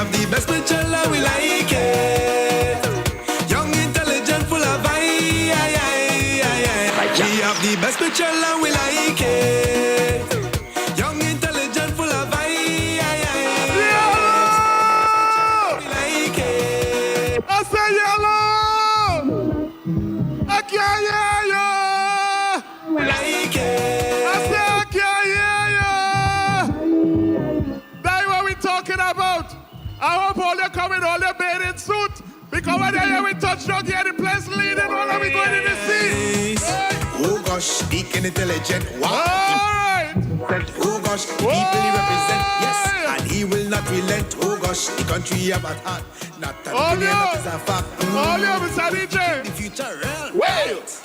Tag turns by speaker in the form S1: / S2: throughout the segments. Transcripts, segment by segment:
S1: have the best picture and we like it. Young, intelligent, full of We have the best picture and we like it. Young, intelligent, full of We like it.
S2: I say yellow. I can't hear you.
S1: We like it.
S2: I say I can't hear you. That's what we're talking about. I hope all you come in all your bathing suit. Because when they hear we touch down here, the place leading, all of we going in the sea.
S1: Oh gosh, speaking intelligent. Wow.
S2: All right.
S1: Oh gosh, the people he represent. Yes, and he will not relent. Oh gosh, the country have at heart. Not an opinion, that is a fact.
S2: All you, Mr. DJ.
S1: The future realm.
S2: Wait.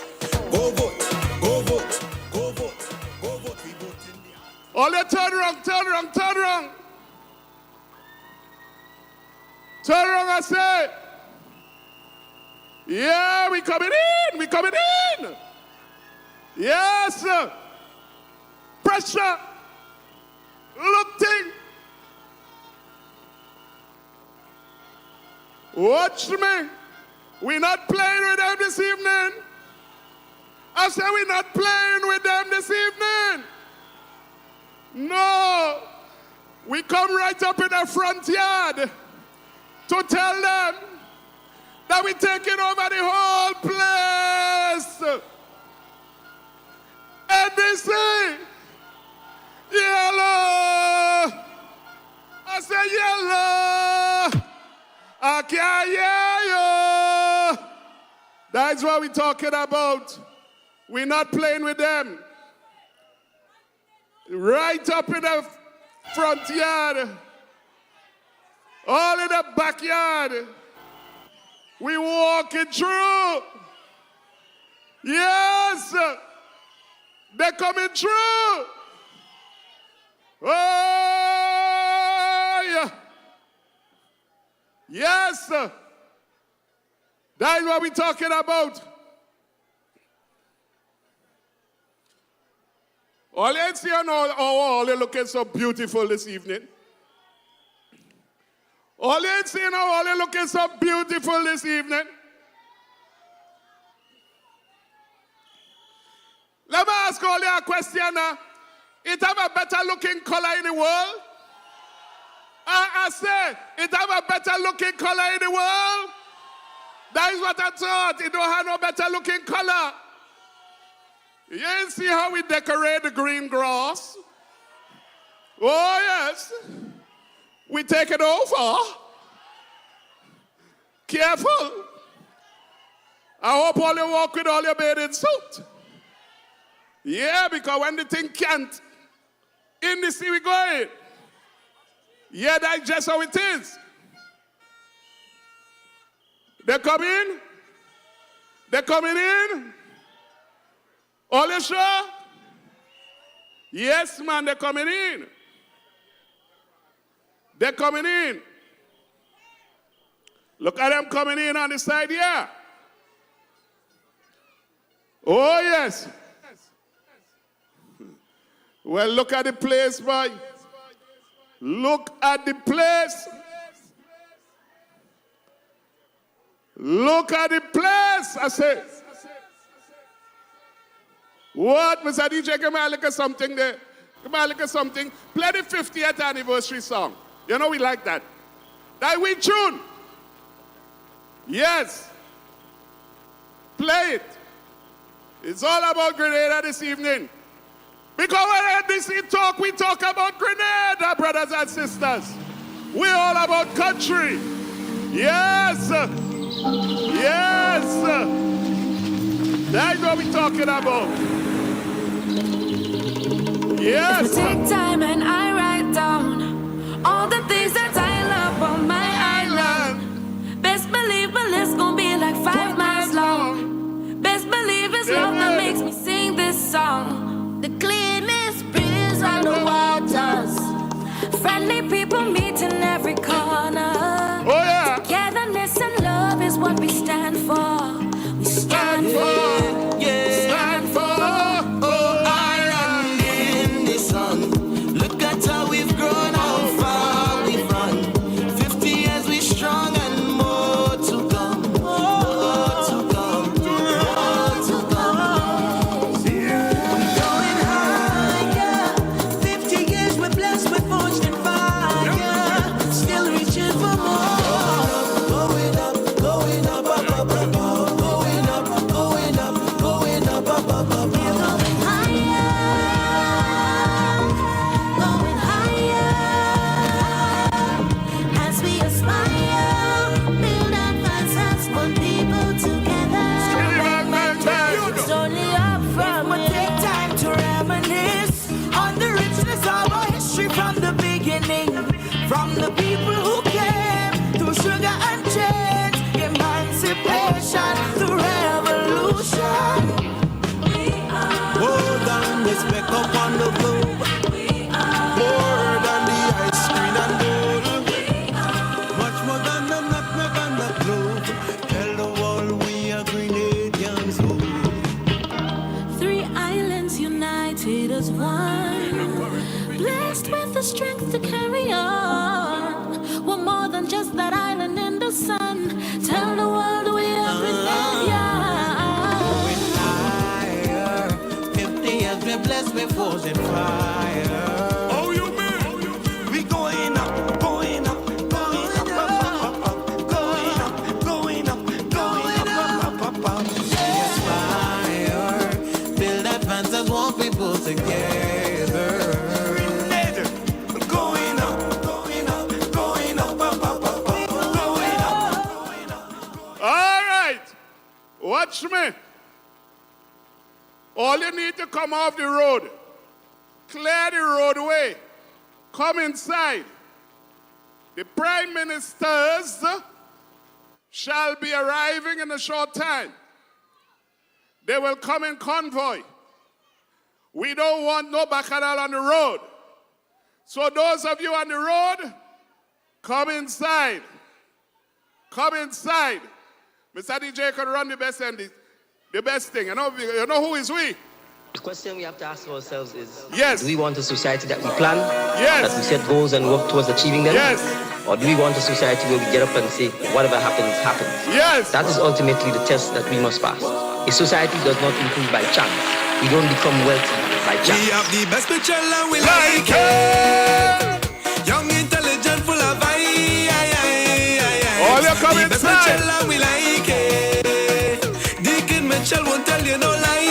S1: Go vote, go vote, go vote, go vote. We vote in the heart.
S2: All you turn around, turn around, turn around. Turn around, I say. Yeah, we coming in, we coming in. Yes, sir. Pressure. Look thing. Watch me. We're not playing with them this evening. I said we're not playing with them this evening. No. We come right up in the front yard to tell them that we're taking over the whole place. NDC, yellow. I say yellow. I can't hear you. That's what we're talking about. We're not playing with them. Right up in the front yard. All in the backyard. We walking through. Yes. They're coming through. Oh, yeah. Yes. That's what we're talking about. All you see on all you looking so beautiful this evening. All you see now, all you looking so beautiful this evening. Let me ask all you a question now. It have a better looking color in the world? I say, it have a better looking color in the world? That is what I thought. It don't have no better looking color. You see how we decorate the green grass? Oh, yes. We take it over. Careful. I hope all you walk with all your bathing suit. Yeah, because when the thing can't, in the sea we going. Yeah, that's just how it is. They're coming. They're coming in. All you sure? Yes, man, they're coming in. They're coming in. Look at them coming in on the side here. Oh, yes. Well, look at the place, boy. Look at the place. Look at the place, I say. What, Mr. DJ, come on, look at something there. Come on, look at something. Play the 50th anniversary song. You know we like that. That we tune. Yes. Play it. It's all about Grenada this evening. Because when NDC talk, we talk about Grenada, brothers and sisters. We're all about country. Yes. Yes. That's what we're talking about. Yes.
S3: I take time and I write down all the things that I love on my island. Best believe my list gonna be like 5 miles long. Best believe it's love that makes me sing this song. The cleanest breeze on the waters. Friendly people meet in every corner.
S2: Oh yeah.
S3: Togetherness and love is what we stand for. We stand for.
S1: Yeah.
S3: Stand for.
S1: Oh, island in the sun. Look
S3: from the people who came through sugar and change, emancipation, through revolution.
S1: More than respect upon the globe. More than the ice cream and gold. Much more than the nutmeg and the clove. Tell the world we are Grenadians.
S3: Three islands united as one, blessed with the strength to carry on. We're more than just that island in the sun. Tell the world we are Grenadians.
S1: Higher, 50 years we blessed with force and fire.
S2: Oh, you mean?
S1: We going up, going up, going up, up, up, up, going up, going up, going up, up, up, up. We aspire, build advances, want people together. Going up, going up, going up, up, up, up, going up, going up.
S2: All right. Watch me. All you need to come off the road. Clear the roadway. Come inside. The prime ministers shall be arriving in a short time. They will come in convoy. We don't want no bacchanal on the road. So those of you on the road, come inside. Come inside. Mr. DJ could run the best and the best thing. You know who is we?
S4: The question we have to ask ourselves is,
S2: Yes.
S4: do we want a society that we plan,
S2: Yes.
S4: that we set goals and work towards achieving them?
S2: Yes.
S4: Or do we want a society where we get up and say, whatever happens, happens?
S2: Yes.
S4: That is ultimately the test that we must pass. A society does not improve by chance. We don't become wealthy by
S1: We
S4: chance.
S1: have the best picture and we like it. Young, intelligent, full of
S2: All you come
S1: the best
S2: inside.
S1: picture and we like it. Dickon Mitchell won't tell you no lie.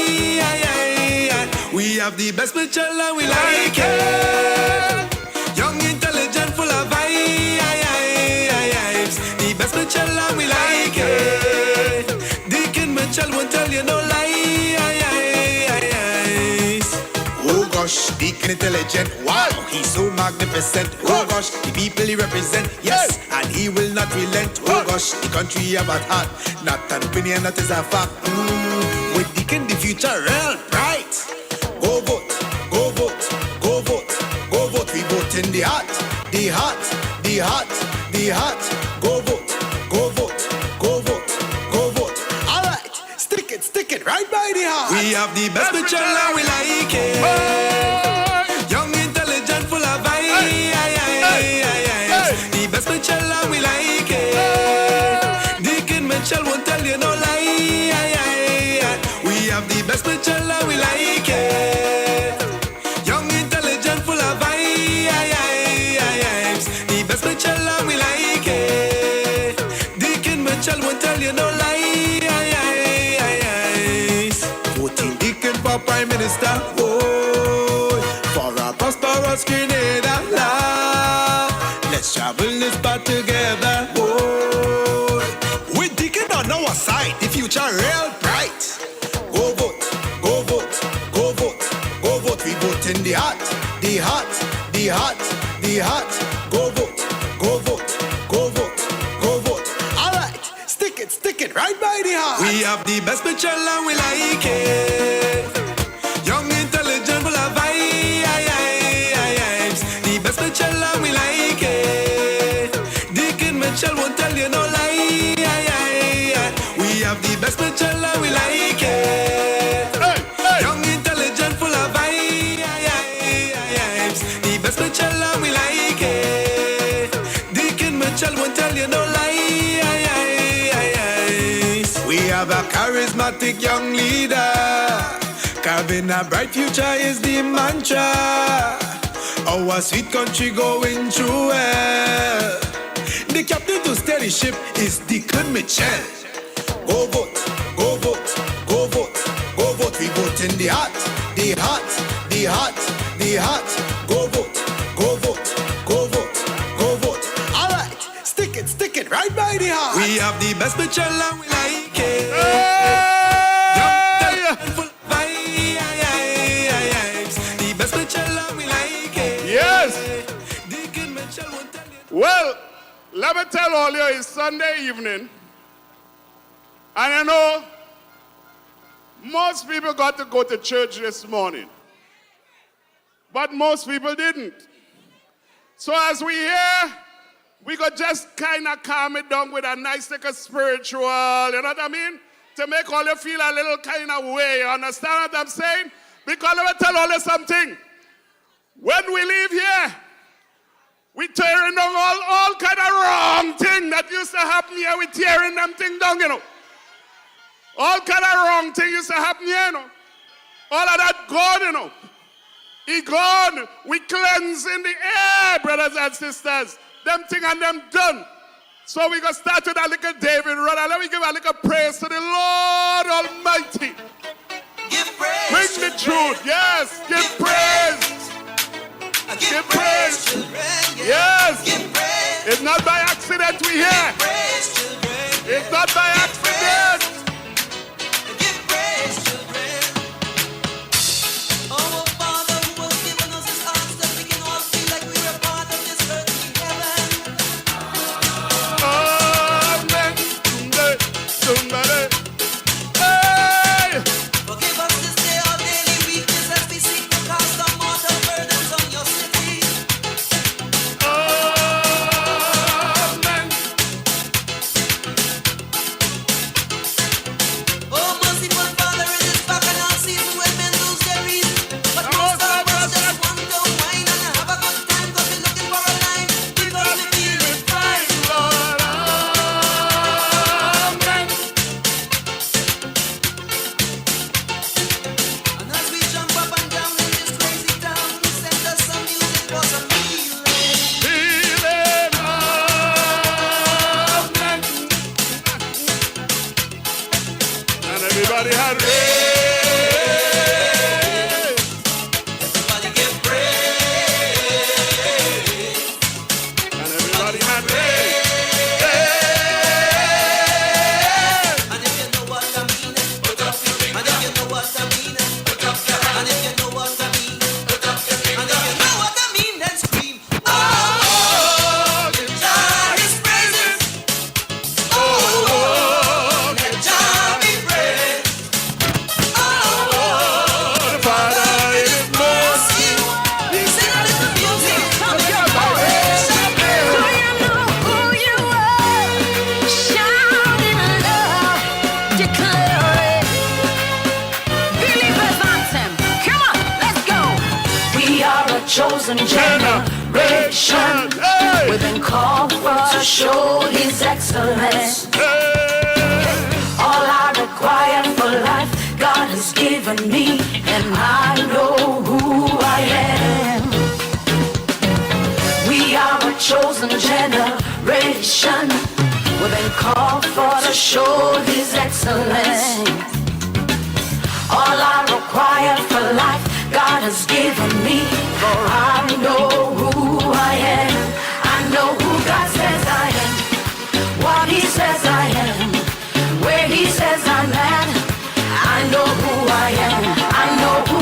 S1: We have the best picture and we like it. Young, intelligent, full of the best picture and we like it. Dickon Mitchell won't tell you no lie. Oh gosh, Dickon intelligent, wow, he's so magnificent. Oh gosh, the people he represent, yes, and he will not relent. Oh gosh, the country have at heart, not an opinion, that is a fact. With Dickon the future real bright. Go vote, go vote, go vote, go vote. We vote in the heart, the heart, the heart, the heart. Go vote, go vote, go vote, go vote. All right, stick it right by the heart. We have the best picture and we like it. Young, intelligent, full of the best picture and we like it. Dickon Mitchell won't tell you no lie. We have the best picture and we like it. Young, intelligent, full of the best picture and we like it. Dickon Mitchell won't tell you no lie. Voting Dickon for Prime Minister, oh, for a prosperous Grenada. Let's travel this path together, oh. With Dickon on our side, the future real bright. Go vote, go vote, go vote, go vote. We vote in the heart, the heart, the heart, the heart. Go vote, go vote, go vote, go vote. All right, stick it right by the heart. We have the best picture and we like it. Young, intelligent, full of the best picture and we like it. Dickon Mitchell won't tell you no lie. We have the best picture and we like it. Young, intelligent, full of the best picture and we like it. Dickon Mitchell won't tell you no lie. We have a charismatic young leader. Carving a bright future is the mantra. Our sweet country going through well. The captain to steer the ship is Dickon Mitchell. Go vote, go vote, go vote, go vote. We vote in the heart, the heart, the heart, the heart. Go vote, go vote, go vote, go vote. All right, stick it right by the heart. We have the best picture and we like it. The best picture and we like it.
S2: Yes. Well, let me tell all you, it's Sunday evening. And I know most people got to go to church this morning. But most people didn't. So as we hear, we could just kind of calm it down with a nice little spiritual, you know what I mean? To make all you feel a little kind of way, you understand what I'm saying? Because let me tell all you something. When we leave here, we tearing down all kind of wrong thing that used to happen here. We tearing them thing down, you know. All kind of wrong thing used to happen here, you know. All of that gone, you know. He gone. We cleanse in the air, brothers and sisters. Them thing and them done. So we gonna start with a little David run. Let me give a little praise to the Lord Almighty.
S5: Give praise.
S2: Bring the truth. Yes. Give praise.
S5: Give praise. Children.
S2: Yes.
S5: Give praise.
S2: It's not by accident we here.
S5: Praise, children.
S2: It's not by accident.
S5: Give praise, children. Oh, Father, who has given us His arms that we can all feel like we are part of this earthly heaven.
S2: Amen. Somebody. Hey.
S5: Forgive us this day our daily weakness as we seek to cast our mortal burdens on your city.
S2: Amen.
S5: Oh, merciful Father, it is bacchanal season when men lose their reason. But most of us just want to wine and have a good time, 'cause we're looking for a line because we feel it fine.
S2: Lord, amen.
S5: And as we jump up and down in this crazy town, send us some music for some healing.
S2: Healing, amen. And everybody had rain.
S5: Everybody give praise.
S2: And everybody had rain.
S5: And if you know what I mean, put up your ring. And if you know what I mean, put up your hand. And if you know what I mean, put up your ring. And if you know what I mean, then scream. Oh, let Jah His praises. Oh, let Jah be praised. Oh,
S2: The Father in His mercy.
S5: sing a little music. Come here,
S3: Do you know who you are? Shout in love, declare it. Believers anthem. Come on, let's go. We are a chosen generation.
S2: Hey.
S3: We've been called for to show His excellence.
S2: Hey.
S3: All I require for life, God has given me, and I know who I am. We are a chosen generation. We've been called for to show His excellence. All I require for life, God has given me, for I know who I am. I know who God says I am, what He says I am, where He says I'm at. I know who I am. I know who.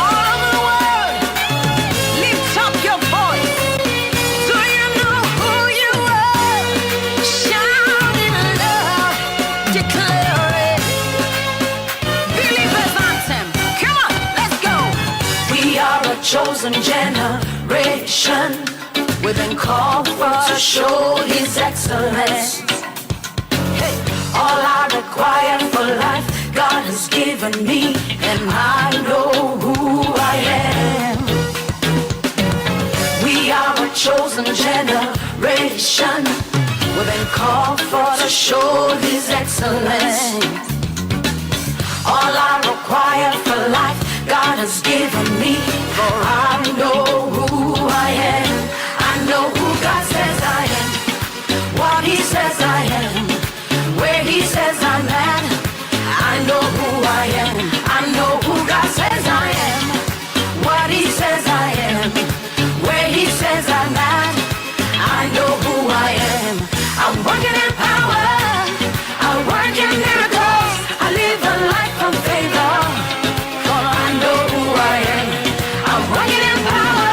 S3: All over the world, lift up your voice. Do you know who you are? Shout in love, declare it. Believers anthem. Come on, let's go. We are a chosen generation. We've been called for to show His excellence. Hey, all I require for life, God has given me, and I know who I am. We are a chosen generation. We've been called for to show His excellence. All I require for life, God has given me, for I know who I am. I know who God says I am, what He says I am, where He says I'm at. I know who I am. I know who God says I am, what He says I am, where He says I'm at. I know who I am. I'm working in power, I work in miracles, I live a life of favor, for I know who I am. I'm working in power,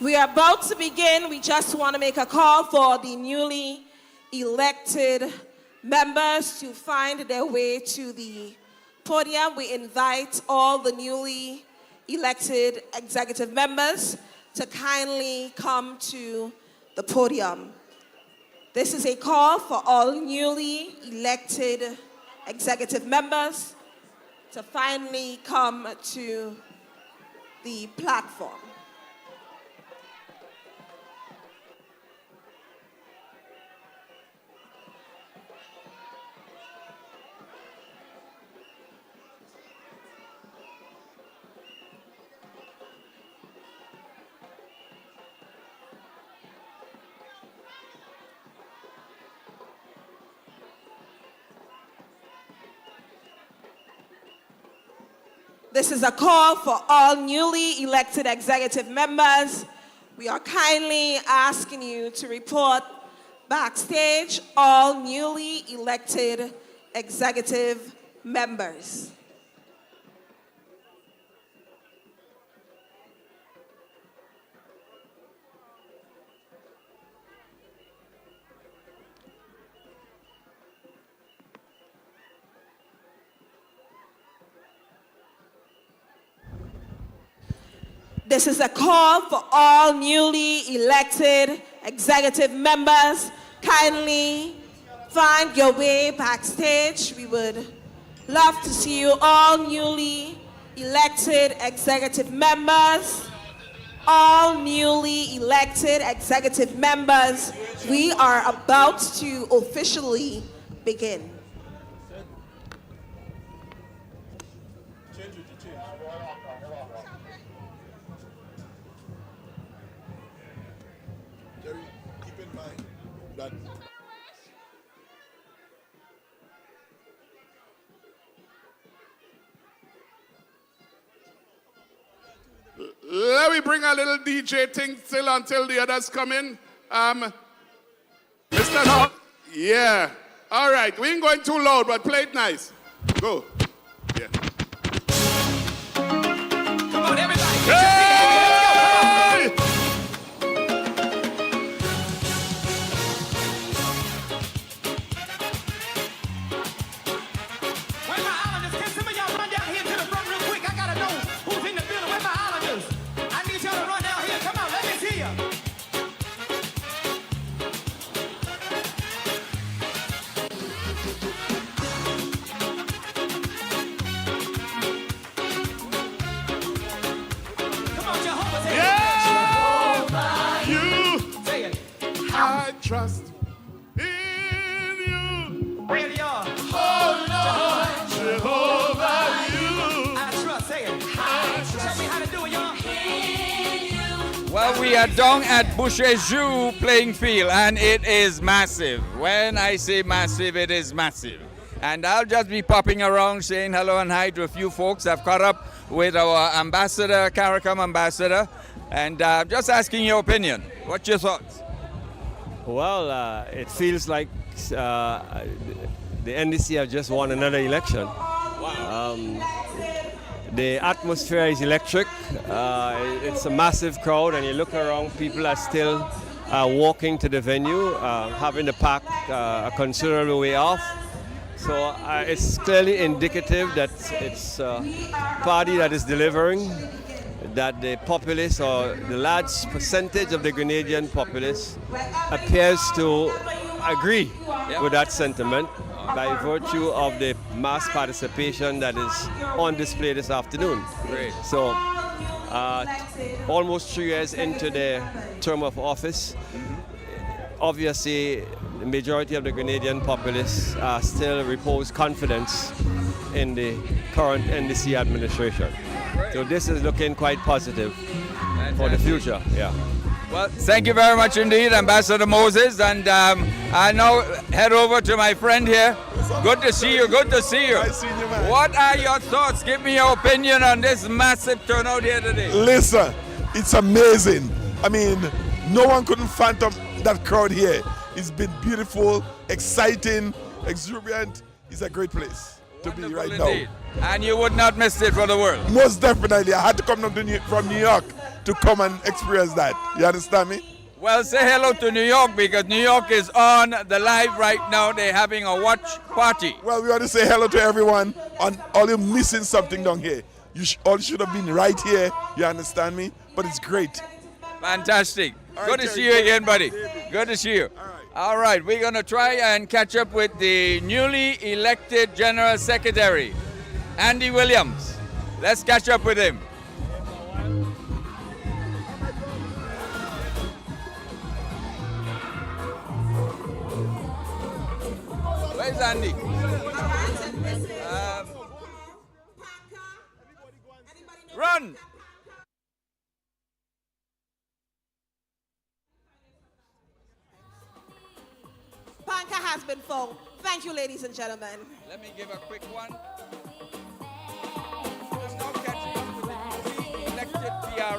S6: We are about to begin. We just want to make a call for the newly elected members to find their way to the podium. We invite all the newly elected executive members to kindly come to the podium. This is a call for all newly elected executive members to finally come to the platform. This is a call for all newly elected executive members. We are kindly asking you to report backstage, all newly elected executive members. This is a call for all newly elected executive members. Kindly find your way backstage. We would love to see you all newly elected executive members. All newly elected executive members, we are about to officially begin.
S2: Let me bring a little DJ thing still until the others come in. Mr. Hall. Yeah. All right. We ain't going too loud, but play it nice. Go. Yeah.
S5: Come on, everybody.
S2: Hey!
S5: Where my islanders? Can some of y'all run down here to the front real quick? I gotta know who's in the building. Where my islanders? I need y'all to run down here. Come on, let me see ya. Come on, Jehovah, say
S2: Yeah! You,
S5: it. Say it.
S2: I trust in you.
S5: Where y'all?
S2: Jehovah, you.
S5: I trust. Say it. Show me how to do it, y'all.
S7: Well, we are down at Boucher-Joux playing field, and it is massive. When I say massive, it is massive. And I'll just be popping around saying hello and hi to a few folks. I've caught up with our ambassador, CARICOM ambassador, and just asking your opinion. What's your thoughts?
S8: Well, it feels like the NDC have just won another election. The atmosphere is electric. It's a massive crowd, and you look around, people are still walking to the venue, having the pack a considerable way off. So it's clearly indicative that it's a party that is delivering, that the populace, or the large percentage of the Grenadian populace, appears to agree with that sentiment by virtue of the mass participation that is on display this afternoon.
S7: Great.
S8: So almost 3 years into their term of office, obviously the majority of the Grenadian populace still repose confidence in the current NDC administration. So this is looking quite positive for the future. Yeah.
S7: Well, thank you very much indeed, Ambassador Moses. And I now head over to my friend here. Good to see you, good to see you.
S9: Nice seeing you, man.
S7: What are your thoughts? Give me your opinion on this massive turnout here today.
S9: Listen, it's amazing. I mean, no one couldn't phantom that crowd here. It's been beautiful, exciting, exuberant. It's a great place to be right
S7: indeed.
S9: now.
S7: And you would not miss it for the world.
S9: Most definitely. I had to come down from New York to come and experience that. You understand me?
S7: Well, say hello to New York because New York is on the live right now. They're having a watch party.
S9: Well, we want to say hello to everyone. And all you missing something down here. You all should have been right here. You understand me? But it's great.
S7: Fantastic.
S9: All
S7: Good
S9: right,
S7: to
S9: Terry,
S7: see you again, buddy. Good to see you.
S9: All
S7: All right, we're going to try and catch up with the newly elected General Secretary, Andy Williams. Let's catch up with him. Where's Andy? Run!
S6: Panka has been found. Thank you, ladies and gentlemen.
S7: Let me give a quick one. Just now catching up with the newly elected PR.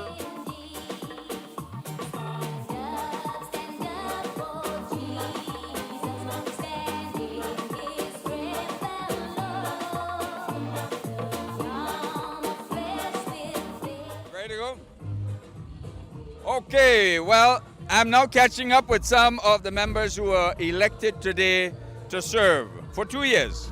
S7: Ready to go? Okay, well, I'm now catching up with some of the members who were elected today to serve for 2 years.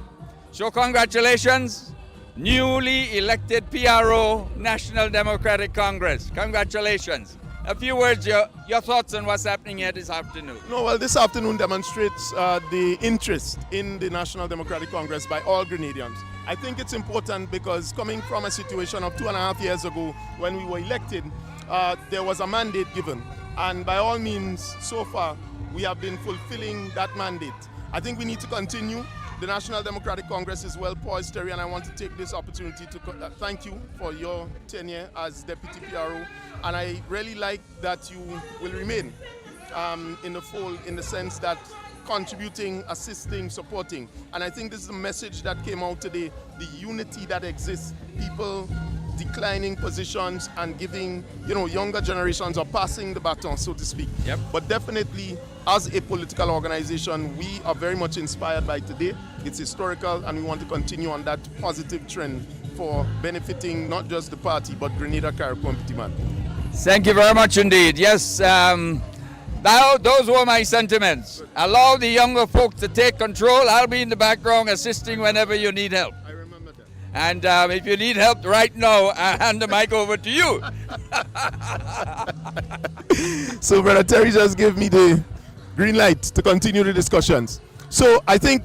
S7: So congratulations, newly elected PRO, National Democratic Congress. Congratulations. A few words, your thoughts on what's happening here this afternoon.
S2: No, well, this afternoon demonstrates the interest in the National Democratic Congress by all Grenadians. I think it's important because coming from a situation of 2.5 years ago when we were elected, there was a mandate given. And by all means, so far, we have been fulfilling that mandate. I think we need to continue. The National Democratic Congress is well poised, Terry, and I want to take this opportunity to thank you for your tenure as Deputy PRO. And I really like that you will remain in the fold in the sense that contributing, assisting, supporting. And I think this is a message that came out today, the unity that exists, people declining positions and giving, younger generations or passing the baton, so to speak.
S7: Yep.
S2: But definitely, as a political organization, we are very much inspired by today. It's historical, and we want to continue on that positive trend for benefiting not just the party, but Grenada Caribbean Petit-Man.
S7: Thank you very much indeed. Yes, those were my sentiments. Allow the younger folks to take control. I'll be in the background assisting whenever you need help.
S2: I remember that.
S7: And if you need help right now, I'll hand the mic over to you.
S2: So Brother Terry just gave me the green light to continue the discussions. So I think,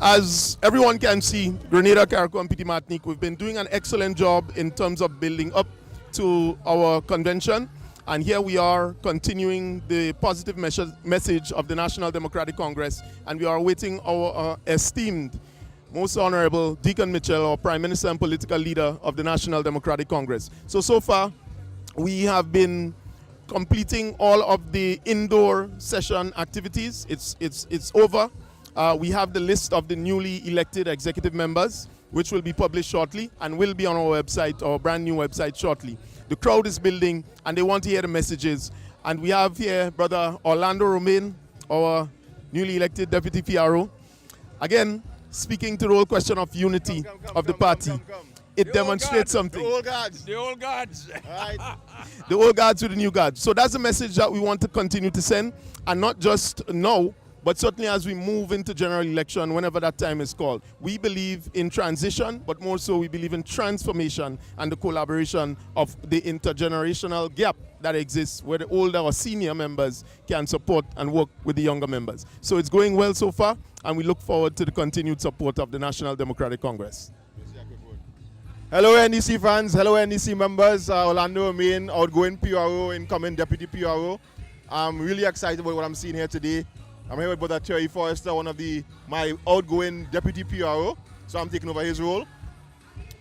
S2: as everyone can see, Grenada Caribbean Petit Martinique, we've been doing an excellent job in terms of building up to our convention. And here we are continuing the positive message of the National Democratic Congress. And we are awaiting our esteemed, most honorable Dickon Mitchell, our Prime Minister and political leader of the National Democratic Congress. So far, we have been completing all of the indoor session activities. It's over. We have the list of the newly elected executive members, which will be published shortly and will be on our website, our brand new website shortly. The crowd is building and they want to hear the messages. And we have here Brother Orlando Romain, our newly elected Deputy PRO. Again, speaking to the whole question of unity of the party. It demonstrates something.
S7: The old guards. The old guards.
S2: Right. The old guards with the new guards. So that's a message that we want to continue to send, and not just now, but certainly as we move into general election, whenever that time is called. We believe in transition, but more so we believe in transformation and the collaboration of the intergenerational gap that exists where the older or senior members can support and work with the younger members. So it's going well so far, and we look forward to the continued support of the National Democratic Congress.
S10: Hello NDC fans, hello NDC members, Orlando Romain, outgoing PRO, incoming Deputy PRO. I'm really excited about what I'm seeing here today. I'm here with Brother Terry Forrester, one of my outgoing Deputy PRO, so I'm taking over his role.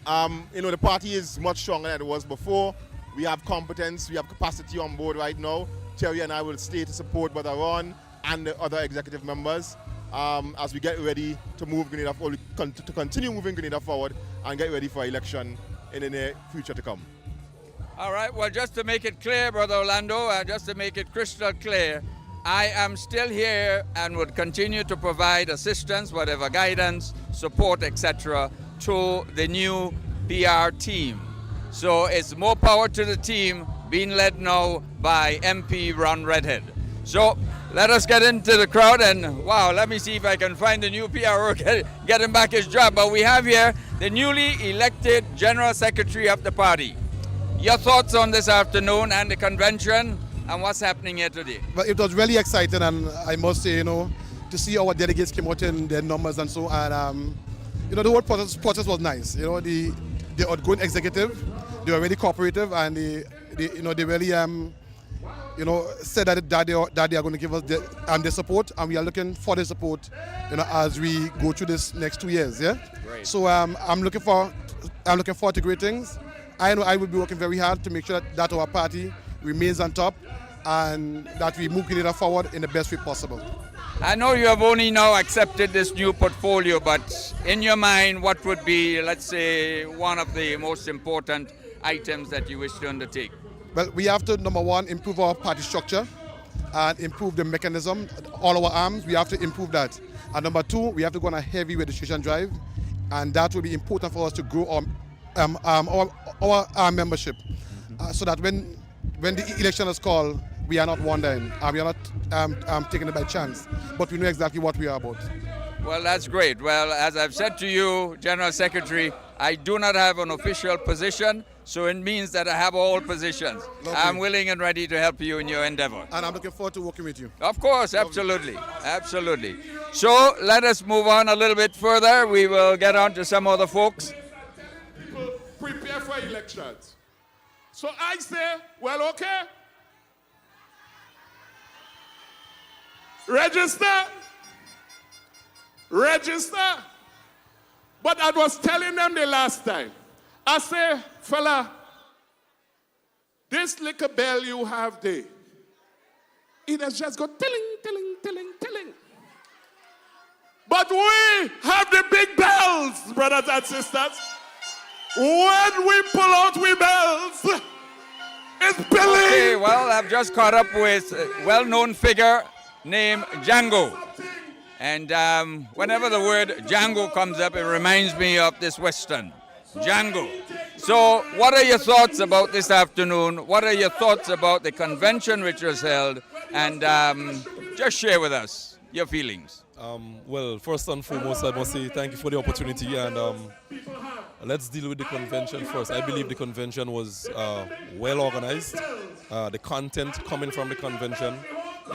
S10: The party is much stronger than it was before. We have competence, we have capacity on board right now. Terry and I will stay to support Brother Ron and the other executive members as we get ready to move Grenada forward, to continue moving Grenada forward and get ready for election in the near future to come.
S7: All right, well, just to make it clear, Brother Orlando, just to make it crystal clear, I am still here and would continue to provide assistance, whatever guidance, support, etc., to the new PR team. So it's more power to the team being led now by MP Ron Redhead. So let us get into the crowd, and wow, let me see if I can find the new PRO, get him back his job. But we have here the newly elected General Secretary of the party. Your thoughts on this afternoon and the convention and what's happening here today?
S11: Well, it was really exciting, and I must say, to see our delegates came out in their numbers and so, and the whole process was nice. The outgoing executive, they were really cooperative, and they really said that they are going to give us their support, and we are looking for their support, as we go through this next 2 years. Yeah.
S7: Right.
S11: So I'm looking forward to great things. I know I will be working very hard to make sure that our party remains on top, and that we move Canada forward in the best way possible.
S7: I know you have only now accepted this new portfolio, but in your mind, what would be, let's say, one of the most important items that you wish to undertake?
S11: Well, we have to, number one, improve our party structure and improve the mechanism, all our arms, we have to improve that. And number two, we have to go on a heavy registration drive, and that will be important for us to grow our membership, so that when the election is called, we are not wandering, we are not taking it by chance, but we know exactly what we are about.
S7: Well, that's great. Well, as I've said to you, General Secretary, I do not have an official position, so it means that I have all positions.
S11: Lovely.
S7: I'm willing and ready to help you in your endeavor.
S11: And I'm looking forward to working with you.
S7: Of course, absolutely, absolutely. So let us move on a little bit further. We will get on to some other folks.
S2: People prepare for elections. So I say, well, okay. Register. But I was telling them the last time. I say, fella, this little bell you have there, it has just got tilling, tilling, tilling, tilling. But we have the big bells, brothers and sisters. When we pull out we bells, it's billing.
S7: Okay, well, I've just caught up with a well-known figure named Django. And whenever the word Django comes up, it reminds me of this Western, Django. So what are your thoughts about this afternoon? What are your thoughts about the convention which was held? And just share with us your feelings.
S12: Well, first and foremost, I must say thank you for the opportunity, and let's deal with the convention first. I believe the convention was well organized. The content coming from the convention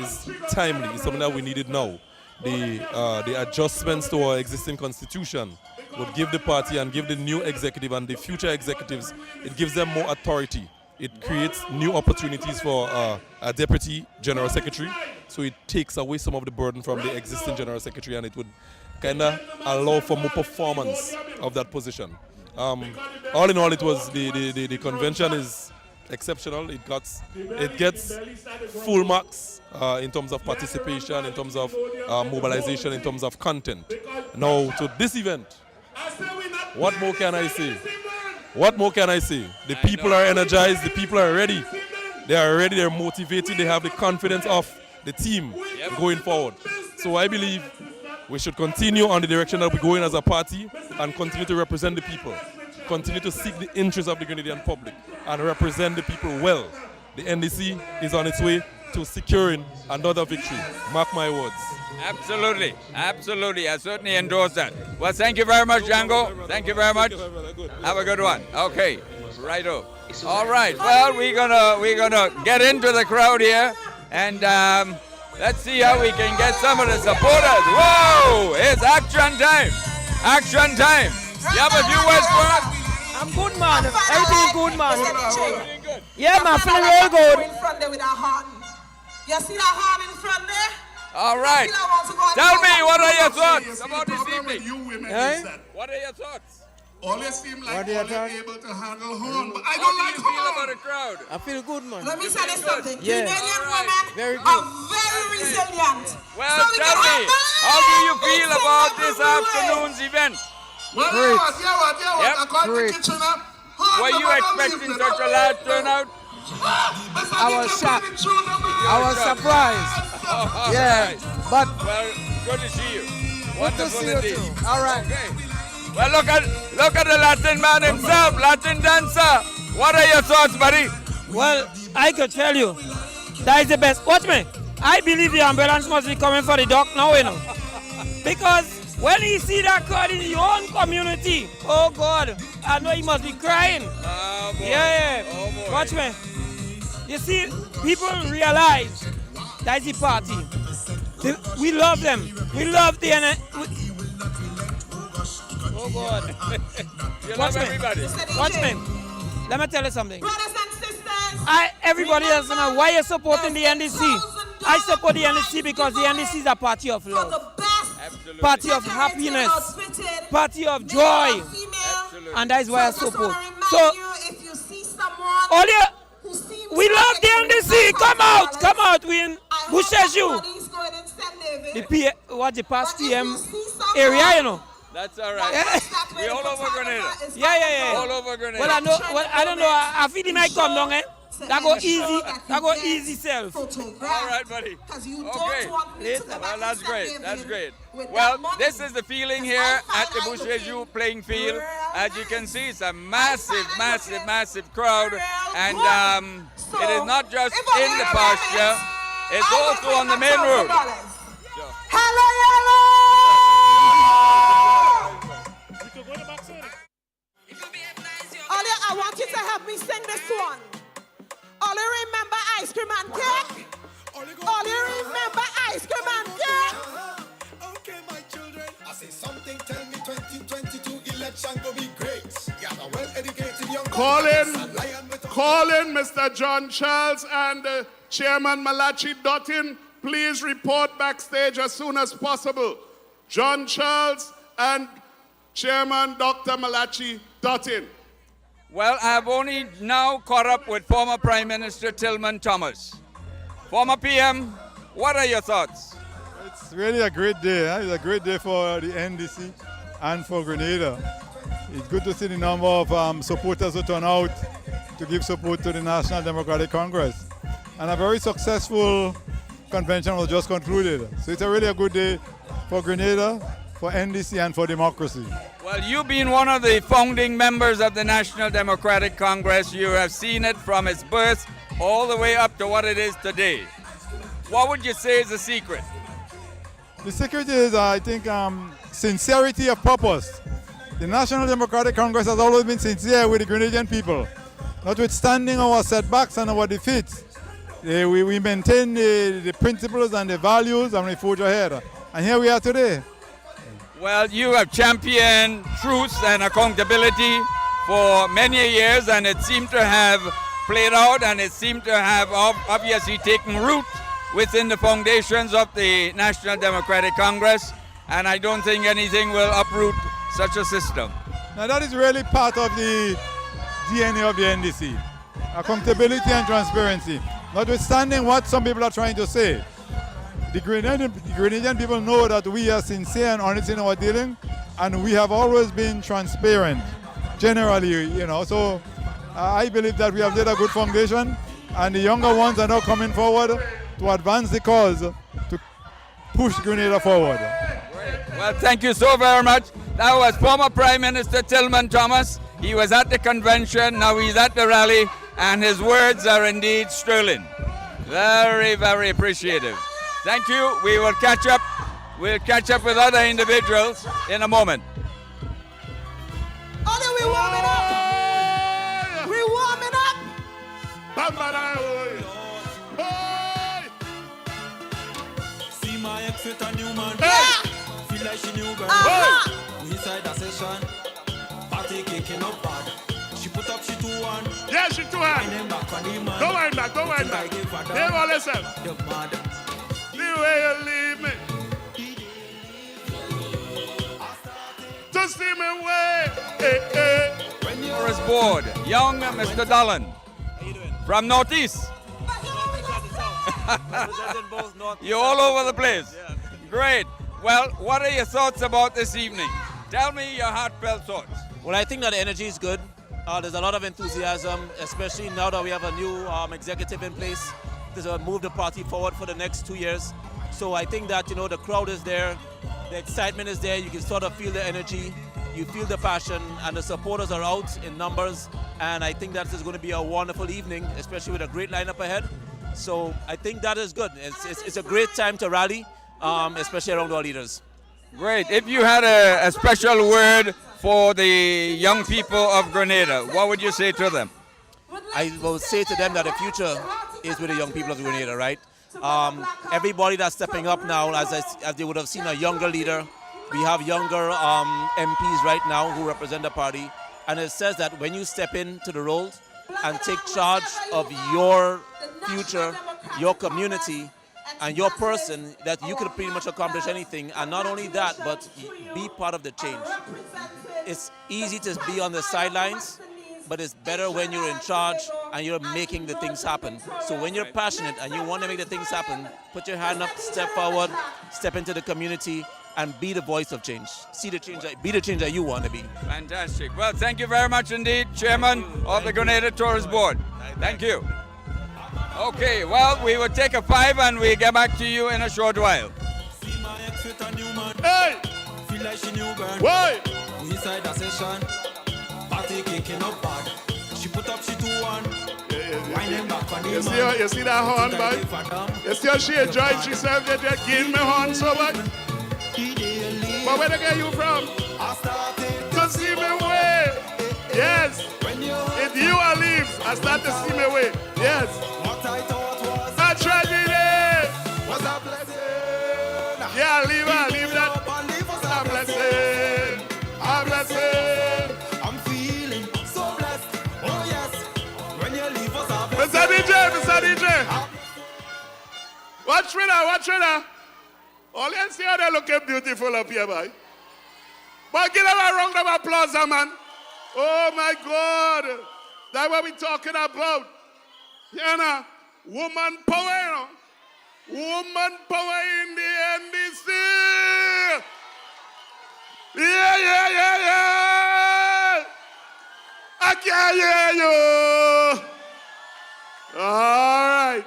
S12: is timely. It's something that we needed now. The adjustments to our existing constitution would give the party and give the new executive and the future executives, it gives them more authority. It creates new opportunities for a deputy general secretary, so it takes away some of the burden from the existing general secretary, and it would kind of allow for more performance of that position. All in all, it was the convention is exceptional. It gets full marks in terms of participation, in terms of mobilization, in terms of content. Now, to this event, what more can I say? What more can I say? The people are energized, the people are ready. They are ready, they're motivated, they have the confidence of the team going forward. So I believe we should continue on the direction that we're going as a party and continue to represent the people. Continue to seek the interests of the Grenadian public and represent the people well. The NDC is on its way to securing another victory. Mark my words.
S7: Absolutely, absolutely. I certainly endorse that. Well, thank you very much, Django. Thank you very much. Have a good one. Okay, righto. All right. Well, we're gonna get into the crowd here, and let's see how we can get some of the supporters. Whoa! It's action time. Action time. You have a few words for us?
S13: I'm good, man. Everything good, man. Yeah, man. Feeling real good.
S6: In front there with our horn. You see that horn in front there?
S7: All right. Tell me, what are your thoughts about this evening? What are your thoughts?
S2: Always seem like you're able to handle horn, but I
S7: How
S2: don't
S7: do
S2: like
S7: you feel
S2: horn.
S7: about the crowd?
S13: I feel good, man.
S6: Let me tell you something.
S13: Yeah.
S6: Canadian women
S13: Very good.
S6: are very resilient.
S7: Well,
S6: So we
S7: tell
S6: can
S7: me,
S6: have
S7: how do you
S6: the
S7: feel
S6: same
S7: about
S6: every
S7: this
S6: way.
S7: afternoon's event?
S2: Well,
S13: Great.
S2: Yep.
S13: Great.
S7: Were you expecting such a large turnout?
S13: I was shocked. I was surprised.
S7: All
S13: Yeah,
S7: right.
S13: but
S7: Well, good to see you.
S13: good to
S7: Wonderful
S13: see you
S7: indeed.
S13: too. All right.
S7: Okay. Well, look at the Latin man himself, Latin dancer. What are your thoughts, buddy?
S13: Well, I could tell you, that is the best. Watch me. I believe the ambulance must be coming for the doc now, you know. Because when he see that crowd in your own community, oh God, I know he must be crying.
S7: Oh, boy.
S13: Yeah.
S7: Oh, boy.
S13: Watch me. You see, people realize that's the party. We love them. We love the oh God.
S7: You
S13: Watch
S7: love
S13: me.
S7: everybody.
S13: Watch me. Let me tell you something.
S6: Brothers and sisters,
S13: Everybody doesn't know why you're supporting the NDC. I support the NDC because the NDC is a party of love,
S7: Absolutely.
S13: party of happiness, party of joy,
S7: Absolutely.
S13: and that is why I support. So,
S6: if you see someone
S13: all you,
S6: who seems
S13: we love the NDC. Come out, we in Bushes you. The past PM area, you know.
S7: That's all right. We all over Grenada.
S13: Yeah.
S7: All over Grenada.
S13: Well, I don't know. I feel it might come down, eh? That go easy self.
S7: All right, buddy. Okay. Well, that's great. That's great.
S6: With
S7: Well,
S6: that money,
S7: this is the feeling here at the Boucher playing field. As you can see, it's a massive crowd. And it is not just in the pasture, it's also on the main road.
S6: I want you to help me sing this one. All you remember ice cream and cake? All you remember ice cream and cake?
S1: Okay, my children, I say something, tell me 2022 election go be great. Yeah, a well-educated young
S2: Call in Mr. John Charles and Chairman Malachi Dottin. Please report backstage as soon as possible. John Charles and Chairman Dr. Malachi Dottin.
S7: Well, I have only now caught up with former Prime Minister Tillman Thomas. Former PM, what are your thoughts?
S14: It's really a great day. It's a great day for the NDC and for Grenada. It's good to see the number of supporters who turn out to give support to the National Democratic Congress. And a very successful convention was just concluded. So it's really a good day for Grenada, for NDC, and for democracy.
S7: Well, you've been one of the founding members of the National Democratic Congress. You have seen it from its birth all the way up to what it is today. What would you say is the secret?
S14: The secret is, I think, sincerity of purpose. The National Democratic Congress has always been sincere with the Grenadian people. Notwithstanding our setbacks and our defeats, we maintain the principles and the values and we forge ahead. And here we are today.
S7: Well, you have championed truth and accountability for many years, and it seemed to have played out, and it seemed to have obviously taken root within the foundations of the National Democratic Congress, and I don't think anything will uproot such a system.
S14: Now that is really part of the DNA of the NDC. Accountability and transparency. Notwithstanding what some people are trying to say, the Grenadian people know that we are sincere and honest in our dealing, and we have always been transparent, generally, you know. So I believe that we have laid a good foundation, and the younger ones are now coming forward to advance the cause, to push Grenada forward.
S7: Well, thank you so very much. That was former Prime Minister Tillman Thomas. He was at the convention, now he's at the rally, and his words are indeed sterling. Very, very appreciative. Thank you. We will catch up. We'll catch up with other individuals in a moment.
S6: Oh, we warming up. We warming up.
S5: See my ex with a new man. Feel like she knew girl. We inside the session. Party kicking up bad. She put up, she 2-1.
S2: Yeah, she 2-1. Don't wind back, don't wind back. Here, all listen. The way you leave me. To see me way. Hey, hey.
S7: Morris Board, young Mr. Dolan. From Northeast. You're all over the place. Great. Well, what are your thoughts about this evening? Tell me your heartfelt thoughts.
S15: Well, I think that the energy is good. There's a lot of enthusiasm, especially now that we have a new executive in place to move the party forward for the next 2 years. So I think that, you know, the crowd is there, the excitement is there, you can sort of feel the energy, you feel the passion, and the supporters are out in numbers. And I think that is going to be a wonderful evening, especially with a great lineup ahead. So I think that is good. It's a great time to rally, especially around our leaders.
S7: Great. If you had a special word for the young people of Grenada, what would you say to them?
S15: I will say to them that the future is with the young people of Grenada, right? Everybody that's stepping up now, as they would have seen a younger leader, we have younger MPs right now who represent the party, and it says that when you step into the role and take charge of your future, your community, and your person, that you could pretty much accomplish anything. And not only that, but be part of the change. It's easy to be on the sidelines, but it's better when you're in charge and you're making the things happen. So when you're passionate and you want to make the things happen, put your hand up, step forward, step into the community, and be the voice of change. See the change, be the change that you want to be.
S7: Fantastic. Well, thank you very much indeed, Chairman of the Grenada Tourist Board. Thank you. Okay, well, we will take a 5 and we'll get back to you in a short while.
S2: Hey! Why?
S5: We inside the session, party kicking up bad. She put up, she 2-1. Winding back on the
S2: You see that horn, boy? You see how she enjoyed herself, they just giving me horn so much? But where the get you from?
S5: I started
S2: to see me way. Yes. If you are leave, I start to see me way. Yes.
S5: What I thought was
S2: a tragedy
S5: was a blessing.
S2: Yeah, leave that. A blessing. A blessing.
S5: I'm feeling so blessed. Oh yes. When you leave us a blessing.
S2: Mr. DJ. Watch me now. All you see how they looking beautiful up here, boy. But give them a round of applause, man. Oh my God. That's what we're talking about. You know, woman power, Woman power in the NDC. Yeah. I can't hear you. All right.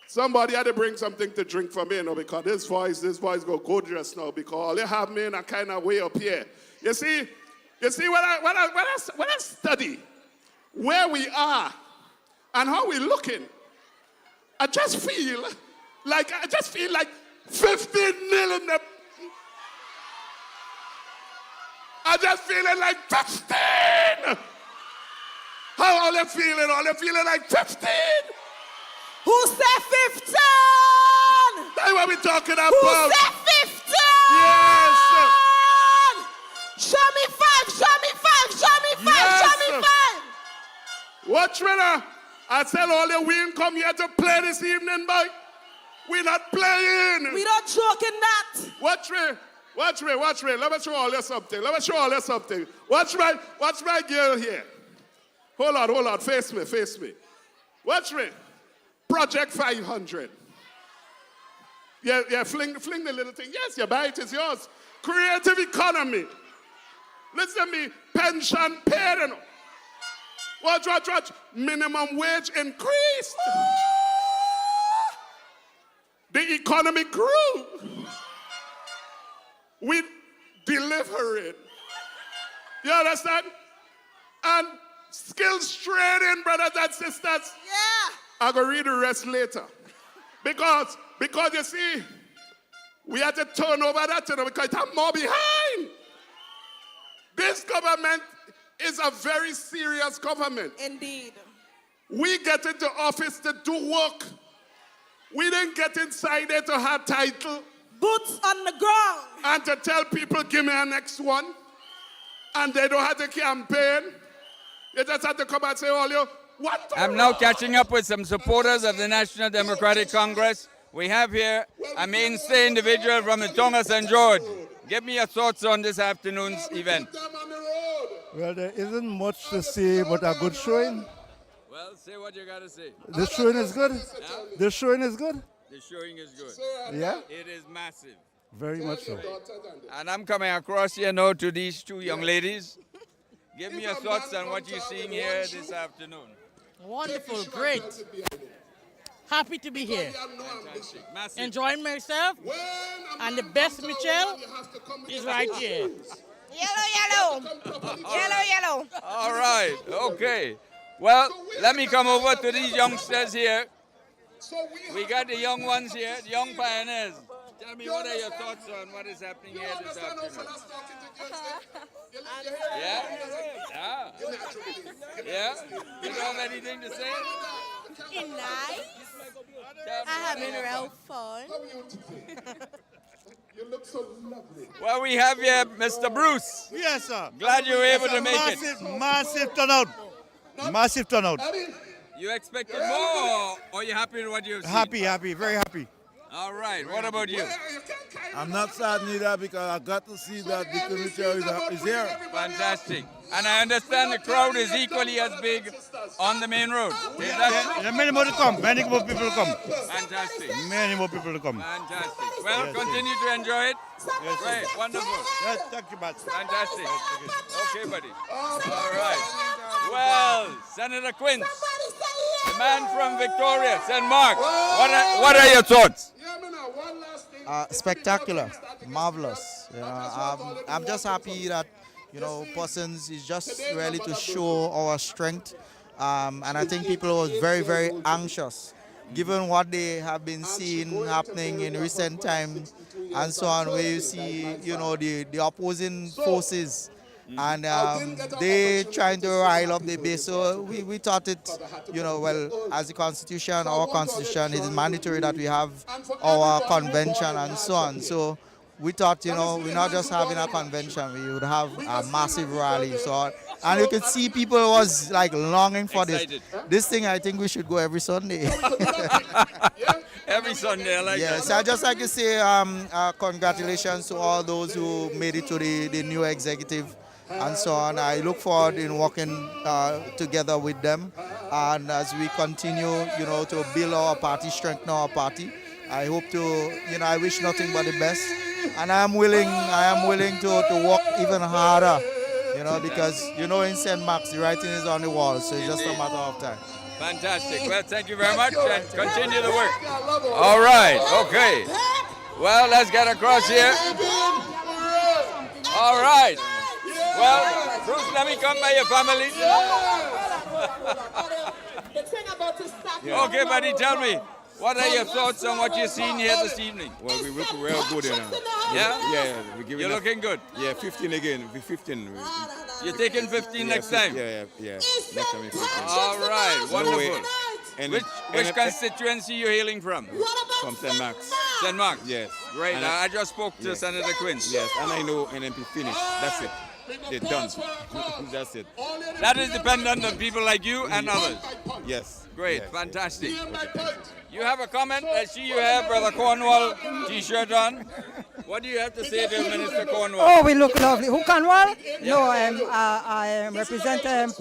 S2: Somebody had to bring something to drink for me, you know, because this voice go good just now, because they have me in a kind of way up here. You see when I study where we are and how we're looking, I just feel like 15 million. I just feeling like 15. How are they feeling? Are they feeling like 15?
S6: Who said 15?
S2: That's what we're talking about.
S6: Who said 15?
S2: Yes.
S6: Show me 5, show me 5, show me 5,
S2: yes.
S6: show me 5.
S2: Watch me. I tell all you, we didn't come here to play this evening, boy. We're not playing.
S6: We don't joke in that.
S2: Watch me. Let me show all you something. Watch my girl here. Hold on. Face me. Watch me. Project 500. Yeah, fling the little thing. Yes, you buy it, it's yours. Creative economy. Listen to me. Pension paid. Watch. Minimum wage increased. The economy grew. We delivering. You understand? And skills training, brothers and sisters.
S6: Yeah.
S2: I'm going to read the rest later. Because you see, we had to turn over that, because I'm more behind. This government is a very serious government.
S6: Indeed.
S2: We get into office to do work. We didn't get inside there to have title.
S6: Boots on the ground.
S2: And to tell people, give me a next one. And they don't have to campaign. You just have to come and say, all you, what?
S7: I'm now catching up with some supporters of the National Democratic Congress. We have here a mainstay individual from the Tonga St. George. Give me your thoughts on this afternoon's event.
S16: Well, there isn't much to say but a good showing.
S7: Well, say what you got to say.
S16: The showing is good? The showing is good?
S7: The showing is good.
S16: Yeah?
S7: It is massive.
S16: Very much so.
S7: And I'm coming across here now to these two young ladies. Give me your thoughts on what you're seeing here this afternoon.
S17: Wonderful, great. Happy to be here.
S7: Massive.
S17: Enjoying myself. And the best Mitchell is right here.
S18: Yellow. Yellow.
S7: All right, okay. Well, let me come over to these youngsters here. We got the young ones here, the young pioneers. Tell me, what are your thoughts on what is happening here this afternoon? Yeah? Yeah? You don't have anything to say?
S18: It's nice. I'm having real fun.
S7: Well, we have here Mr. Bruce.
S16: Yes, sir.
S7: Glad you were able to make it.
S16: Massive turnout. Massive turnout.
S7: You expected more, or you happy with what you've seen?
S16: Happy, very happy.
S7: All right, what about you?
S19: I'm not sad neither because I got to see that Dickon Mitchell is here.
S7: Fantastic. And I understand the crowd is equally as big on the main road. Is that
S16: There are many more to come. Many more people to come.
S7: fantastic?
S16: Many more people to come.
S7: Fantastic. Well,
S16: Yes,
S7: continue to enjoy it.
S16: Yes,
S7: Great,
S16: yes.
S7: wonderful.
S16: Yes, thank you, Matt.
S7: Fantastic. Okay, buddy. All right. Well, Senator Quince, the man from Victoria, St. Mark. What are your thoughts?
S20: Spectacular, marvelous. You know, I'm just happy that persons is just really to show our strength, and I think people was very, very anxious, given what they have been seeing happening in recent times, and so on, where you see the opposing forces. And they trying to rile up the base. So we thought it, well, as the Constitution, our Constitution, it is mandatory that we have our convention and so on. So we thought, we're not just having a convention, we would have a massive rally. So, and you could see people was like longing for
S7: Excited.
S20: this thing. I think we should go every Sunday.
S7: Every Sunday, I like
S20: Yes,
S7: that.
S20: I just like to say congratulations to all those who made it to the new executive and so on. I look forward in working together with them, and as we continue, to build our party, strengthen our party. I hope to, I wish nothing but the best, and I am willing to work even harder, because in St. Mark's the writing is on the wall, so it's just a matter of time.
S7: Fantastic. Well, thank you very much, and continue the work. All right, okay. Well, let's get across here. All right. Well, Bruce, let me come by your family. Okay, buddy, tell me, what are your thoughts on what you're seeing here this evening?
S21: Well, we look real good,
S7: Yeah?
S21: Yeah, we're giving
S7: You're looking good.
S21: Yeah, 15 again. We're 15.
S7: You're taking 15 next time?
S21: Yeah. Next time we're 15.
S7: All right, wonderful.
S21: And
S7: Which constituency you hailing from?
S21: From St. Mark's.
S7: St. Mark's?
S21: Yes.
S7: Great.
S21: And
S7: I just spoke to Senator Quince.
S21: Yes, and I know NMP finished. That's it. They're done. That's it.
S7: That is dependent on people like you and others.
S21: Yes.
S7: Great,
S21: Yes.
S7: fantastic. You have a comment? I see you have Brother Cornwall T-shirt on. What do you have to say to Minister Cornwall?
S22: Oh, we look lovely. Who Cornwall? No, I am representing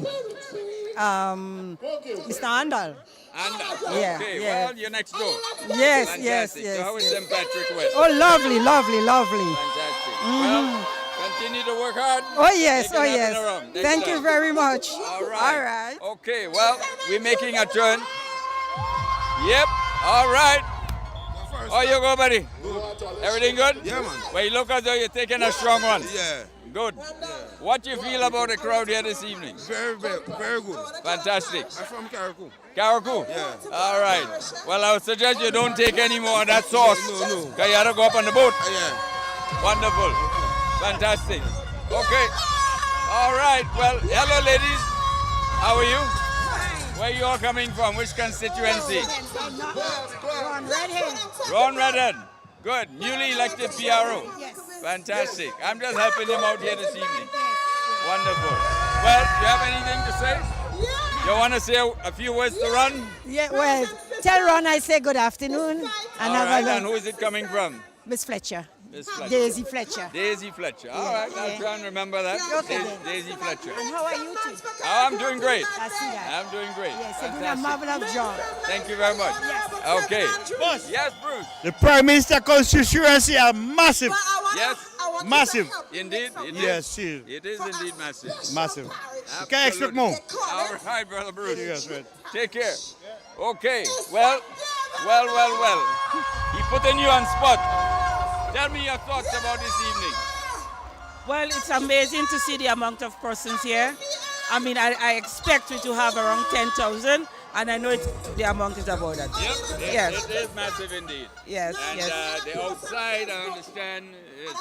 S22: Mr. Andal. Yeah,
S7: Okay,
S22: yeah.
S7: well, you're next door.
S22: Yes,
S7: Fantastic.
S22: yes.
S7: So how is St. Patrick West?
S22: Oh, lovely.
S7: Fantastic.
S22: Mhm.
S7: Well, continue to work hard.
S22: Oh, yes,
S7: Make it happen around. Next
S22: Thank you
S7: time.
S22: very much.
S7: All right.
S22: All right.
S7: Okay, well, we're making a turn. Yep, all right. Oh, you go, buddy. Everything good?
S21: Yeah, man.
S7: Well, you look as though you're taking a strong one.
S21: Yeah.
S7: Good. What do you feel about the crowd here this evening?
S21: Very good.
S7: Fantastic.
S21: I'm from Carriacou.
S7: Carriacou?
S21: Yeah.
S7: All right. Well, I would suggest you don't take any more of that sauce.
S21: No.
S7: Because you have to go up on the boat.
S21: Yeah.
S7: Wonderful. Fantastic. Okay. All right. Well, hello, ladies. How are you? Where you all coming from? Which constituency?
S22: Ron Redhead.
S7: Ron Redhead. Good. Newly elected PRO.
S22: Yes.
S7: Fantastic. I'm just helping him out here this evening. Wonderful. Well, you have anything to say? You want to say a few words to Ron?
S22: Yeah, well, tell Ron I say good afternoon.
S7: All right. And who is it coming from?
S22: Miss Fletcher.
S7: Miss Fletcher.
S22: Daisy Fletcher.
S7: Daisy Fletcher. All right. I'll try and remember that.
S22: Okay.
S7: Daisy Fletcher.
S22: And how are you two?
S7: Oh, I'm doing great.
S22: I see that.
S7: I'm doing great.
S22: Yes, you're doing a
S7: Fantastic.
S22: marvelous job.
S7: Thank you very much. Okay. Yes, Bruce.
S16: The Prime Minister constituency are massive.
S7: Yes.
S16: Massive.
S7: Indeed. It is.
S16: Yes, she.
S7: It is indeed massive.
S16: Massive. You can't expect more.
S7: All right, Brother Bruce.
S16: Yes, right.
S7: Take care. Okay. Well. He putting you on spot. Tell me your thoughts about this evening.
S17: Well, it's amazing to see the amount of persons here. I mean, I expect we to have around 10,000, and I know the amount is about that.
S7: Yep,
S17: Yes.
S7: it is massive indeed.
S17: Yes,
S7: and,
S17: yes.
S7: The outside, I understand, is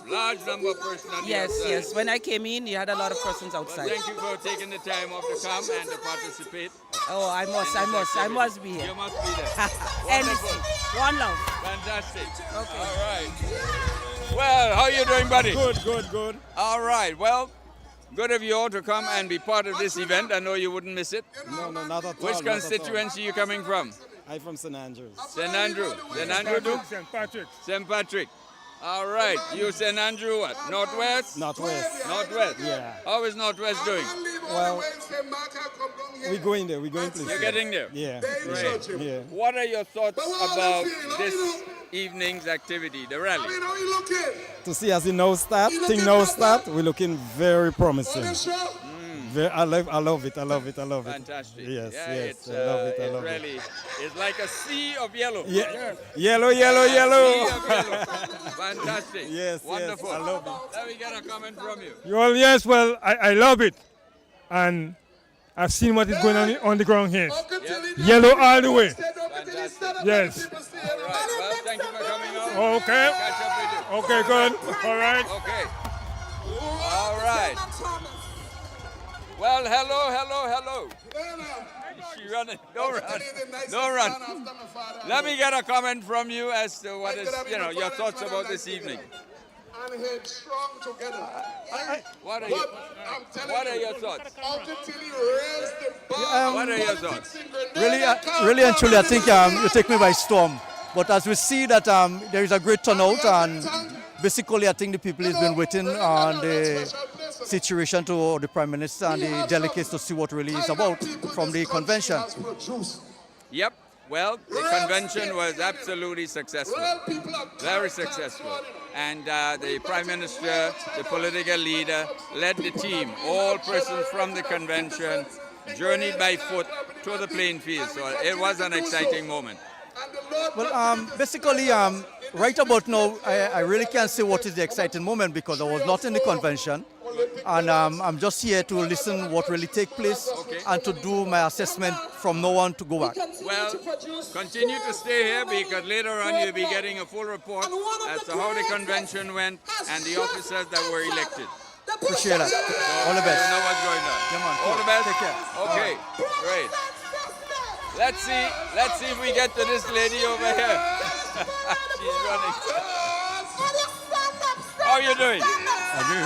S7: a large number of persons on the
S17: Yes,
S7: outside.
S17: yes. When I came in, you had a lot of persons
S7: Well,
S17: outside.
S7: thank you for taking the time off to come and to participate.
S17: Oh, I must be here.
S7: You must be there.
S17: NDC, one love.
S7: Fantastic. Okay. All right. Well, how are you doing, buddy?
S3: Good.
S7: All right. Well, good of you all to come and be part of this event. I know you wouldn't miss it.
S3: No, not at all.
S7: Which constituency are you coming from?
S3: I'm from St. Andrews.
S7: St. Andrew. St. Andrew do?
S3: St. Patrick.
S7: St. Patrick. All right. You St. Andrew what? Northwest?
S3: Northwest.
S7: Northwest.
S3: Yeah.
S7: How is Northwest doing?
S3: Well, we're going there. We're going places.
S7: You're getting there?
S3: Yeah.
S7: Great.
S3: Yeah.
S7: What are your thoughts about this evening's activity, the rally?
S3: To see as it now start, we're looking very promising. I love it.
S7: Fantastic.
S3: Yes,
S7: yeah,
S3: yes.
S7: It's,
S3: I love it.
S7: it really is like a sea of yellow.
S3: Yeah.
S7: Yes.
S3: Yellow.
S7: Sea of yellow. Fantastic.
S3: Yes,
S7: wonderful.
S3: yes, I love it.
S7: Let me get a comment from you.
S4: Well, yes, well, I love it. And I've seen what is going on the ground here.
S7: Yep.
S4: Yellow all the way.
S7: Fantastic.
S4: Yes.
S7: All right. Well, thank you for coming on.
S4: Okay.
S7: Catch up with you.
S4: Okay, good. All right.
S7: Okay. All right. Well, hello. She running. Don't run. Let me get a comment from you as to what is, your thoughts about this evening.
S2: And head strong together.
S7: What are your thoughts?
S2: What
S7: are your thoughts?
S23: Really and truly, I think you take me by storm. But as we see that there is a great turnout, and basically I think the people has been waiting on the situation to the Prime Minister and the delegates to see what really is about from the convention.
S7: Yep. Well, the convention was absolutely successful, very successful. And the Prime Minister, the political leader, led the team, all persons from the convention, journeyed by foot to the playing field. So it was an exciting moment.
S23: Well, basically, right about now, I really can't say what is the exciting moment because I was not in the convention. And I'm just here to listen what really take place and to do my assessment from now on to go back.
S7: Well, continue to stay here because later on you'll be getting a full report as to how the convention went and the officers that were elected.
S23: Appreciate that. All the best.
S7: You know what's going on.
S23: Yeah, man.
S7: All the best.
S23: Take care.
S7: Okay, great. Let's see if we get to this lady over here. She's running. How are you doing?
S3: I do.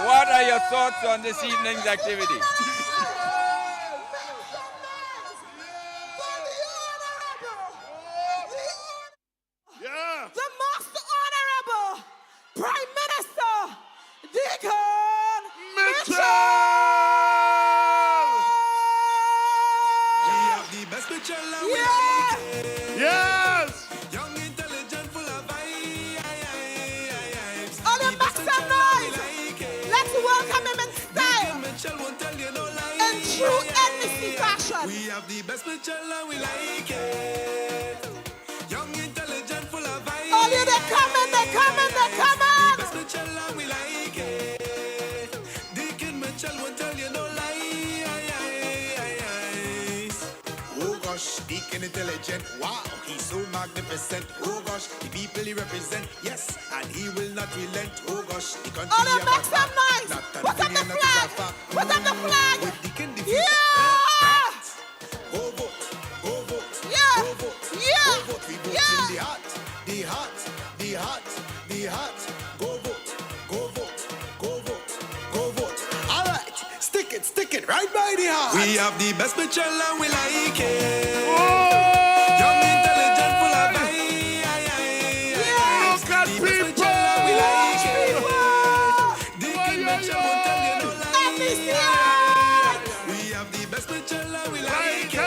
S7: What are your thoughts on this evening's activity?
S6: The most honorable Prime Minister Dickon Mitchell.
S1: We have the best Mitchell and we
S6: Yeah.
S1: like it.
S2: Yes!
S1: Young, intelligent, full of vibes.
S6: All the make some noise. Let's welcome him in style.
S1: Mitchell won't tell you no lie.
S6: In true NDC fashion.
S1: We have the best Mitchell and we like it. Young, intelligent, full of vibes.
S6: All you, they coming.
S1: The best Mitchell and we like it. Dickon Mitchell won't tell you no lies. Oh gosh, Dickon intelligent. Wow, he's so magnificent. Oh gosh, the people he represent. Yes, and he will not relent. Oh gosh, the country.
S6: All the make some noise. Put up the flag. Put up the flag.
S1: With Dickon defeat.
S6: Yeah.
S1: Go vote. Go vote.
S6: Yeah.
S1: Go vote.
S6: Yeah.
S1: Go vote. We vote
S6: Yeah.
S1: in the heart. The heart. The heart. The heart. Go vote. Go vote. Go vote. Go vote. All right. Stick it right by the heart. We have the best Mitchell and we like it. Young, intelligent, full of
S2: Look at
S1: the best Mitchell and we like it. Dickon Mitchell won't tell you no lie. We have the best Mitchell and we like it.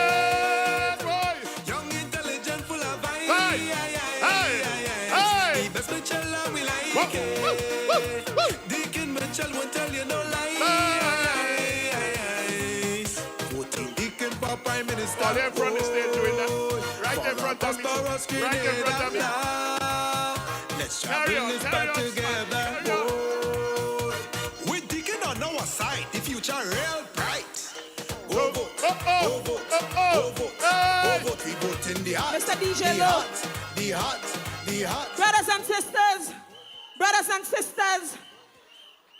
S1: Young, intelligent, full of the best Mitchell and we like it. Dickon Mitchell won't tell you no lies. Voting Dickon for Prime Minister.
S2: Oh, they're in front of the stage doing that. Right in front of me. Right in front of me.
S1: Let's try bring this back together.
S6: Mr. DJ
S1: the
S6: Lou.
S1: hot, the hot, the hot.
S6: Brothers and sisters,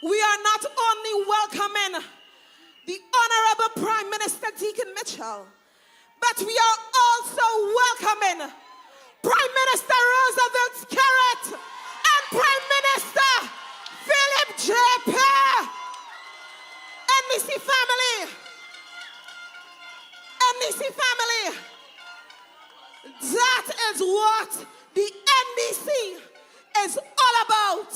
S6: we are not only welcoming the Honorable Prime Minister Dickon Mitchell, but we are also welcoming Prime Minister Roosevelt Skerrit and Prime Minister Philip J. Pierre. NDC family. That is what the NDC is all about.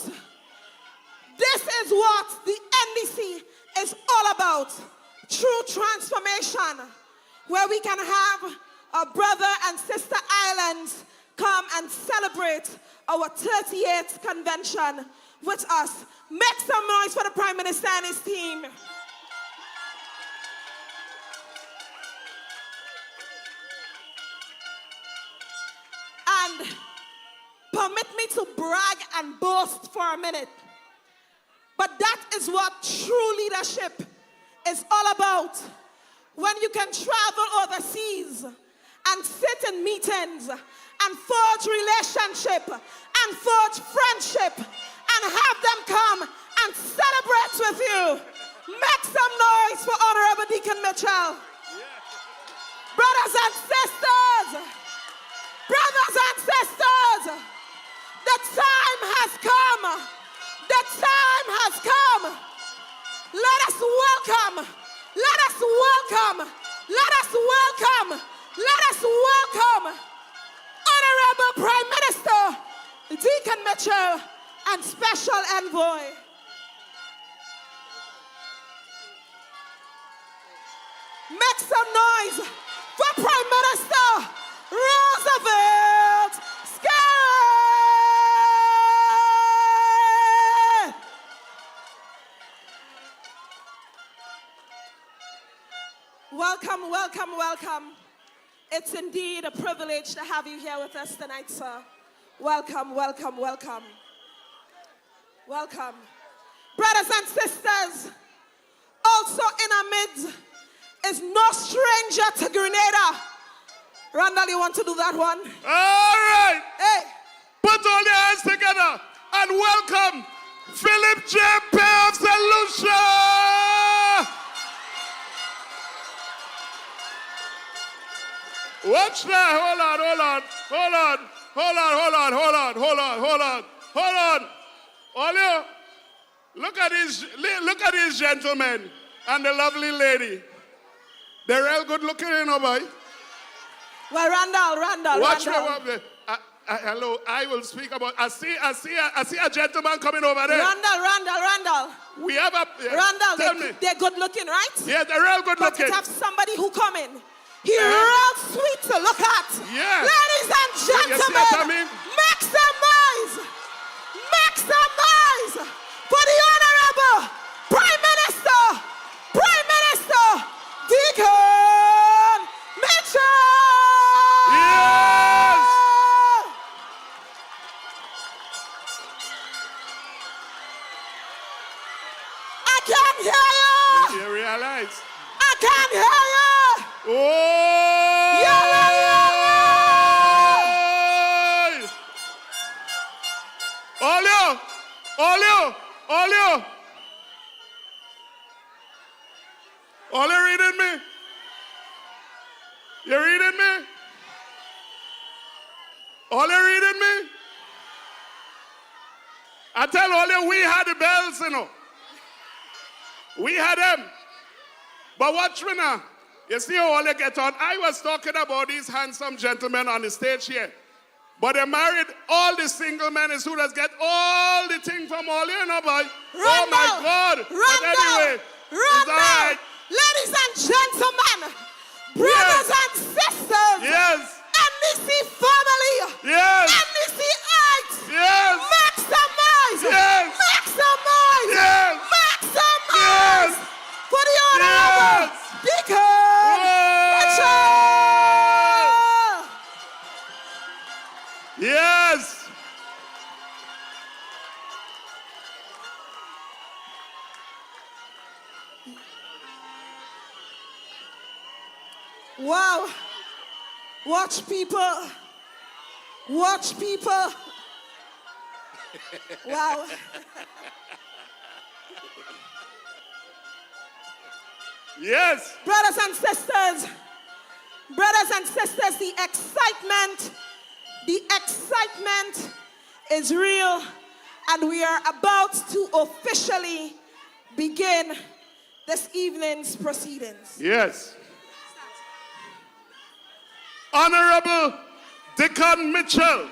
S6: This is what the NDC is all about. True transformation, where we can have our brother and sister islands come and celebrate our 38th convention with us. Make some noise for the Prime Minister and his team. And permit me to brag and boast for a minute. But that is what true leadership is all about. When you can travel overseas and sit in meetings and forge relationship and forge friendship and have them come and celebrate with you. Make some noise for Honorable Dickon Mitchell. Brothers and sisters, the time has come. The time has come. Let us welcome Honorable Prime Minister Dickon Mitchell and Special Envoy. Make some noise for Prime Minister Roosevelt Skerrit. Welcome. It's indeed a privilege to have you here with us tonight, sir. Welcome. Brothers and sisters, also in our midst is no stranger to Grenada. Randall, you want to do that one?
S2: All right.
S6: Hey.
S2: Put all your hands together and welcome Philip J. Pierre of St. Lucia. Watch that. Hold on. All you, look at these gentlemen and the lovely lady. They're real good looking, you know, boy.
S6: Well, Randall.
S2: Watch me. Hello, I will speak about. I see a gentleman coming over there.
S6: Randall.
S2: We have a.
S6: Randall,
S2: tell me.
S6: they're good looking, right?
S2: Yeah, they're real good
S6: but
S2: looking.
S6: But have somebody who come in. He's real sweet to look at.
S2: Yeah.
S6: Ladies and gentlemen,
S2: you see what I mean?
S6: make some noise for the Honorable Prime Minister Dickon Mitchell.
S2: Yes.
S6: I can't hear you.
S2: You realize?
S6: I can't hear you.
S2: Oh!
S6: Yeah.
S2: All you reading me? You reading me? All you reading me? I tell all you, we had the bells, you know. We had them. But watch me now. You see how all you get on? I was talking about these handsome gentlemen on the stage here. But they married all the single men and students, get all the thing from all you know, boy. Oh my God. But anyway, it's all right.
S6: Ladies and gentlemen, brothers and sisters,
S2: yes.
S6: NDC family,
S2: yes.
S6: NDC arts,
S2: yes.
S6: make some noise,
S2: yes.
S6: make some noise,
S2: yes.
S6: make some noise
S2: yes.
S6: for the Honorable Dickon Mitchell.
S2: Yes.
S6: Wow. Watch people. Watch people. Wow.
S2: Yes.
S6: Brothers and sisters, the excitement is real, and we are about to officially begin this evening's proceedings.
S2: Yes. Honorable Dickon Mitchell.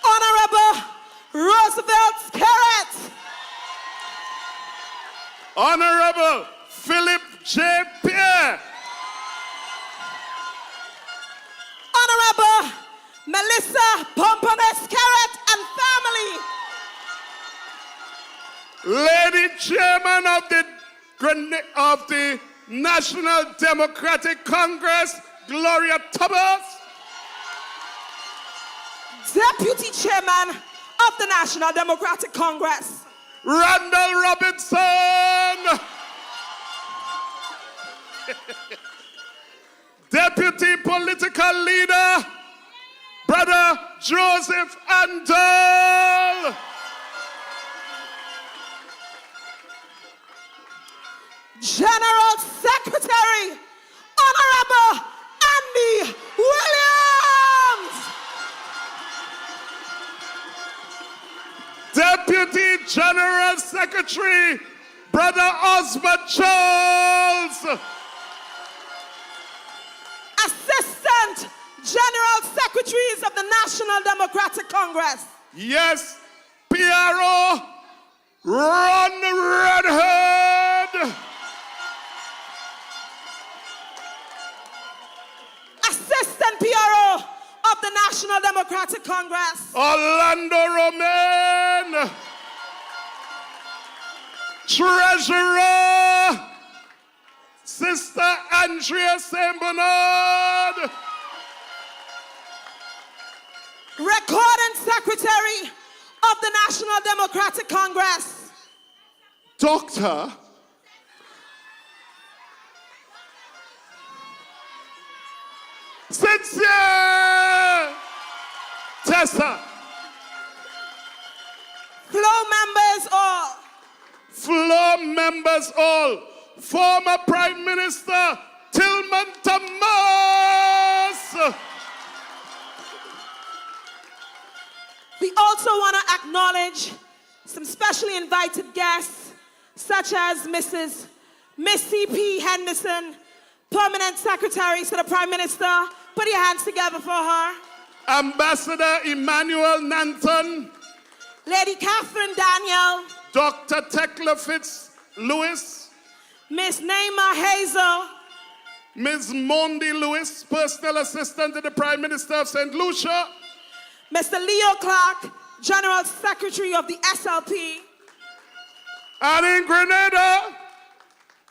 S6: Honorable Roosevelt Skerrit.
S2: Honorable Philip J. Pierre.
S6: Honorable Melissa Skerrit and family.
S2: Lady Chairman of the National Democratic Congress, Gloria Thomas.
S6: Deputy Chairman of the National Democratic Congress,
S2: Randall Robinson. Deputy Political Leader, Brother Joseph Andal.
S6: General Secretary, Honorable Andy Williams.
S2: Deputy General Secretary, Brother Osborne Charles.
S6: Assistant General Secretaries of the National Democratic Congress.
S2: Yes, Pierre, Ron Redhead.
S6: Assistant PRO of the National Democratic Congress,
S2: Orlando Romain. Treasurer, Sister Andrea St. Bernard.
S6: Recording Secretary of the National Democratic Congress,
S2: Dr. Cynthia Tessa. Floor members all. Former Prime Minister Tillman Thomas.
S6: We also want to acknowledge some specially invited guests, such as Mrs. Missy P. Henderson, Permanent Secretary to the Prime Minister. Put your hands together for her.
S2: Ambassador Emmanuel Nanton.
S6: Lady Catherine Daniel.
S2: Dr. Tekla Fitz-Lewis.
S6: Miss Naima Hazel.
S2: Ms. Mondi Lewis, Personal Assistant to the Prime Minister of St. Lucia.
S6: Mr. Leo Clark, General Secretary of the SLP.
S2: And in Grenada,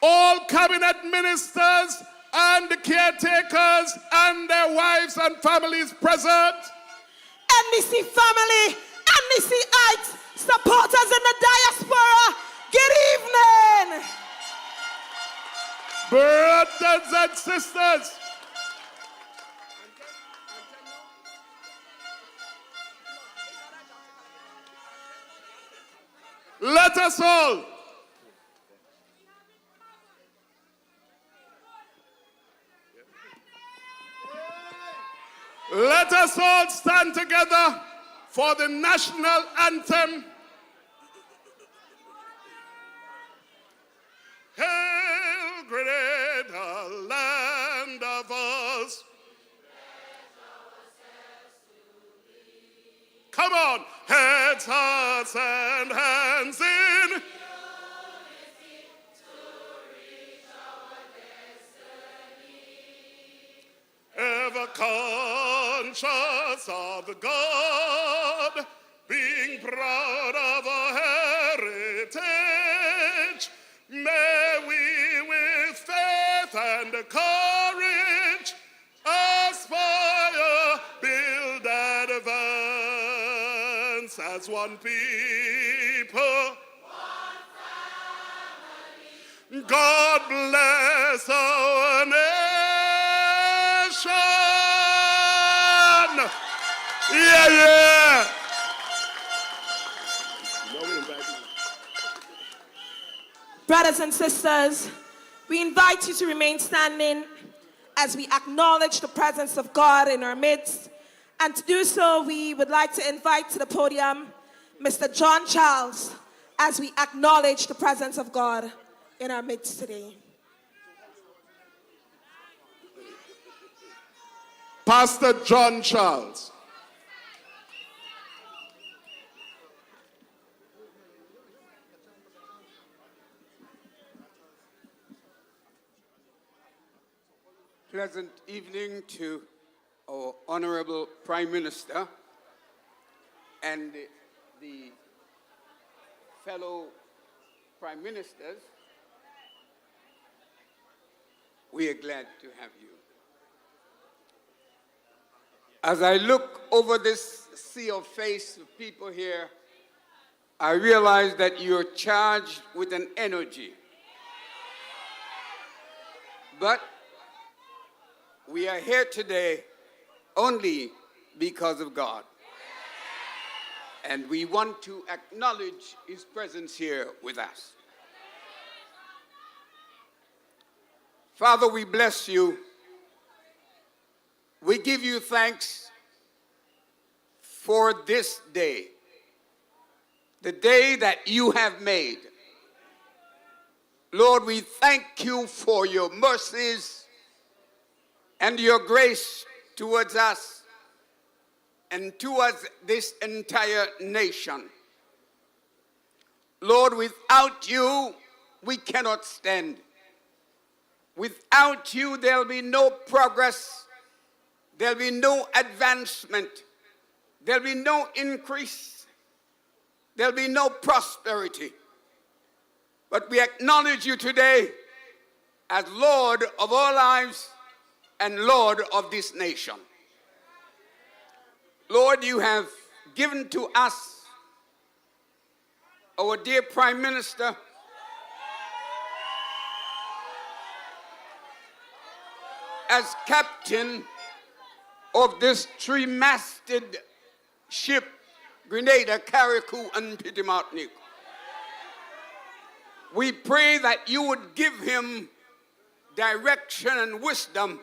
S2: all cabinet ministers and the caretakers and their wives and families present.
S6: NDC family, NDC-ites, supporters in the diaspora, good evening.
S2: Brothers and sisters, let us all stand together for the national anthem. Hail, Grenada, land of us. Come on, heads, hearts, and hands in. Ever conscious of the God, being proud of our heritage, may we with faith and courage aspire, build and advance as one people. One family. God bless bless our nation. Yeah, yeah.
S6: Brothers and sisters, we invite you to remain standing as we acknowledge the presence of God in our midst. And to do so, we would like to invite to the podium Mr. John Charles as we acknowledge the presence of God in our midst today.
S2: Pastor John Charles.
S8: Pleasant evening to our Honorable Prime Minister and the fellow Prime Ministers. We are glad to have you. As I look over this sea of face of people here, I realize that you're charged with an energy. But we are here today only because of God. And we want to acknowledge His presence here with us. Father, we bless you. We give you thanks for this day, the day that you have made. Lord, we thank you for your mercies and your grace towards us and towards this entire nation. Lord, without you, we cannot stand. Without you, there'll be no progress. There'll be no advancement. There'll be no increase. There'll be no prosperity. But we acknowledge you today as Lord of our lives and Lord of this nation. Lord, you have given to us our dear Prime Minister, as captain of this three-masted ship, Grenada, Carriacou, and Petit Martinique. We pray that you would give him direction and wisdom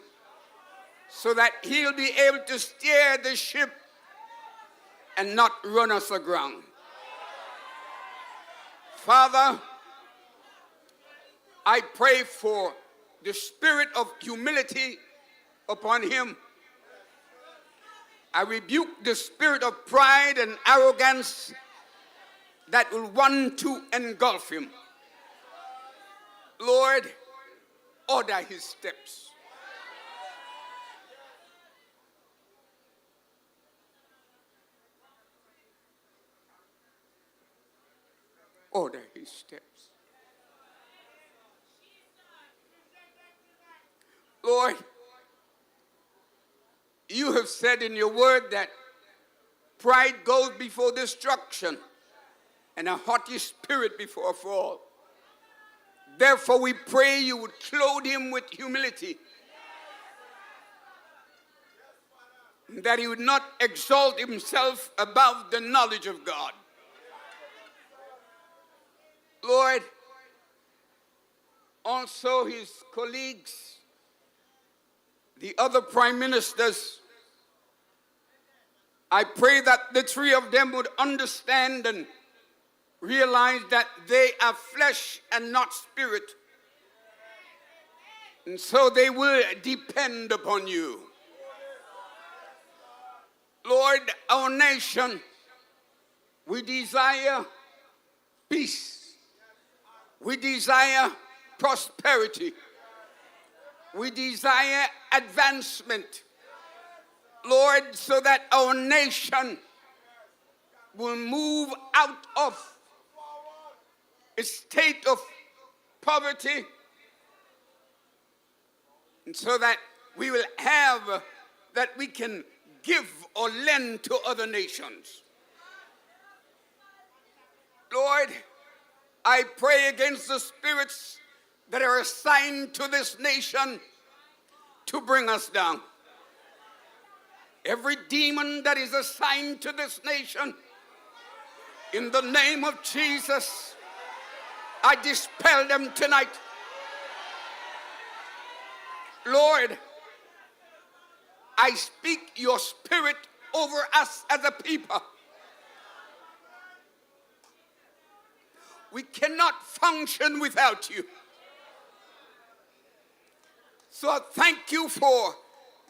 S8: so that he'll be able to steer the ship and not run us aground. Father, I pray for the spirit of humility upon him. I rebuke the spirit of pride and arrogance that will want to engulf him. Lord, order his steps. Order his steps. Lord, you have said in your word that pride goes before destruction and a haughty spirit before a fall. Therefore, we pray you would clothe him with humility, that he would not exalt himself above the knowledge of God. Lord, also his colleagues, the other prime ministers, I pray that the three of them would understand and realize that they are flesh and not spirit. And so they will depend upon you. Lord, our nation, we desire peace. We desire prosperity. We desire advancement. Lord, so that our nation will move out of a state of poverty, and so that we will have, that we can give or lend to other nations. Lord, I pray against the spirits that are assigned to this nation to bring us down. Every demon that is assigned to this nation, in the name of Jesus, I dispel them tonight. Lord, I speak your spirit over us as a people. We cannot function without you. So I thank you for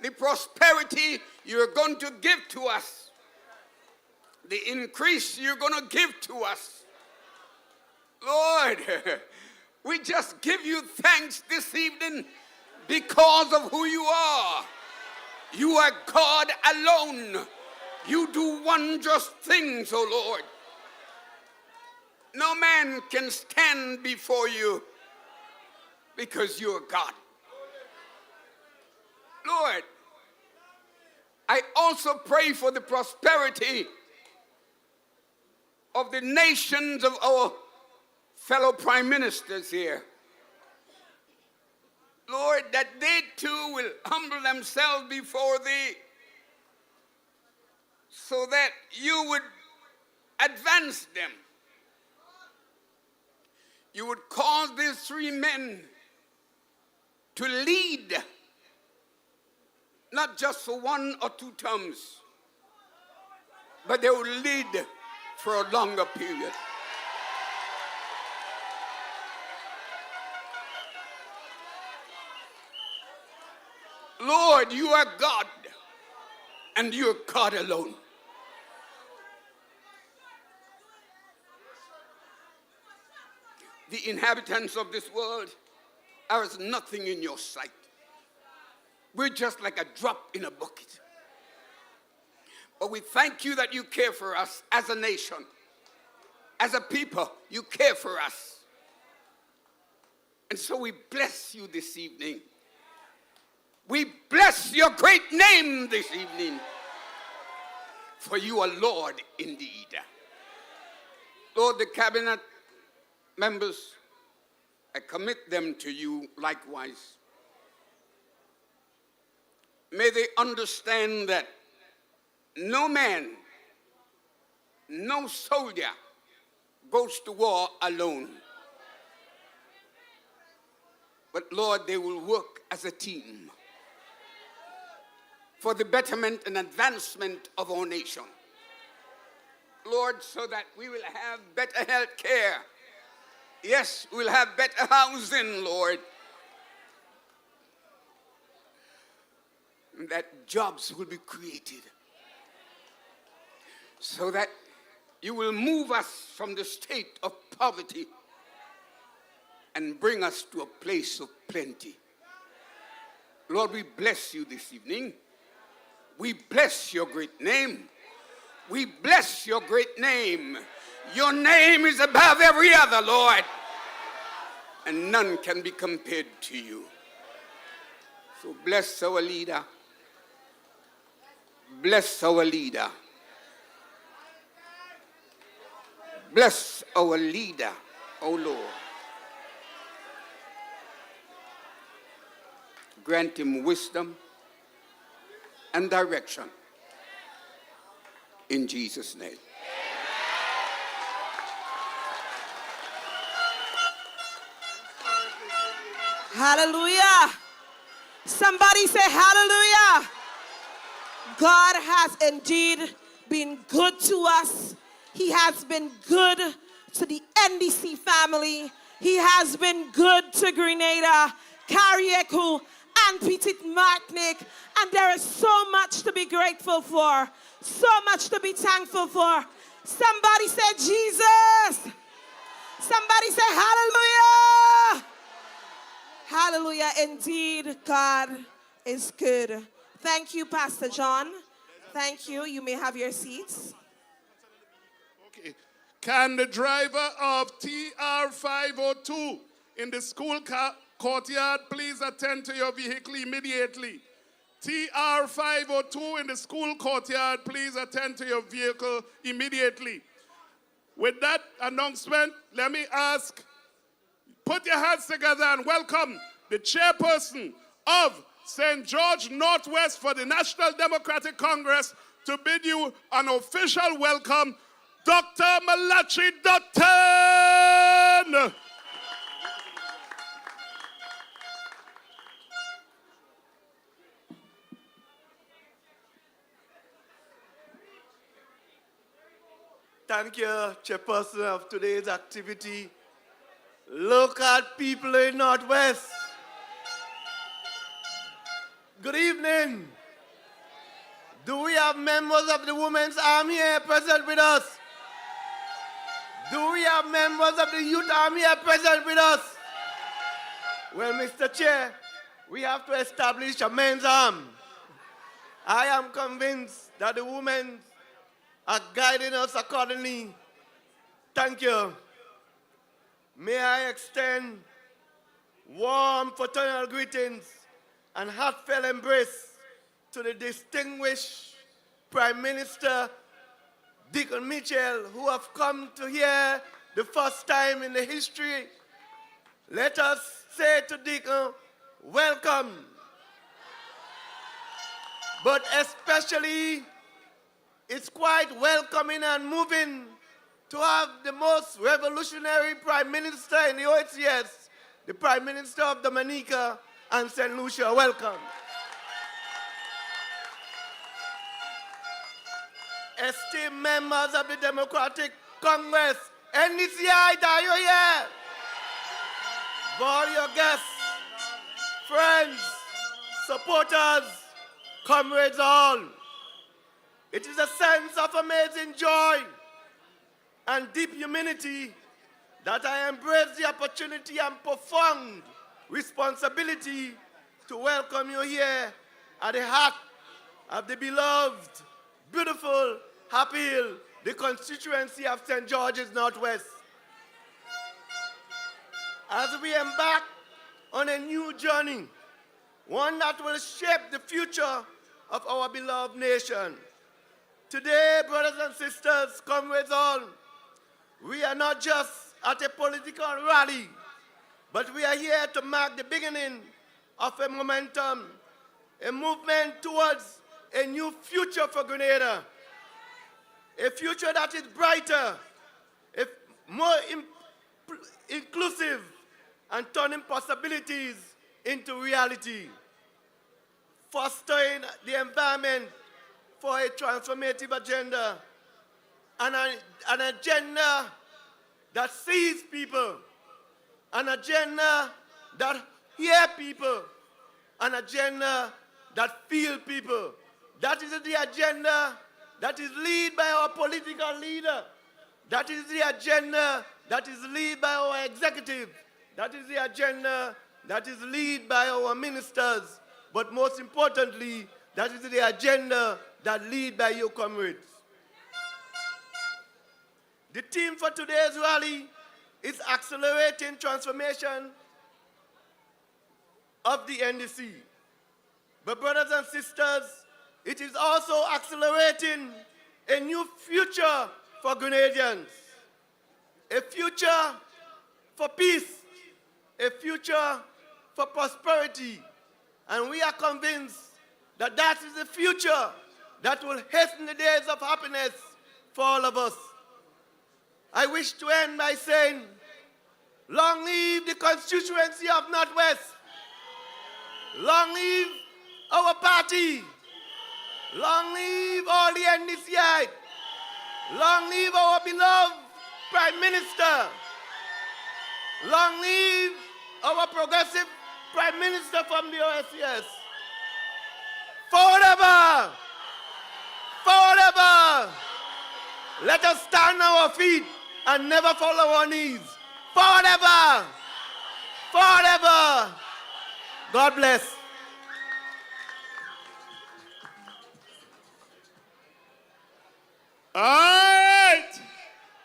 S8: the prosperity you're going to give to us, the increase you're going to give to us. Lord, we just give you thanks this evening because of who you are. You are God alone. You do wondrous things, O Lord. No man can stand before you because you are God. Lord, I also pray for the prosperity of the nations of our fellow prime ministers here. Lord, that they too will humble themselves before thee so that you would advance them. You would cause these three men to lead, not just for 1 or 2 terms, but they will lead for a longer period. Lord, you are God, and you are God alone. The inhabitants of this world are as nothing in your sight. We're just like a drop in a bucket. But we thank you that you care for us as a nation. As a people, you care for us. And so we bless you this evening. We bless your great name this evening. For you are Lord indeed. Lord, the cabinet members, I commit them to you likewise. May they understand that no man, no soldier goes to war alone. But Lord, they will work as a team for the betterment and advancement of our nation. Lord, so that we will have better health care. Yes, we'll have better housing, Lord. And that jobs will be created. So that you will move us from the state of poverty and bring us to a place of plenty. Lord, we bless you this evening. We bless your great name. We bless your great name. Your name is above every other, Lord. And none can be compared to you. So bless our leader. Bless our leader. Bless our leader, O Lord. Grant him wisdom and direction. In Jesus' name.
S6: Hallelujah. Somebody say hallelujah. God has indeed been good to us. He has been good to the NDC family. He has been good to Grenada, Carrieco, and Petit Martinique. And there is so much to be grateful for. So much to be thankful for. Somebody say Jesus. Somebody say hallelujah. Hallelujah. Indeed, God is good. Thank you, Pastor John. Thank you. You may have your seats.
S2: Okay. Can the driver of TR502 in the school courtyard please attend to your vehicle immediately? TR502 in the school courtyard, please attend to your vehicle immediately. With that announcement, let me ask put your hands together and welcome the chairperson of St. George Northwest for the National Democratic Congress to bid you an official welcome, Dr. Malachi Dutton.
S9: Thank you, chairperson of today's activity. Look at people in Northwest. Good evening. Do we have members of the Women's Army here present with us? Do we have members of the Youth Army here present with us? Well, Mr. Chair, we have to establish a men's arm. I am convinced that the women are guiding us accordingly. Thank you. May I extend warm fraternal greetings and heartfelt embrace to the distinguished Prime Minister Dickon Mitchell, who have come to hear the first time in the history. Let us say to Dickon, welcome. But especially, it's quite welcoming and moving to have the most revolutionary Prime Minister in the OHCS, the Prime Minister of Dominica and St. Lucia. Welcome. Esteemed members of the Democratic Congress, NDC, are you here? For your guests, friends, supporters, comrades all. It is a sense of amazing joy and deep humility that I embrace the opportunity and profound responsibility to welcome you here at the heart of the beloved, beautiful, Happy Hill, the constituency of St. George's Northwest. As we embark on a new journey, one that will shape the future of our beloved nation. Today, brothers and sisters, comrades all, we are not just at a political rally, but we are here to mark the beginning of a momentum, a movement towards a new future for Grenada, a future that is brighter, more inclusive, and turning possibilities into reality, fostering the environment for a transformative agenda, an agenda that sees people, an agenda that hears people, an agenda that feels people. That is the agenda that is led by our political leader. That is the agenda that is led by our executive. That is the agenda that is led by our ministers. But most importantly, that is the agenda that lead by your comrades. The theme for today's rally is accelerating transformation of the NDC. But brothers and sisters, it is also accelerating a new future for Grenadians, a future for peace, a future for prosperity. And we are convinced that that is the future that will hasten the days of happiness for all of us. I wish to end by saying, long live the constituency of Northwest. Long live our party. Long live all the NDCI. Long live our beloved Prime Minister. Long live our progressive Prime Minister from the OSCS. Forever! Forever! Let us stand on our feet and never fall on our knees. Forever! Forever! God bless.
S2: All right.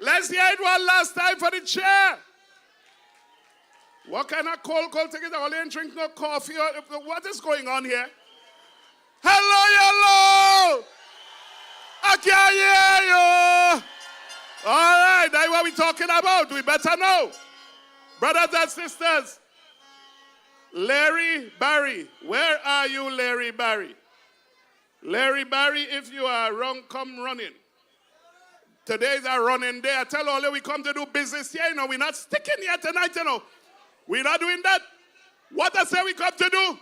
S2: Let's hear it one last time for the chair. What kind of cold together? All ain't drink no coffee. What is going on here? Hello, yellow. I can't hear you. All right, that's what we're talking about. We better know. Brothers and sisters, Larry Barry. Where are you, Larry Barry? Larry Barry, if you are around, come running. Today's our running day. I tell all you, we come to do business here, you know. We're not sticking here tonight, you know. We're not doing that. What I say we come to do?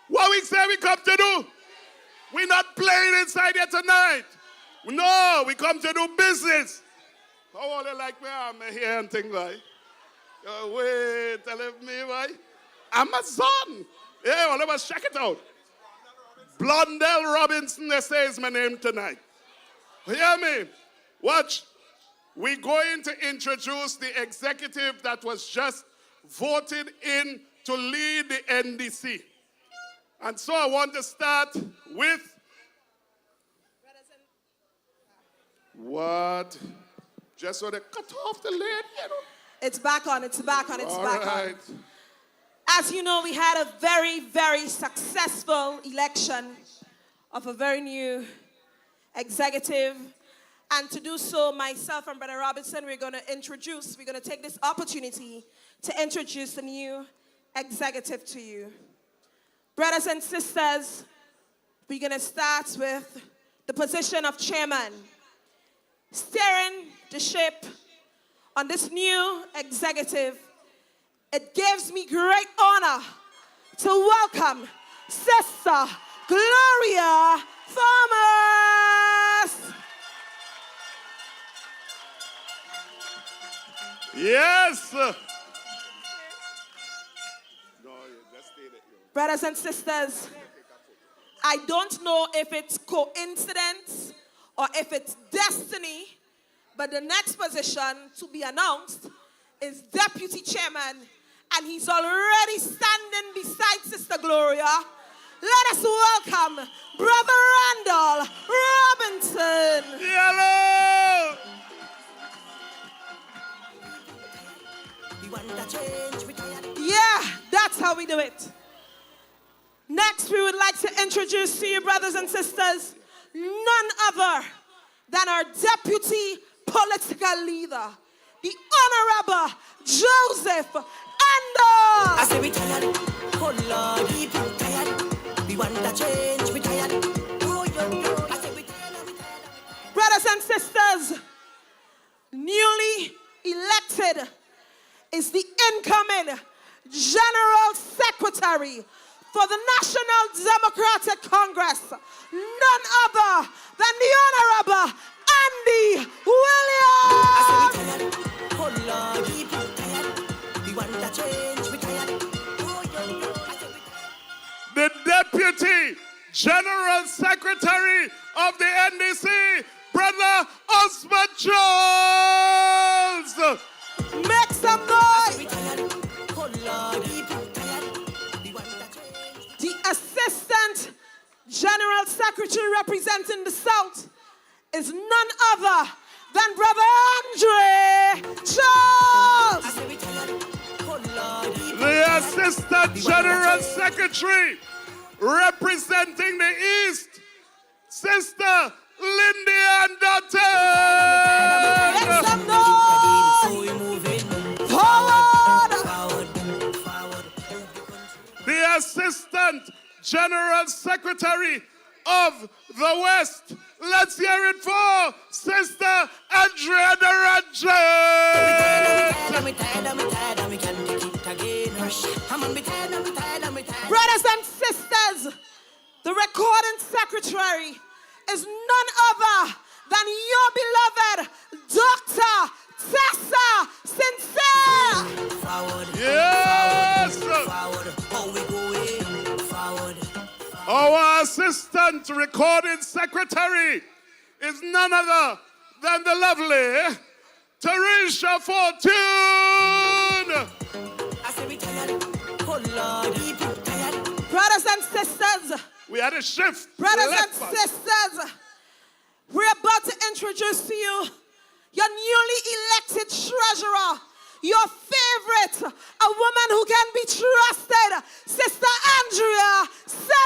S2: What we say we come to do? We're not playing inside here tonight. No, we come to do business. How all you like me? I'm here and things like, wait, tell me why. I'm a son. Yeah, all of us check it out. Blondell Robinson, they say is my name tonight. Hear me? Watch. We're going to introduce the executive that was just voted in to lead the NDC. And so I want to start with what? Just so they cut off the lid, you know?
S6: It's back on, it's back on, it's
S2: All
S6: back
S2: right.
S6: on. As you know, we had a very, very successful election of a very new executive. And to do so, myself and Brother Robinson, we're going to take this opportunity to introduce the new executive to you. Brothers and sisters, we're going to start with the position of chairman. Steering the ship on this new executive, it gives me great honor to welcome Sister Gloria Thomas.
S2: Yes.
S6: Brothers and sisters, I don't know if it's coincidence or if it's destiny, but the next position to be announced is Deputy Chairman, and he's already standing beside Sister Gloria. Let us welcome Brother Randall Robinson.
S2: Hello!
S6: Yeah, that's how we do it. Next, we would like to introduce to you, brothers and sisters, none other than our deputy political leader, the Honorable Joseph Ando.
S5: I say we tired, oh Lord, people tired. We want to change, we tired. I say we tired.
S6: Brothers and sisters, newly elected is the incoming General Secretary for the National Democratic Congress, none other than the Honorable Andy Williams.
S2: The Deputy General Secretary of the NDC, Brother Osman Jones.
S6: Make some noise. The Assistant General Secretary representing the South is none other than Brother Andre Charles.
S2: The Assistant General Secretary representing the East, Sister Lindy Anderton.
S6: Make some noise. Forward.
S2: The Assistant General Secretary of the West. Let's hear it for Sister Andrea Duranje.
S6: Brothers and sisters, the recording secretary is none other than your beloved Dr. Tessa Sincere.
S2: Yes! Our Assistant Recording Secretary is none other than the lovely Teresa Fortune.
S6: Brothers and sisters,
S2: we had a shift.
S6: Brothers and sisters, we're about to introduce to you your newly elected treasurer, your favorite, a woman who can be trusted, Sister Andrea San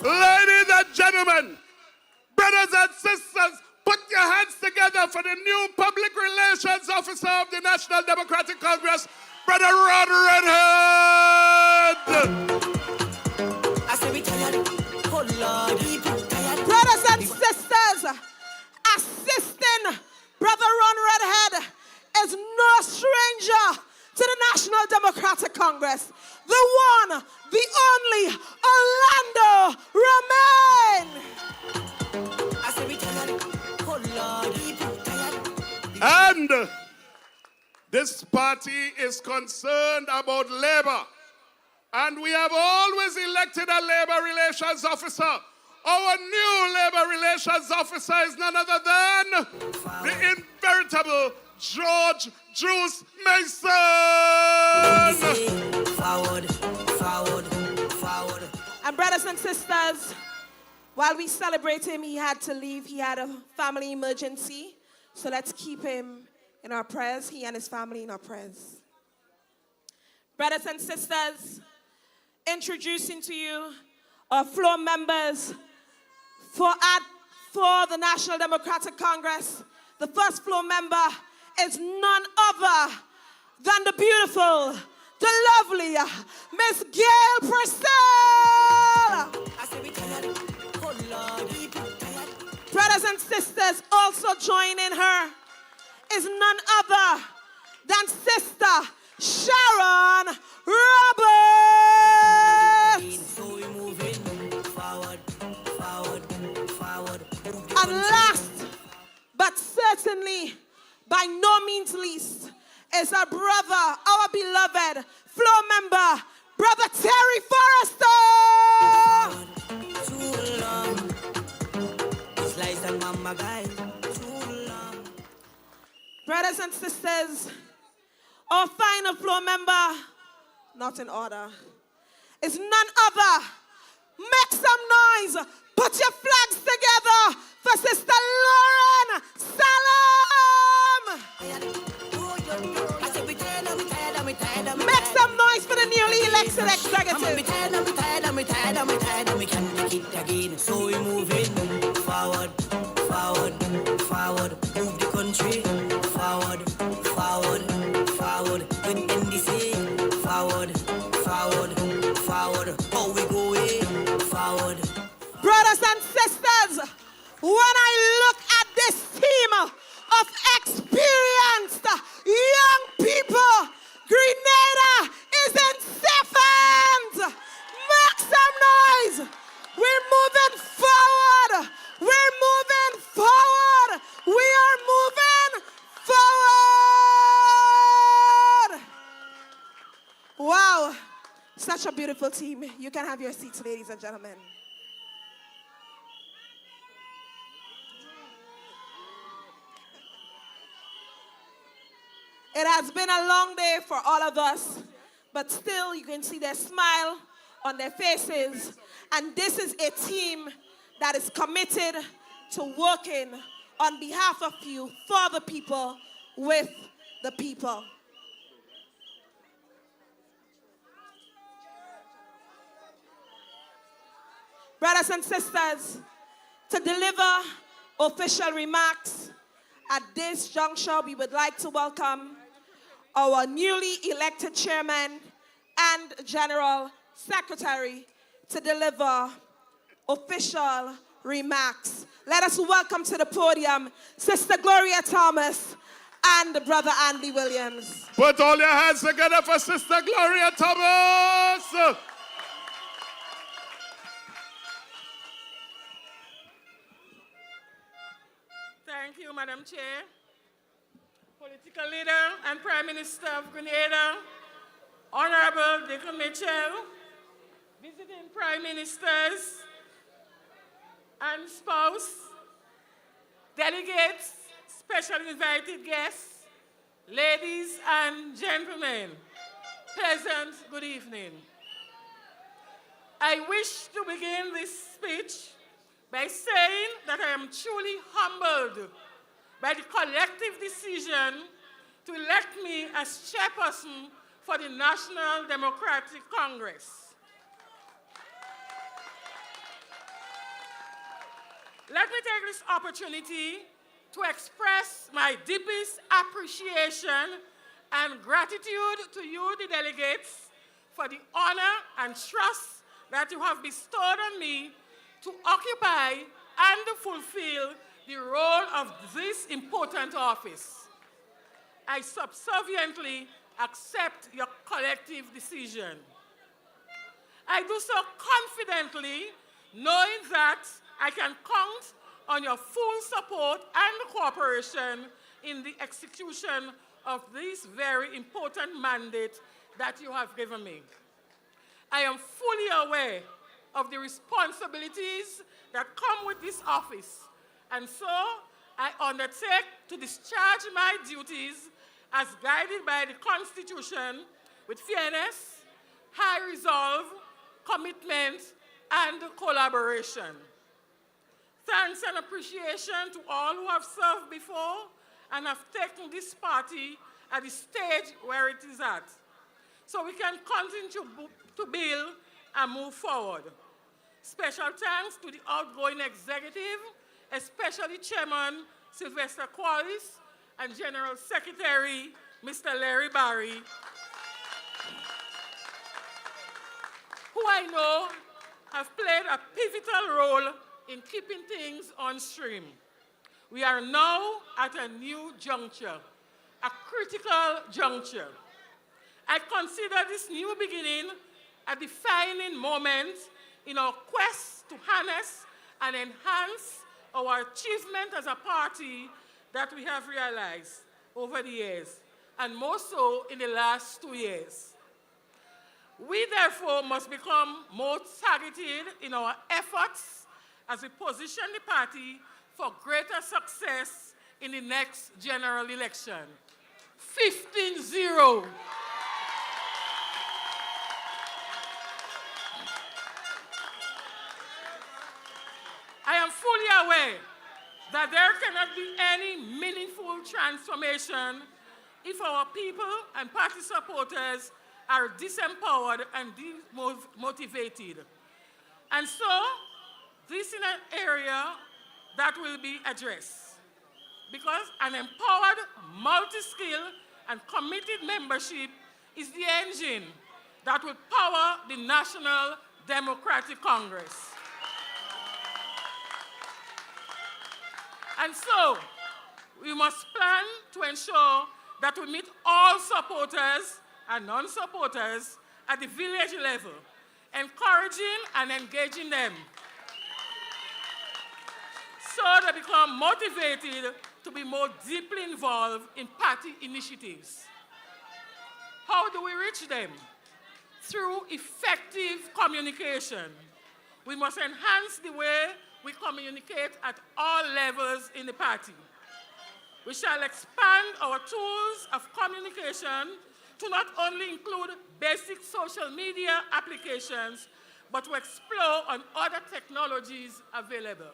S2: Ladies and gentlemen, the new public relations officer of the National Democratic Congress, Brother Ron Redhead.
S5: I say we tired. Oh Lord, people tired.
S6: Brothers and sisters, assisting Brother Ron Redhead is no stranger to the National Democratic Congress. The one, the only, Orlando Romain.
S5: I say we tired. Oh Lord, people tired.
S2: And this party is concerned about labor. And we have always elected a labor relations officer. Our new labor relations officer is none other than the inveritable George Juice Mason.
S5: Forward, forward, forward.
S6: And brothers and sisters, while we celebrate him, he had to leave. He had a family emergency. So let's keep him in our prayers, he and his family in our prayers. Brothers and sisters, introducing to you our floor members for the National Democratic Congress. The first floor member is none other than the beautiful, the lovely Miss Gail Purcell. Brothers and sisters, also joining her is none other than Sister Sharon Roberts.
S5: So we moving forward, forward, forward.
S6: And last, but certainly by no means least, is our brother, our beloved floor member, Brother Terry Forrester.
S5: Too long. Slice and mama guy. Too long.
S6: Brothers and sisters, our final floor member, not in order, is none other. Make some noise. Put your flags together for Sister Lauren Salam. Make some noise for the newly elected executive.
S5: I'm tired, we can't take it again. So we moving forward, forward, forward. Move the country forward, forward, forward. With NDC forward, forward, forward. How we going forward?
S6: Brothers and sisters, when I look at this team of experienced young people, Grenada is in safe hands. Make some noise. We're moving forward. We're moving forward. We are moving forward. Wow, such a beautiful team. You can have your seats, ladies and gentlemen. It has been a long day for all of us, but still you can see their smile on their faces. And this is a team that is committed to working on behalf of you, for the people, with the people. Brothers and sisters, to deliver official remarks at this juncture, we would like to welcome our newly elected chairman and general secretary to deliver official remarks. Let us welcome to the podium Sister Gloria Thomas and Brother Andy Williams.
S2: Put all your hands together for Sister Gloria Thomas.
S10: Thank you, Madam Chair. Political leader and Prime Minister of Grenada, Honorable Dickon Mitchell, visiting Prime Ministers and spouse, delegates, special invited guests, ladies and gentlemen, pleasant good evening. I wish to begin this speech by saying that I am truly humbled by the collective decision to elect me as chairperson for the National Democratic Congress. Let me take this opportunity to express my deepest appreciation and gratitude to you, the delegates, for the honor and trust that you have bestowed on me to occupy and fulfill the role of this important office. I subserviently accept your collective decision. I do so confidently, knowing that I can count on your full support and cooperation in the execution of this very important mandate that you have given me. I am fully aware of the responsibilities that come with this office, and so I undertake to discharge my duties as guided by the Constitution with fairness, high resolve, commitment, and collaboration. Thanks and appreciation to all who have served before and have taken this party at the stage where it is at, so we can continue to build and move forward. Special thanks to the outgoing executive, especially Chairman Sylvester Quallis and General Secretary Mr. Larry Barry, who I know have played a pivotal role in keeping things on stream. We are now at a new juncture, a critical juncture. I consider this new beginning a defining moment in our quest to harness and enhance our achievement as a party that we have realized over the years, and more so in the last 2 years. We therefore must become more targeted in our efforts as we position the party for greater success in the next general election. 15-0. I am fully aware that there cannot be any meaningful transformation if our people and party supporters are disempowered and demotivated. And so, this is an area that will be addressed, because an empowered, multi-skilled, and committed membership is the engine that will power the National Democratic Congress. And so, we must plan to ensure that we meet all supporters and non-supporters at the village level, encouraging and engaging them, so they become motivated to be more deeply involved in party initiatives. How do we reach them? Through effective communication. We must enhance the way we communicate at all levels in the party. We shall expand our tools of communication to not only include basic social media applications, but to explore on other technologies available.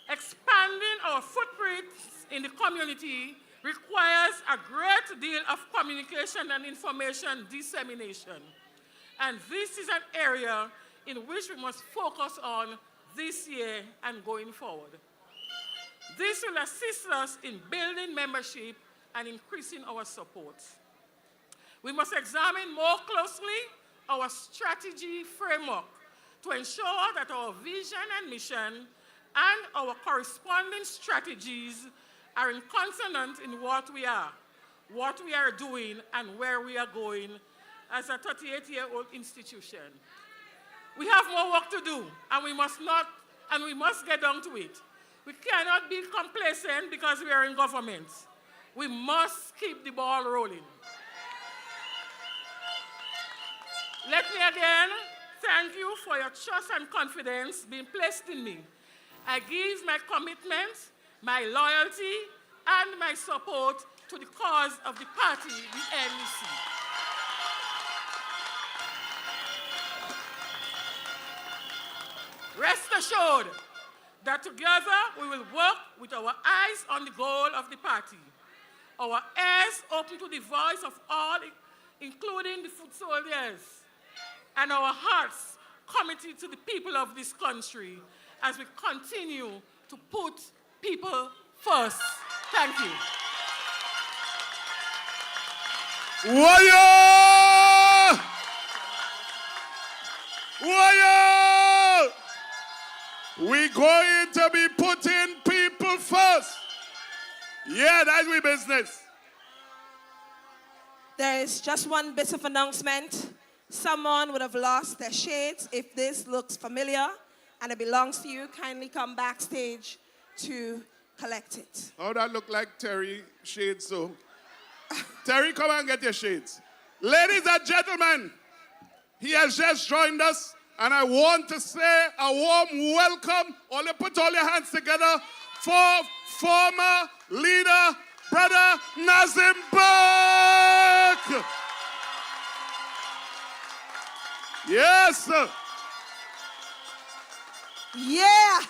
S10: Expanding our footprints in the community requires a great deal of communication and information dissemination. And this is an area in which we must focus on this year and going forward. This will assist us in building membership and increasing our support. We must examine more closely our strategy framework to ensure that our vision and mission and our corresponding strategies are in consonance in what we are doing, and where we are going as a 38-year-old institution. We have more work to do, and we must get down to it. We cannot be complacent because we are in government. We must keep the ball rolling. Let me again thank you for your trust and confidence being placed in me. I give my commitment, my loyalty, and my support to the cause of the party, the NDC. Rest assured that together we will work with our eyes on the goal of the party, our ears open to the voice of all, including the foot soldiers, and our hearts committed to the people of this country as we continue to put people first. Thank you.
S2: Warrior! Warrior! We're going to be putting people first. Yeah, that's my business.
S6: There is just one bit of announcement. Someone would have lost their shades. If this looks familiar and it belongs to you, kindly come backstage to collect it.
S2: Oh, that look like Terry shades, so. Terry, come and get your shades. Ladies and gentlemen, he has just joined us, and I want to say a warm welcome. All you put all your hands together for former leader, Brother Nazim Burke. Yes, sir.
S6: Yeah.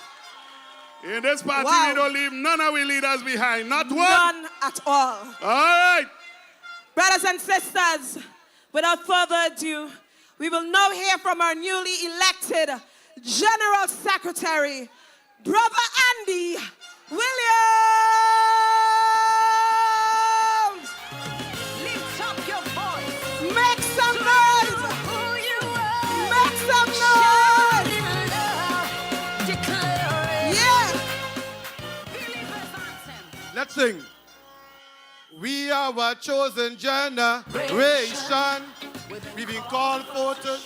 S2: In this party,
S6: Wow.
S2: we don't leave none of our leaders behind. Not one.
S6: None at all.
S2: All right.
S6: Brothers and sisters, without further ado, we will now hear from our newly elected General Secretary, Brother Andy Williams.
S5: Lift up your voice.
S6: Make some noise. Make some noise. Yeah.
S11: Let's sing. We are a chosen generation. We've been called for to.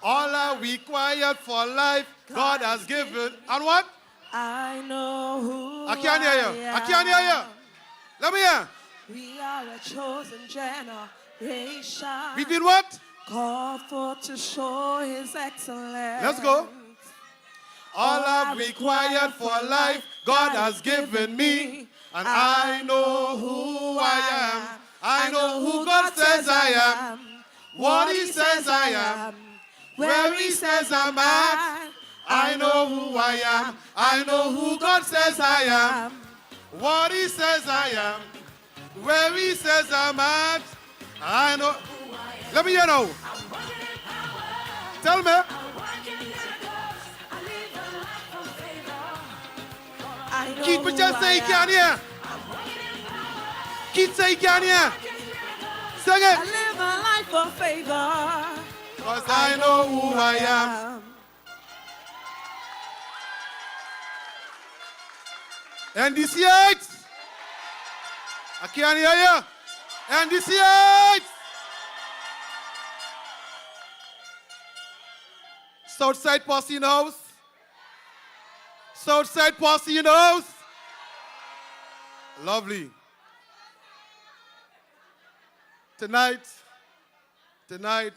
S11: All are required for life God has given. And what?
S6: I know who
S11: I can't hear you. I can't hear you. Let me hear.
S6: We are a chosen generation.
S11: We've been what?
S6: Called for to show His excellence.
S11: Let's go. All are required for life God has given me. And I know who I am. I know who God says I am. What He says I am. Where He says I'm at. I know who I am. I know who God says I am. What He says I am. Where He says I'm at. I know. Let me hear now. Tell me. Keith, but just say you can't hear. Keith, say you can't hear. Sing it.
S6: I live a life of favor.
S11: Because I know who I am. NDC 8. I can't hear you. NDC 8. Southside posse in the house. Southside posse in the house. Lovely. Tonight,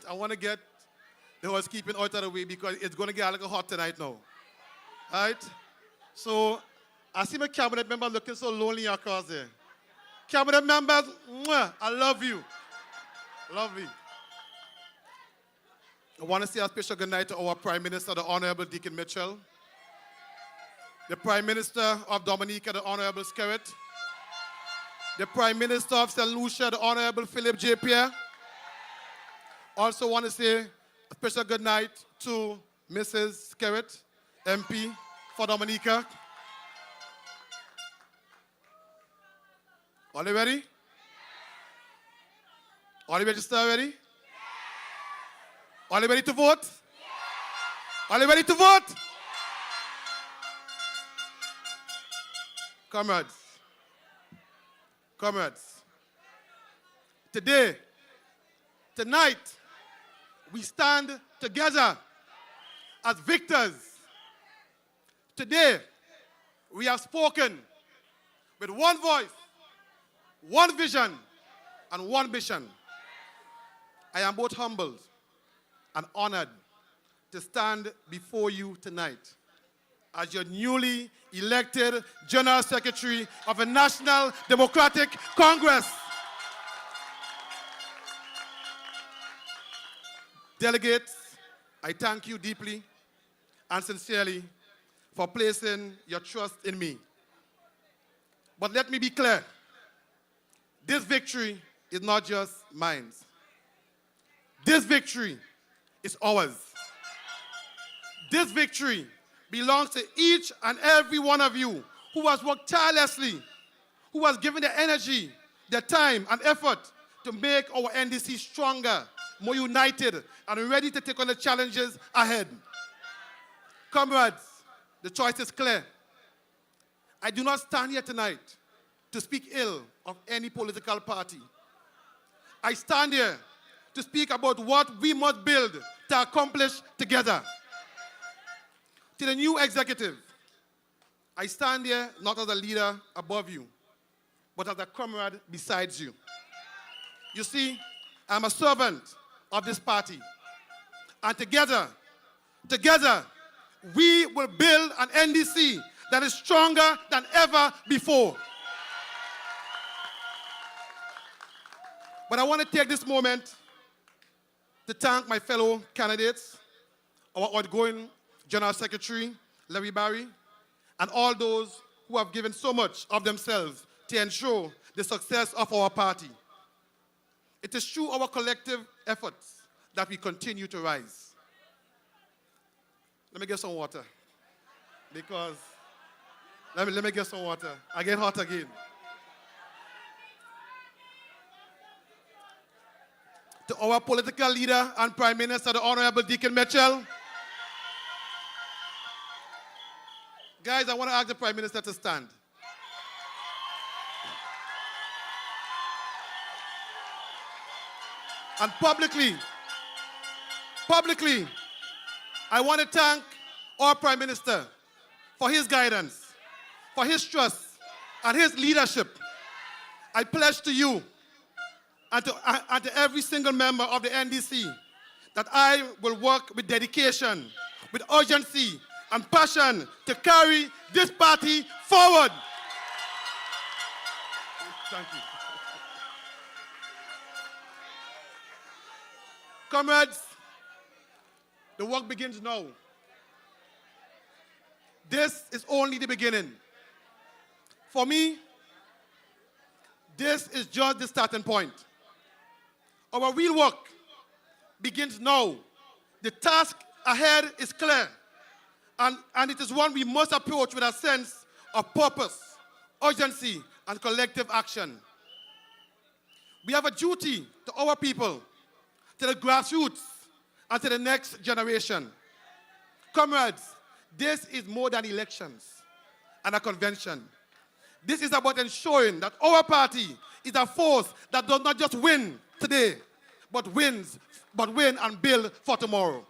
S11: I want to get the housekeeping out of the way because it's going to get a little hot tonight now. All right? So, I see my cabinet member looking so lonely across there. Cabinet members, mwah, I love you. Lovely. I want to say a special good night to our Prime Minister, the Honorable Dickon Mitchell. The Prime Minister of Dominica, the Honorable Skerrit. The Prime Minister of St. Lucia, the Honorable Philip J. Pierre. Also want to say a special good night to Mrs. Skerrit, MP for Dominica. Are you ready? Are you registered already? Are you ready to vote? Are you ready to vote? Comrades, tonight, we stand together as victors. Today, we have spoken with one voice, one vision, and one mission. I am both humbled and honored to stand before you tonight as your newly elected General Secretary of the National Democratic Congress. Delegates, I thank you deeply and sincerely for placing your trust in me. But let me be clear, this victory is not just mine. This victory is ours. This victory belongs to each and every one of you who has worked tirelessly, who has given their energy, their time, and effort to make our NDC stronger, more united, and ready to take on the challenges ahead. Comrades, the choice is clear. I do not stand here tonight to speak ill of any political party. I stand here to speak about what we must build to accomplish together. To the new executive, I stand here not as a leader above you, but as a comrade besides you. You see, I'm a servant of this party. And together, we will build an NDC that is stronger than ever before. But I want to take this moment to thank my fellow candidates, our outgoing General Secretary, Larry Barry, and all those who have given so much of themselves to ensure the success of our party. It is through our collective efforts that we continue to rise. Let me get some water. Because, let me get some water. I get hot again. To our political leader and Prime Minister, the Honorable Dickon Mitchell. Guys, I want to ask the Prime Minister to stand. And publicly, I want to thank our Prime Minister for his guidance, for his trust, and his leadership. I pledge to you and to every single member of the NDC that I will work with dedication, with urgency, and passion to carry this party forward. Thank you. Comrades, the work begins now. This is only the beginning. For me, this is just the starting point. Our real work begins now. The task ahead is clear, and it is one we must approach with a sense of purpose, urgency, and collective action. We have a duty to our people, to the grassroots, and to the next generation. Comrades, this is more than elections and a convention. This is about ensuring that our party is a force that does not just win today, but win and build for tomorrow.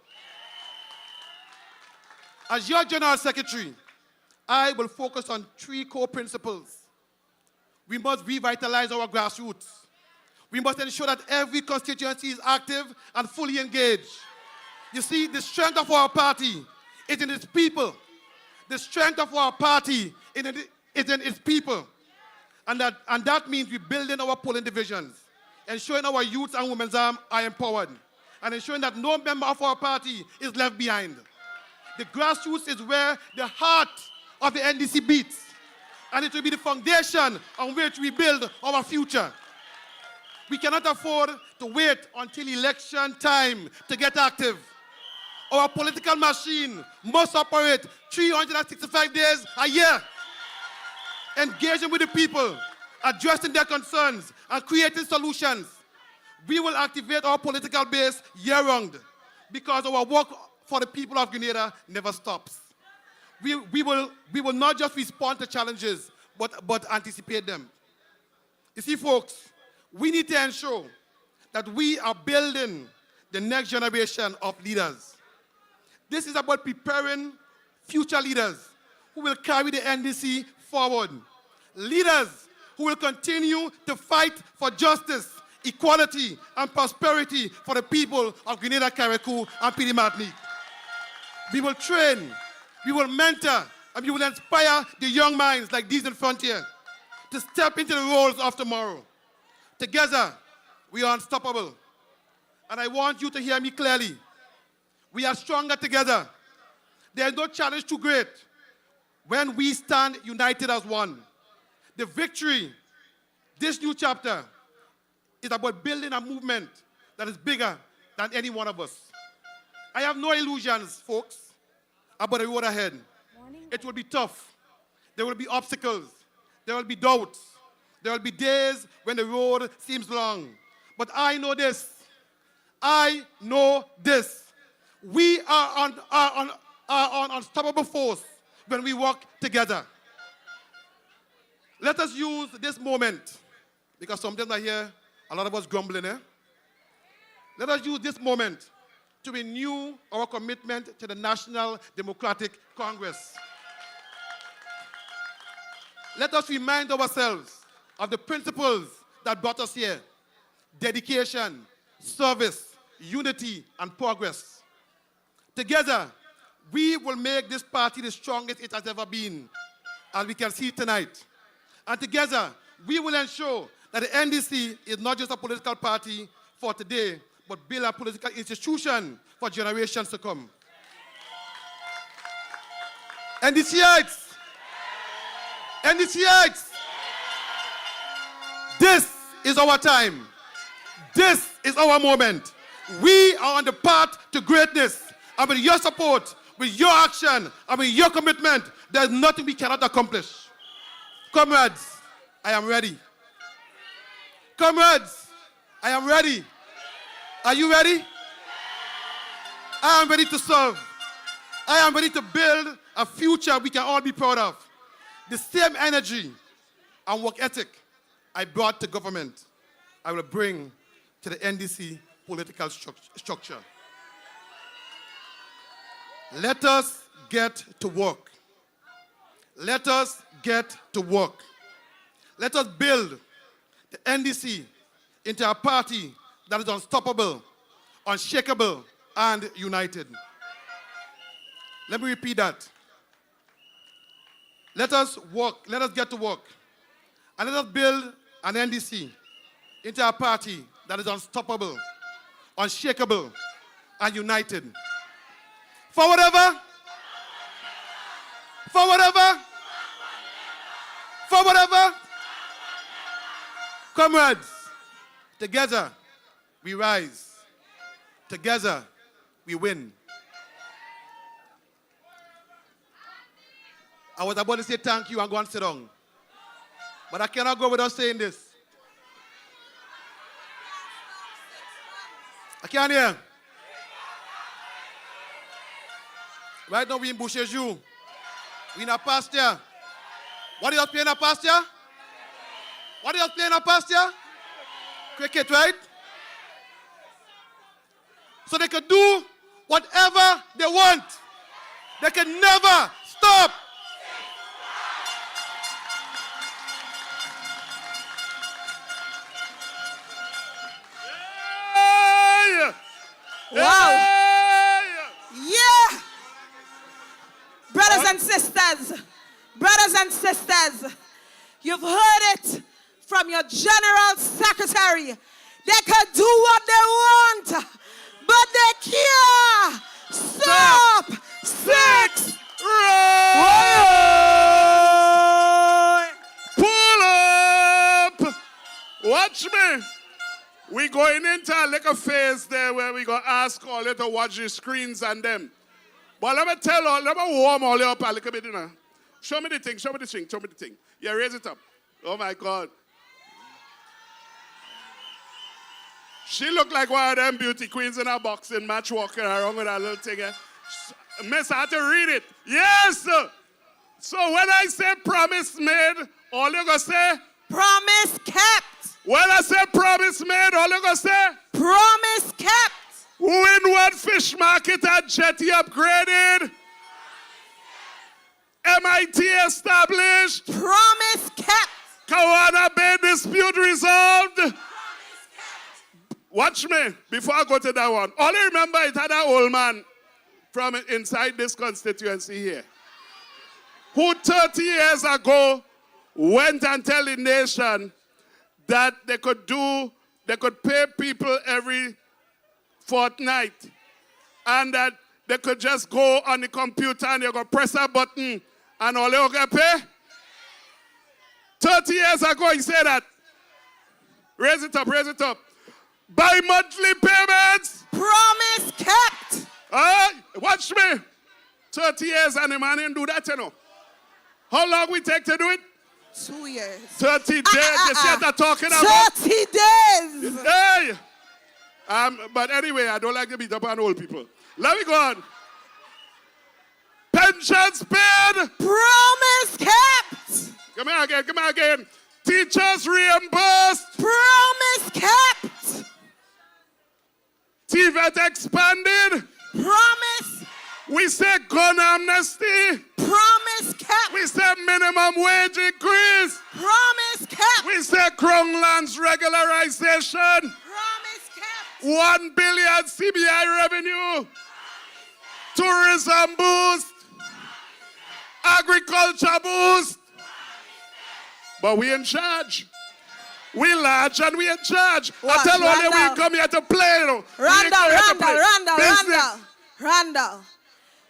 S11: As your General Secretary, I will focus on 3 core principles. We must revitalize our grassroots. We must ensure that every constituency is active and fully engaged. You see, the strength of our party is in its people. The strength of our party is in its people. And that means we're building our polling divisions, ensuring our youth and women's arm are empowered, and ensuring that no member of our party is left behind. The grassroots is where the heart of the NDC beats, and it will be the foundation on which we build our future. We cannot afford to wait until election time to get active. Our political machine must operate 365 days a year, engaging with the people, addressing their concerns, and creating solutions. We will activate our political base year-round because our work for the people of Grenada never stops. We will not just respond to challenges, but anticipate them. You see, folks, we need to ensure that we are building the next generation of leaders. This is about preparing future leaders who will carry the NDC forward. Leaders who will continue to fight for justice, equality, and prosperity for the people of Grenada, Carriacou, and Petite Martinique. We will train, we will mentor, and we will inspire the young minds like these in front here to step into the roles of tomorrow. Together, we are unstoppable. And I want you to hear me clearly. We are stronger together. There is no challenge too great when we stand united as one. The victory, this new chapter, is about building a movement that is bigger than any one of us. I have no illusions, folks, about the road ahead. it will be tough. There will be obstacles. There will be doubts. There will be days when the road seems long. But I know this. I know this. We are on unstoppable force when we work together. Let us use this moment, because sometimes I hear a lot of us grumbling, eh? Let us use this moment to renew our commitment to the National Democratic Congress. Let us remind ourselves of the principles that brought us here: dedication, service, unity, and progress. Together, we will make this party the strongest it has ever been, as we can see tonight. And together, we will ensure that the NDC is not just a political party for today, but build a political institution for generations to come. NDCites! NDCites! This is our time. This is our moment. We are on the path to greatness. And with your support, with your action, and with your commitment, there's nothing we cannot accomplish. Comrades, I am ready. Comrades, I am ready. Are you ready? I am ready to serve. I am ready to build a future we can all be proud of. The same energy and work ethic I brought to government, I will bring to the NDC political structure. Let us get to work. Let us get to work. Let us build the NDC into a party that is unstoppable, unshakable, and united. Let me repeat that. Let us work, let us get to work, and let us build an NDC into a party that is unstoppable, unshakable, and united. For whatever, for whatever, for whatever. Comrades, together we rise. Together we win. I was about to say thank you and go and sit down, but I cannot go without saying this. I can't hear. Right now we in Boucherjou. We in a pasture. What are you playing a pasture? What are you playing a pasture? Cricket, right? So they can do whatever they want. They can never stop.
S6: Wow. Yeah. Brothers and sisters, you've heard it from your General Secretary. They can do what they want, but they can't stop 6
S2: Pull up. Watch me. We going into a little phase there where we gonna ask all you to watch the screens and them. But let me tell you, let me warm all you up a little bit, you know. Show me the thing, show me the thing, show me the thing. Yeah, raise it up. Oh my God. She looked like one of them beauty queens in a boxing match walking around with that little thing. Miss, I had to read it. Yes! So when I say promise made, all you gonna say?
S6: Promise kept.
S2: When I say promise made, all you gonna say?
S6: Promise kept.
S2: Windward Fish Market at Jetty upgraded. MIT established.
S6: Promise kept.
S2: Kawana Bay dispute resolved. Watch me before I go to that one. All I remember is that old man from inside this constituency here, who 30 years ago went and tell the nation that they could pay people every fortnight, and that they could just go on the computer and you go press a button and all you get pay. 30 years ago he said that. Raise it up, raise it up. By monthly payments.
S6: Promise kept.
S2: Watch me. 30 years and the man didn't do that, you know. How long we take to do it?
S6: 2 years.
S2: 30 days. You see what I'm talking about?
S6: 30 days.
S2: Hey! But anyway, I don't like to beat up on old people. Let me go on. Pensions paid.
S6: Promise kept.
S2: Come here again. Teachers reimbursed.
S6: Promise kept.
S2: TVET expanded.
S6: Promise.
S2: We say gun amnesty.
S6: Promise kept.
S2: We say minimum wage increase.
S6: Promise kept.
S2: We say Crown lands regularization.
S6: Promise kept.
S2: 1 billion CBI revenue. Tourism boost. Agriculture boost. But we in charge. We large and we in charge. I tell all you we come here to play.
S6: Randall.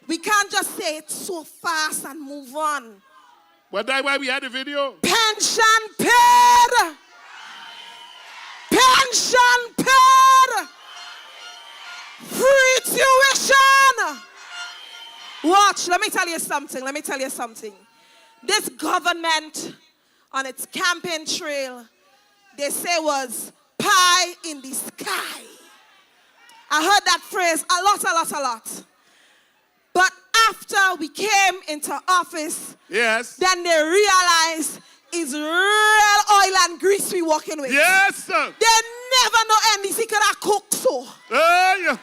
S6: We can't just say it so fast and move on.
S2: But that's why we had the video.
S6: Pension paid. Pension paid. Free tuition. Watch, let me tell you something. This government on its campaign trail, they say was pie in the sky. I heard that phrase a lot. But after we came into office,
S2: yes,
S6: then they realized it's real oil and grease we working with.
S2: Yes, sir.
S6: They never know NDC could have cooked so.
S2: Hey.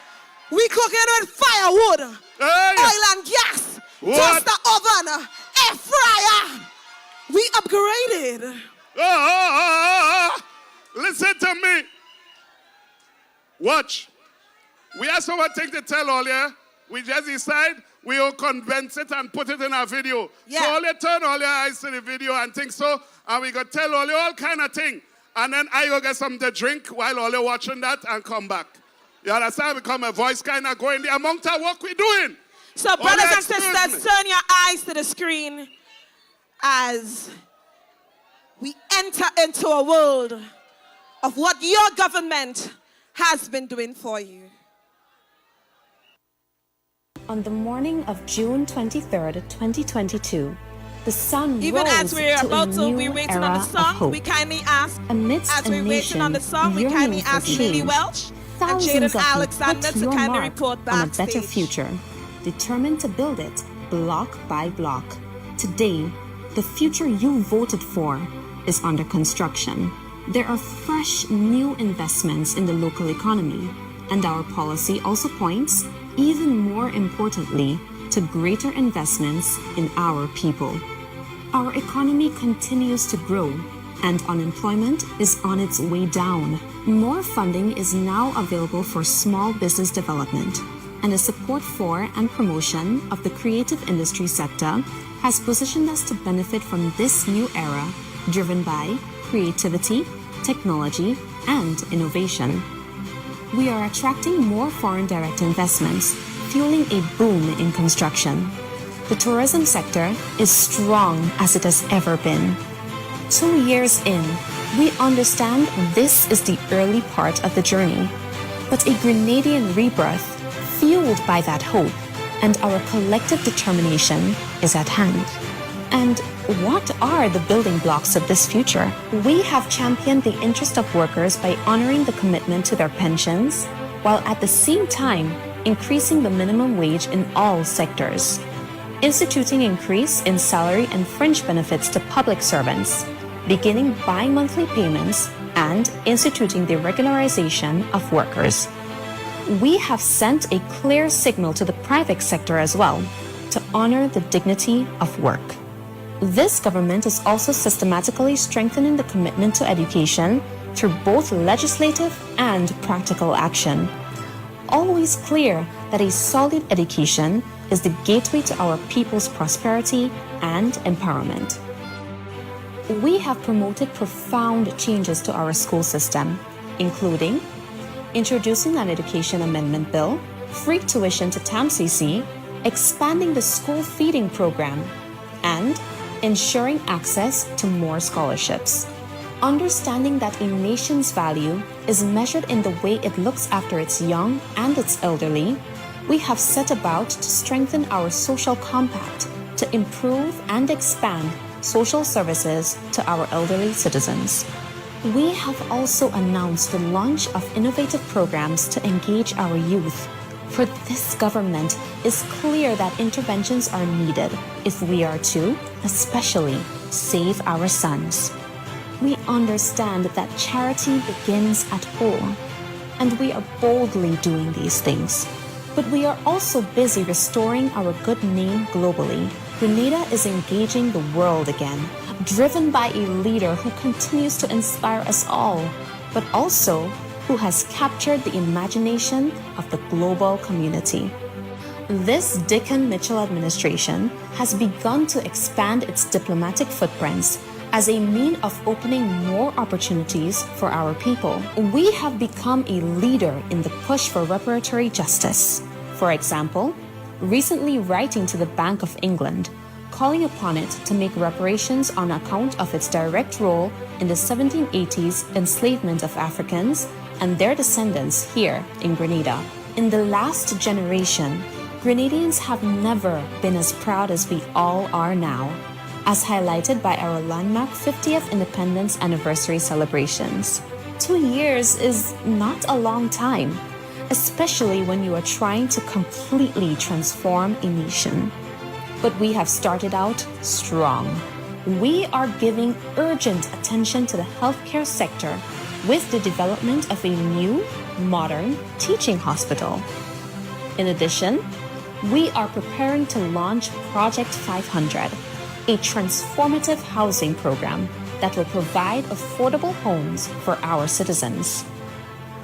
S6: We cooking with firewood,
S2: hey.
S6: Oil and gas, toaster oven, air fryer. We upgraded.
S2: Listen to me. Watch. We have so much thing to tell all you. We just decide we will condense it and put it in our video.
S6: Yeah.
S2: So all you turn all your eyes to the video and think so, and we go tell all you all kind of thing. And then I go get something to drink while all you watching that and come back. You understand? Become a voice kind of going there amongst our work we're doing.
S6: So brothers and sisters, turn your eyes to the screen as we enter into a world of what your government has been doing for you.
S12: On the morning of June 23rd, 2022, the sun
S6: Even
S12: rose
S6: as we're
S12: to
S6: about
S12: a
S6: to
S12: new
S6: be waiting
S12: era
S6: on the
S12: of
S6: song,
S12: hope.
S6: we kindly ask,
S12: Amidst
S6: as
S12: a
S6: we're waiting on the
S12: nation
S6: song, we
S12: yearning
S6: kindly
S12: for
S6: ask Lily
S12: change,
S6: Welch and
S12: thousands
S6: Jaden
S12: of you
S6: Alexander
S12: put
S6: to
S12: your
S6: kindly
S12: mark
S6: report
S12: on a
S6: backstage.
S12: better future, determined to build it block by block. Today, the future you voted for is under construction. There are fresh new investments in the local economy, and our policy also points, even more importantly, to greater investments in our people. Our economy continues to grow, and unemployment is on its way down. More funding is now available for small business development, and the support for and promotion of the creative industry sector has positioned us to benefit from this new era driven by creativity, technology, and innovation. We are attracting more foreign direct investments, fueling a boom in construction. The tourism sector is strong as it has ever been. 2 years in, we understand this is the early part of the journey, but a Grenadian rebirth fueled by that hope and our collective determination is at hand. And what are the building blocks of this future? We have championed the interest of workers by honoring the commitment to their pensions, while at the same time increasing the minimum wage in all sectors, instituting increase in salary and fringe benefits to public servants, beginning bi-monthly payments, and instituting the regularization of workers. We have sent a clear signal to the private sector as well to honor the dignity of work. This government is also systematically strengthening the commitment to education through both legislative and practical action. Always clear that a solid education is the gateway to our people's prosperity and empowerment. We have promoted profound changes to our school system, including introducing an education amendment bill, free tuition to TAMCC, expanding the school feeding program, and ensuring access to more scholarships. Understanding that a nation's value is measured in the way it looks after its young and its elderly, we have set about to strengthen our social compact to improve and expand social services to our elderly citizens. We have also announced the launch of innovative programs to engage our youth. For this government, it's clear that interventions are needed if we are to, especially, save our sons. We understand that charity begins at home, and we are boldly doing these things. But we are also busy restoring our good name globally. Grenada is engaging the world again, driven by a leader who continues to inspire us all, but also who has captured the imagination of the global community. This Dickon Mitchell administration has begun to expand its diplomatic footprints as a means of opening more opportunities for our people. We have become a leader in the push for reparatory justice. For example, recently writing to the Bank of England, calling upon it to make reparations on account of its direct role in the 1780s enslavement of Africans and their descendants here in Grenada. In the last generation, Grenadians have never been as proud as we all are now, as highlighted by our landmark 50th Independence Anniversary celebrations. 2 years is not a long time, especially when you are trying to completely transform a nation. But we have started out strong. We are giving urgent attention to the healthcare sector with the development of a new, modern teaching hospital. In addition, we are preparing to launch Project 500, a transformative housing program that will provide affordable homes for our citizens.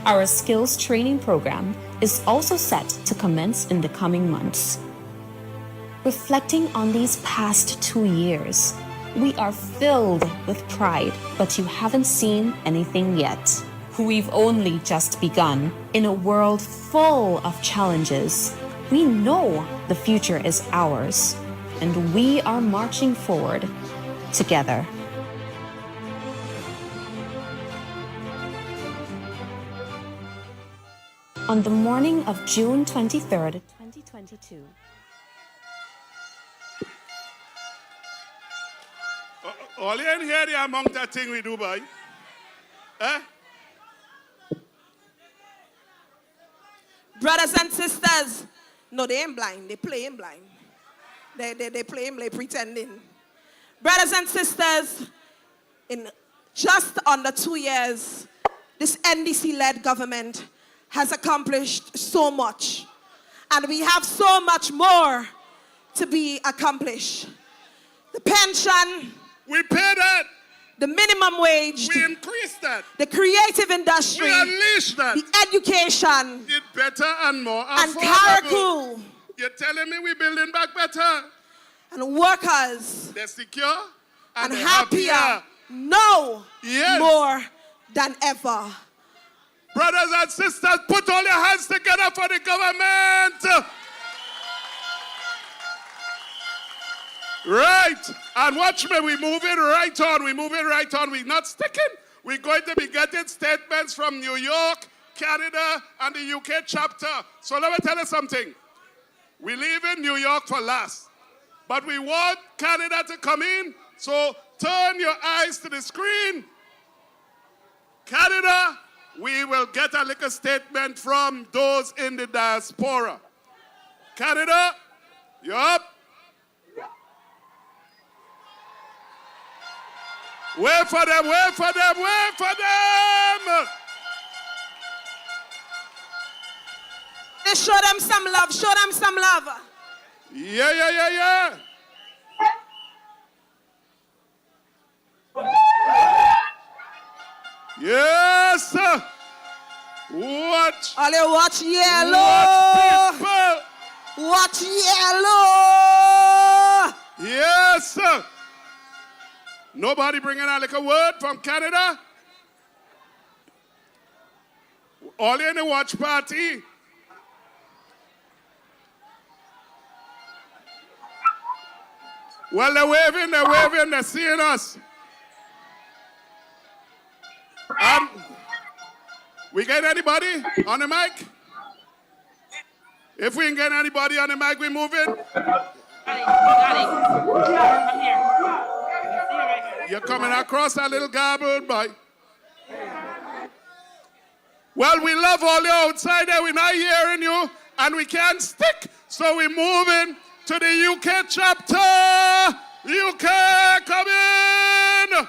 S12: Our skills training program is also set to commence in the coming months. Reflecting on these past 2 years, we are filled with pride, but you haven't seen anything yet. We've only just begun. In a world full of challenges, we know the future is ours, and we are marching forward together. On the morning of June 23rd, 2022.
S2: All you in here, the amount of thing we do, boy. Eh?
S6: Brothers and sisters, no, they ain't blind. They playing blind. They playing, they pretending. Brothers and sisters, in just under 2 years, this NDC-led government has accomplished so much. And we have so much more to be accomplished. The pension.
S2: We pay that.
S6: The minimum wage.
S2: We increase that.
S6: The creative industry.
S2: We unleash that.
S6: The education.
S2: It better and more
S6: and
S2: affordable.
S6: Karaku.
S2: You're telling me we're building back better.
S6: And workers.
S2: They're secure and they're
S6: happier. No more than ever.
S2: Brothers and sisters, put all your hands together for the government. Right. And watch me, we move it right on. We move it right on. We're not sticking. We're going to be getting statements from New York, Canada, and the UK chapter. So let me tell you something. We leave in New York for last. But we want Canada to come in. So turn your eyes to the screen. Canada, we will get a little statement from those in the diaspora. Canada, you up? Wait for them, wait for them, wait for them!
S6: Let's show them some love, show them some love.
S2: Yeah. Yes! Watch.
S6: All you watch yellow.
S2: Watch people.
S6: Watch yellow.
S2: Yes! Nobody bringing a little word from Canada? All in the watch party? Well, they're waving, they're seeing us. We get anybody on the mic? If we can get anybody on the mic, we move it. You're coming across a little garbled, boy. Well, we love all you outside there. We're not hearing you, and we can't stick. So we're moving to the UK chapter. UK, come in.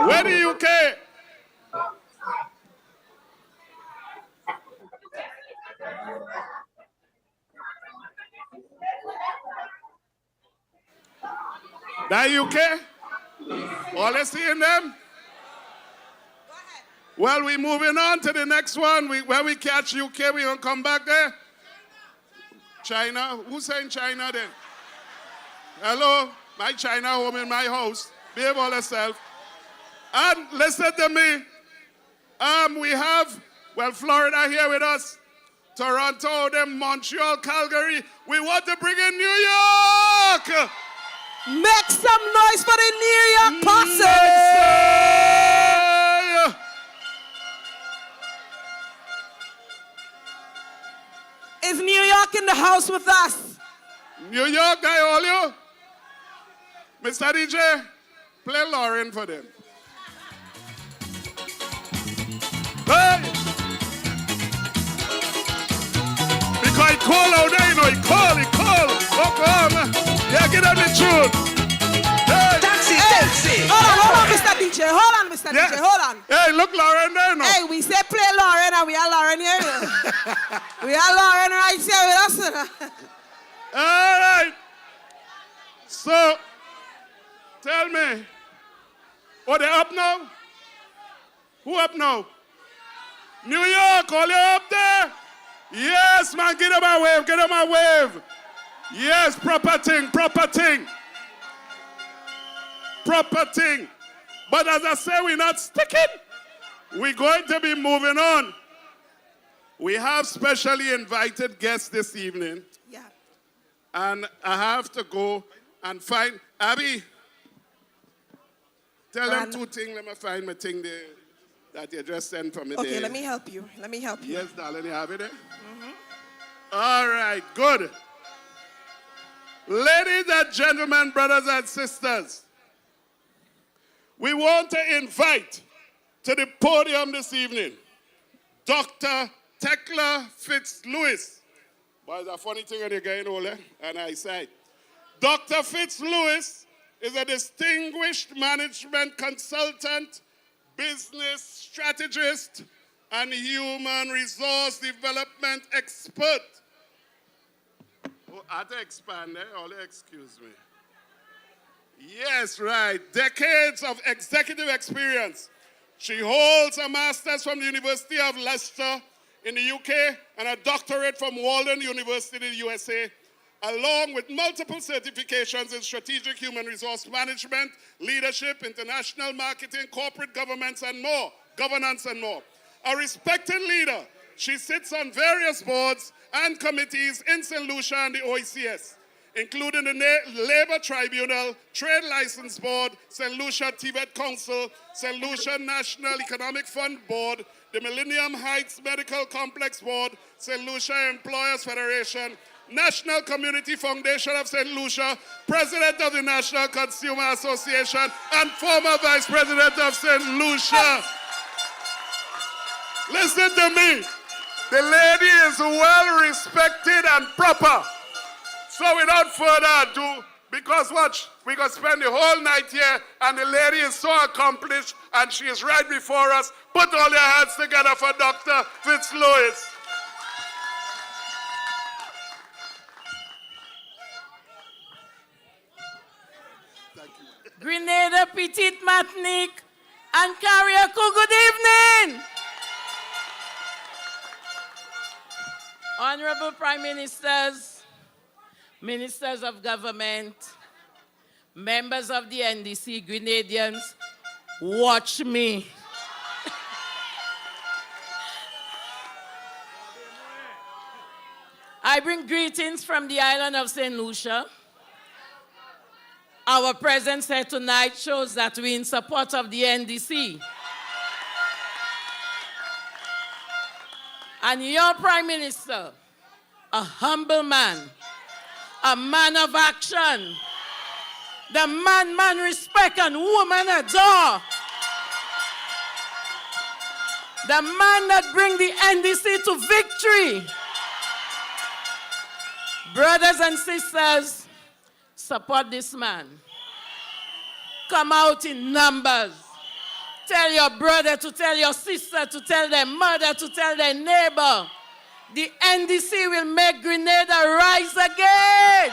S2: Where the UK? That UK? All you seeing them? Well, we're moving on to the next one. When we catch UK, we're going to come back there. China? Who's saying China then? Hello? My China home in my house. Behave all yourself. And listen to me. We have, Florida here with us. Toronto, then Montreal, Calgary. We want to bring in New York.
S6: Make some noise for the New York posse. Is New York in the house with us?
S2: New York, guy, all you? Mr. DJ, play Lauren for them. Hey! Because it's cold out there, you know, it's cold. Fuck on, man. Yeah, get on the tune. Hey!
S6: Taxi! Hold on, Mr. DJ. Hold on, Mr. DJ. Hold on.
S2: Hey, look, Lauren there, no?
S6: Hey, we say play Lauren, and we are Lauren here. We are Lauren right here with us.
S2: All right. So, tell me. Oh, they up now? Who up now? New York, all you up there? Yes, man, get them a wave. Yes, proper thing. But as I say, we're not sticking. We're going to be moving on. We have specially invited guests this evening.
S6: Yeah.
S2: And I have to go and find Abby. Tell them two things. Let me find my thing there that you just sent for me there.
S6: Okay, let me help you.
S2: Yes, darling, you have it there? All right, good. Ladies and gentlemen, brothers and sisters, we want to invite to the podium this evening Dr. Tekla Fitzlewis. Boy, it's a funny thing when you're getting older, and I say, Dr. Fitzlewis is a distinguished management consultant, business strategist, and human resource development expert. Oh, I have to expand there, only excuse me. Yes, right. Decades of executive experience. She holds a master's from the University of Leicester in the UK and a doctorate from Walden University in the USA, along with multiple certifications in strategic human resource management, leadership, international marketing, corporate governance, and more. A respected leader, she sits on various boards and committees in St. Lucia and the OECS, including the Labor Tribunal, Trade License Board, St. Lucia Tibet Council, St. Lucia National Economic Fund Board, the Millennium Heights Medical Complex Board, St. Lucia Employers Federation, National Community Foundation of St. Lucia, President of the National Consumer Association, and former Vice President of St. Lucia. Listen to me. The lady is well respected and proper. So without further ado, because watch, we're going to spend the whole night here, and the lady is so accomplished, and she is right before us. Put all your hands together for Dr. Fitzlewis.
S17: Grenada Petit Matnik and Carriacou, good evening. Honorable Prime Ministers, Ministers of Government, members of the NDC, Grenadians, watch me. I bring greetings from the island of St. Lucia. Our presence here tonight shows that we're in support of the NDC. And your Prime Minister, a humble man,
S10: a man of action, the man respect and woman adore, the man that bring the NDC to victory. Brothers and sisters, support this man. Come out in numbers. Tell your brother to tell your sister to tell their mother to tell their neighbor. The NDC will make Grenada rise again.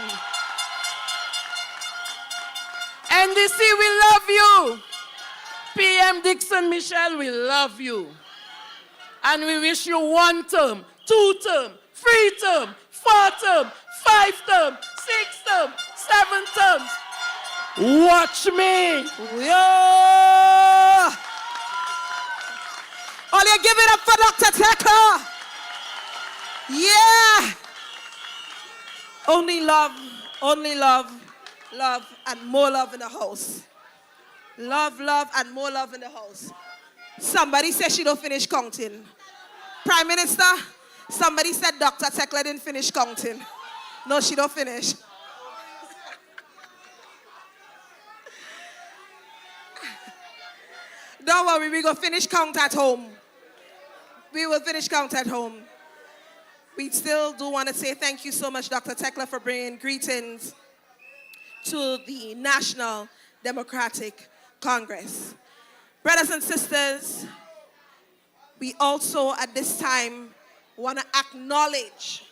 S10: NDC will love you. PM Dickon Mitchell will love you. And we wish you 1 term, 2 term, 3 term, 4 term, 5 term, 6 term, 7 terms. Watch me.
S6: Yo! All you give it up for Dr. Tekla. Yeah. Only love, and more love in the house. Love, and more love in the house. Somebody said she don't finish counting. Prime Minister, somebody said Dr. Tekla didn't finish counting. No, she don't finish. Don't worry, we will finish count at home. We will finish count at home. We still do want to say thank you so much, Dr. Tekla, for bringing greetings to the National Democratic Congress. Brothers and sisters, we also at this time want to acknowledge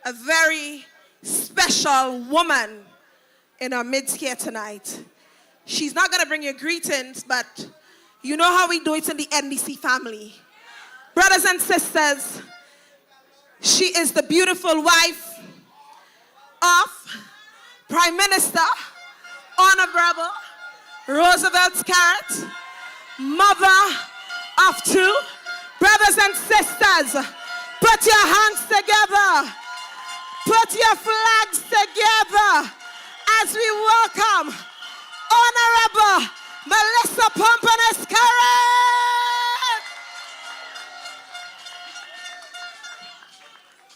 S6: a very special woman in our midst here tonight. She's not going to bring you greetings, but you know how we do it in the NDC family. Brothers and sisters, she is the beautiful wife of Prime Minister, Honorable Roosevelt Skerrit, mother of 2. Brothers and sisters, put your hands together. Put your flags together as we welcome Honorable Melissa Skerrit.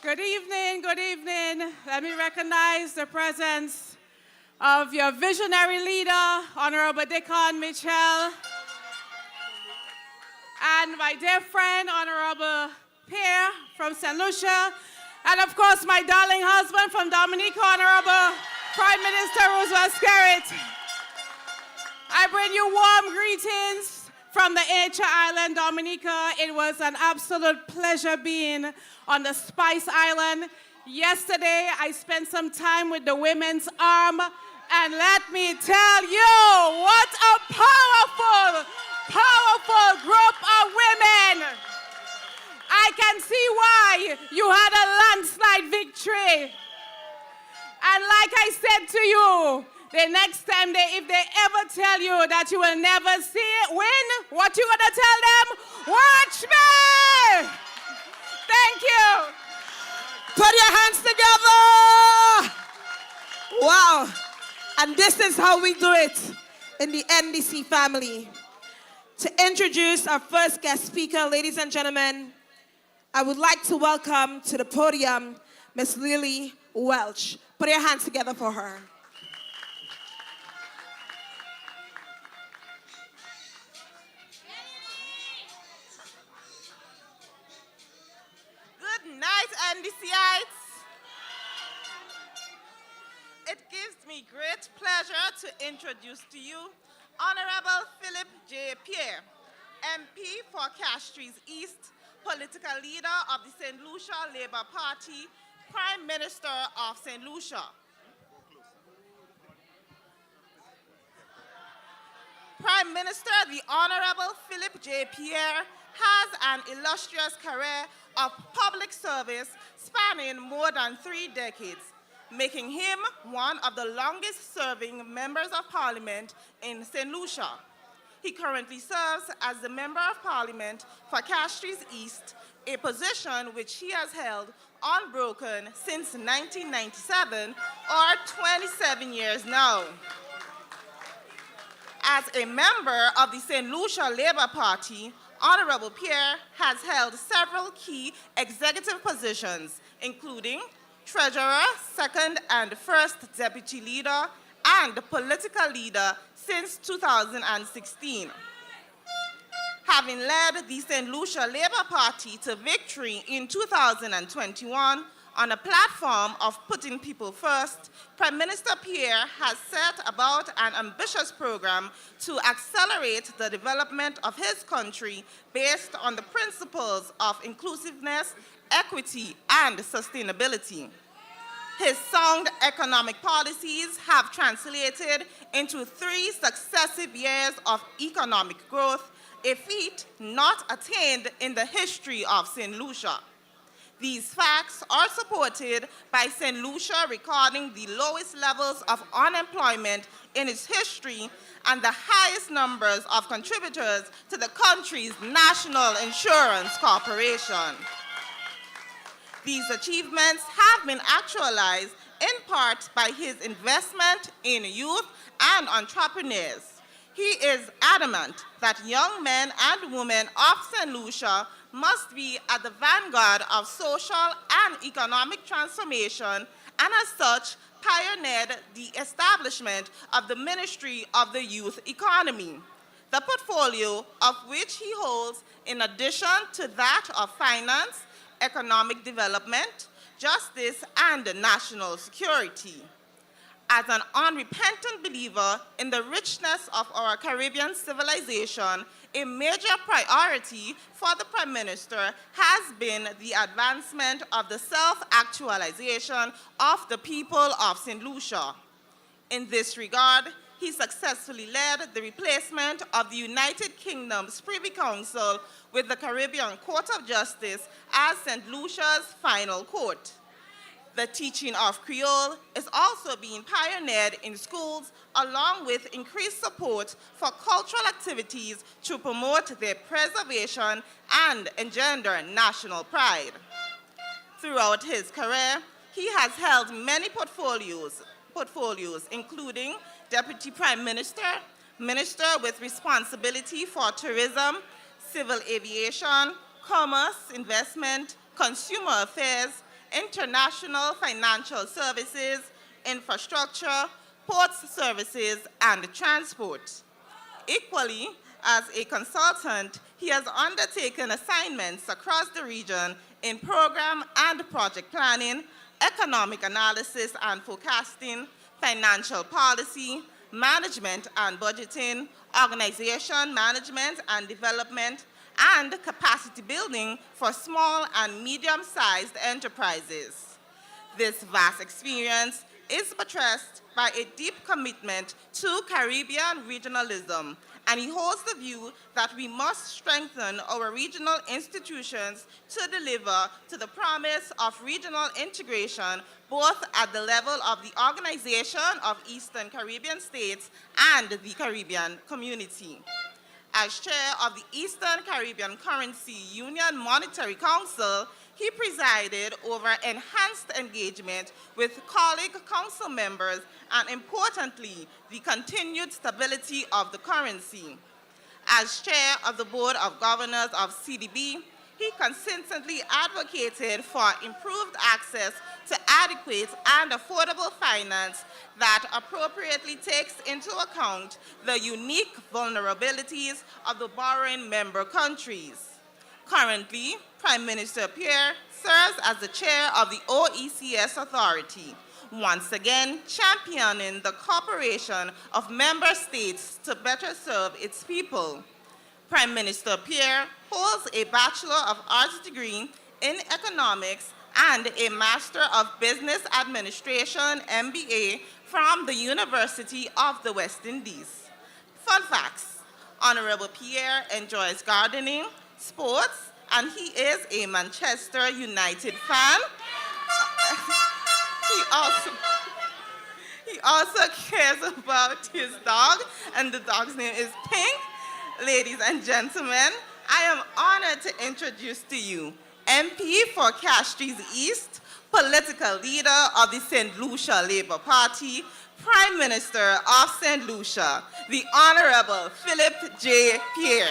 S13: Good evening, good evening. Let me recognize the presence of your visionary leader, Honorable Dickon Mitchell, and my dear friend, Honorable Pierre from St. Lucia, and of course my darling husband from Dominica, Honorable Prime Minister Roosevelt Skerrit. I bring you warm greetings from the H Island, Dominica. It was an absolute pleasure being on the Spice Island. Yesterday, I spent some time with the Women's Arm, and let me tell you, what a powerful, powerful group of women. I can see why you had a landslide victory. And like I said to you, the next time if they ever tell you that you will never see it win, what you gonna tell them? Watch me! Thank you.
S6: Put your hands together. Wow. And this is how we do it in the NDC family. To introduce our first guest speaker, ladies and gentlemen, I would like to welcome to the podium Miss Lily Welch. Put your hands together for her.
S14: Good night, NDCites. It gives me great pleasure to introduce to you Honorable Philip J. Pierre, MP for Castries East, political leader of the St. Lucia Labour Party, Prime Minister of St. Lucia. Prime Minister, the Honorable Philip J. Pierre, has an illustrious career of public service spanning more than 3 decades, making him one of the longest-serving members of Parliament in St. Lucia. He currently serves as the Member of Parliament for Castries East, a position which he has held unbroken since 1997, or 27 years now. As a member of the St. Lucia Labour Party, Honorable Pierre has held several key executive positions, including treasurer, second and first deputy leader, and political leader since 2016. Having led the St. Lucia Labour Party to victory in 2021 on a platform of putting people first, Prime Minister Pierre has set about an ambitious program to accelerate the development of his country based on the principles of inclusiveness, equity, and sustainability. His sound economic policies have translated into 3 successive years of economic growth, a feat not attained in the history of St. Lucia. These facts are supported by St. Lucia recording the lowest levels of unemployment in its history and the highest numbers of contributors to the country's National Insurance Corporation. These achievements have been actualized in part by his investment in youth and entrepreneurs. He is adamant that young men and women of St. Lucia must be at the vanguard of social and economic transformation, and as such, pioneered the establishment of the Ministry of the Youth Economy, the portfolio of which he holds in addition to that of finance, economic development, justice, and national security. As an unrepentant believer in the richness of our Caribbean civilization, a major priority for the Prime Minister has been the advancement of the self-actualization of the people of St. Lucia. In this regard, he successfully led the replacement of the United Kingdom's Privy Council with the Caribbean Court of Justice as St. Lucia's final court. The teaching of Creole is also being pioneered in schools, along with increased support for cultural activities to promote their preservation and engender national pride. Throughout his career, he has held many portfolios, including Deputy Prime Minister, Minister with responsibility for tourism, civil aviation, commerce, investment, consumer affairs, international financial services, infrastructure, ports services, and transport. Equally, as a consultant, he has undertaken assignments across the region in program and project planning, economic analysis and forecasting, financial policy, management and budgeting, organization management and development, and capacity building for small and medium-sized enterprises. This vast experience is buttressed by a deep commitment to Caribbean regionalism, and he holds the view that we must strengthen our regional institutions to deliver to the promise of regional integration, both at the level of the Organization of Eastern Caribbean States and the Caribbean community. As chair of the Eastern Caribbean Currency Union Monetary Council, he presided over enhanced engagement with colleague council members and, importantly, the continued stability of the currency. As chair of the Board of Governors of CDB, he consistently advocated for improved access to adequate and affordable finance that appropriately takes into account the unique vulnerabilities of the borrowing member countries. Currently, Prime Minister Pierre serves as the chair of the OECS Authority, once again championing the cooperation of member states to better serve its people. Prime Minister Pierre holds a Bachelor of Arts degree in economics and a Master of Business Administration, MBA, from the University of the West Indies. Fun facts: Honorable Pierre enjoys gardening, sports, and he is a Manchester United fan. He also cares about his dog, and the dog's name is Pink. Ladies and gentlemen, I am honored to introduce to you MP for Castries East, political leader of the St. Lucia Labour Party, Prime Minister of St. Lucia, the Honorable Philip J. Pierre.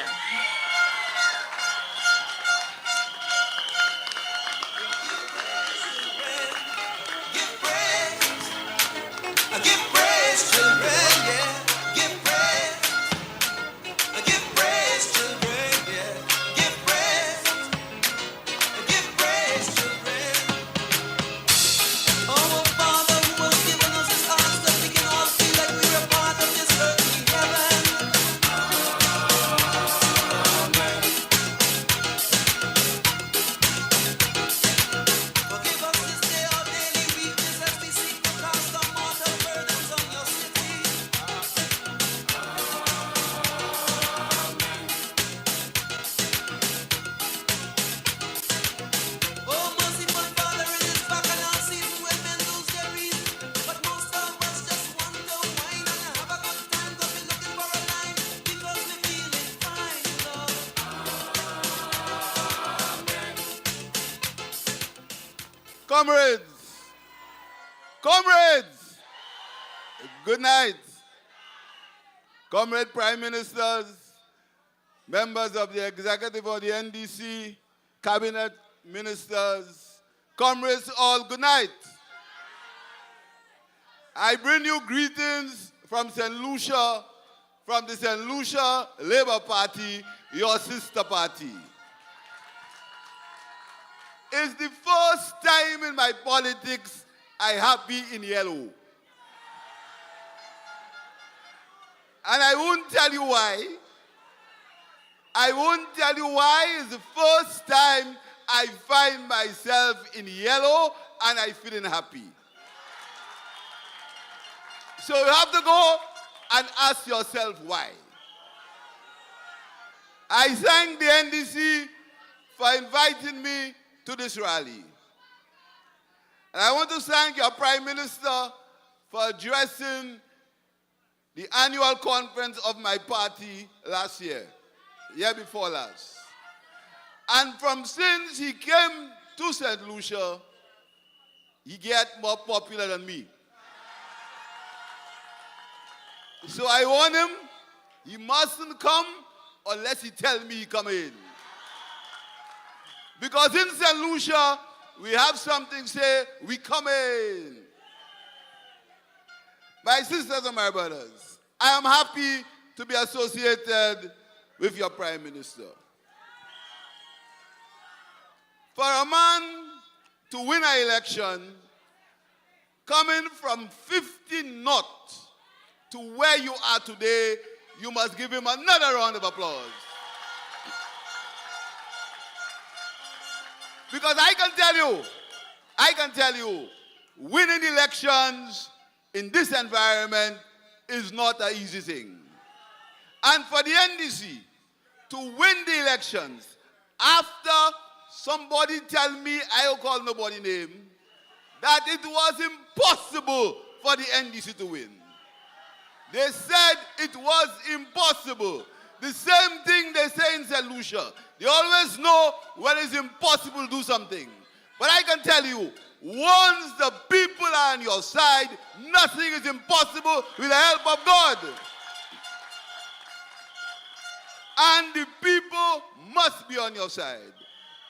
S15: Comrades, good night. Comrade Prime Ministers, members of the executive of the NDC, cabinet ministers, comrades all, good night. I bring you greetings from St. Lucia, from the St. Lucia Labour Party, your sister party. It's the first time in my politics I have been in yellow. And I won't tell you why. I won't tell you why. It's the first time I find myself in yellow and I feeling happy. So you have to go and ask yourself why. I thank the NDC for inviting me to this rally. And I want to thank your Prime Minister for addressing the annual conference of my party last year before last. And since he came to St. Lucia, he get more popular than me. So I warn him, he mustn't come unless he tells me he come in. Because in St. Lucia, we have something say, we come in. My sisters and my brothers, I am happy to be associated with your Prime Minister. For a man to win an election, coming from 50 north to where you are today, you must give him another round of applause. Because I can tell you, winning elections in this environment is not an easy thing. And for the NDC to win the elections after somebody tell me, I will call nobody name, that it was impossible for the NDC to win. They said it was impossible. The same thing they say in St. Lucia. They always know when it's impossible to do something. But I can tell you, once the people are on your side, nothing is impossible with the help of God. And the people must be on your side.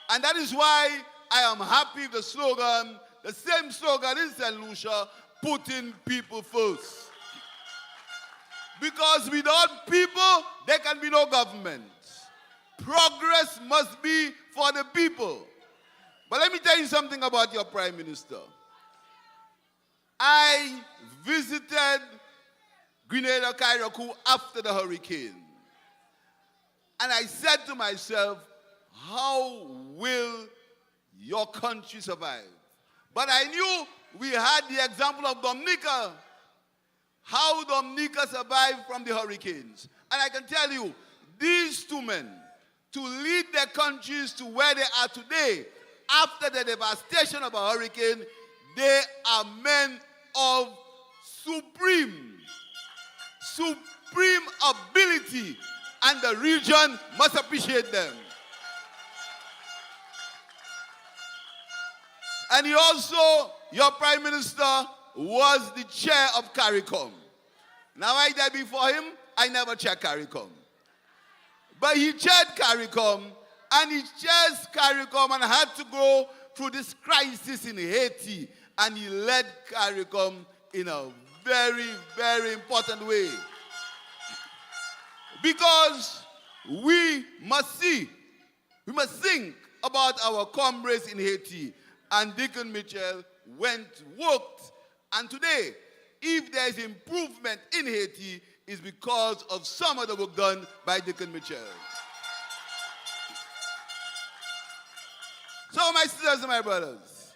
S15: And that is why I am happy with the slogan, the same slogan in St. Lucia, putting people first. Because without people, there can be no government. Progress must be for the people. But let me tell you something about your Prime Minister. I visited Grenada, Kairaku after the hurricane. And I said to myself, how will your country survive? But I knew we had the example of Dominica, how Dominica survived from the hurricanes. And I can tell you, these two men, to lead their countries to where they are today, after the devastation of a hurricane, they are men of supreme ability, and the region must appreciate them. And he also, your Prime Minister, was the chair of CARICOM. Now I there before him, I never chaired CARICOM. But he chaired CARICOM, and he chairs CARICOM and had to go through this crisis in Haiti, and he led CARICOM in a very, very important way. Because we must think about our comrades in Haiti. And Dickon Mitchell worked, and today, if there is improvement in Haiti, it's because of some of the work done by Dickon Mitchell. So, my sisters and my brothers,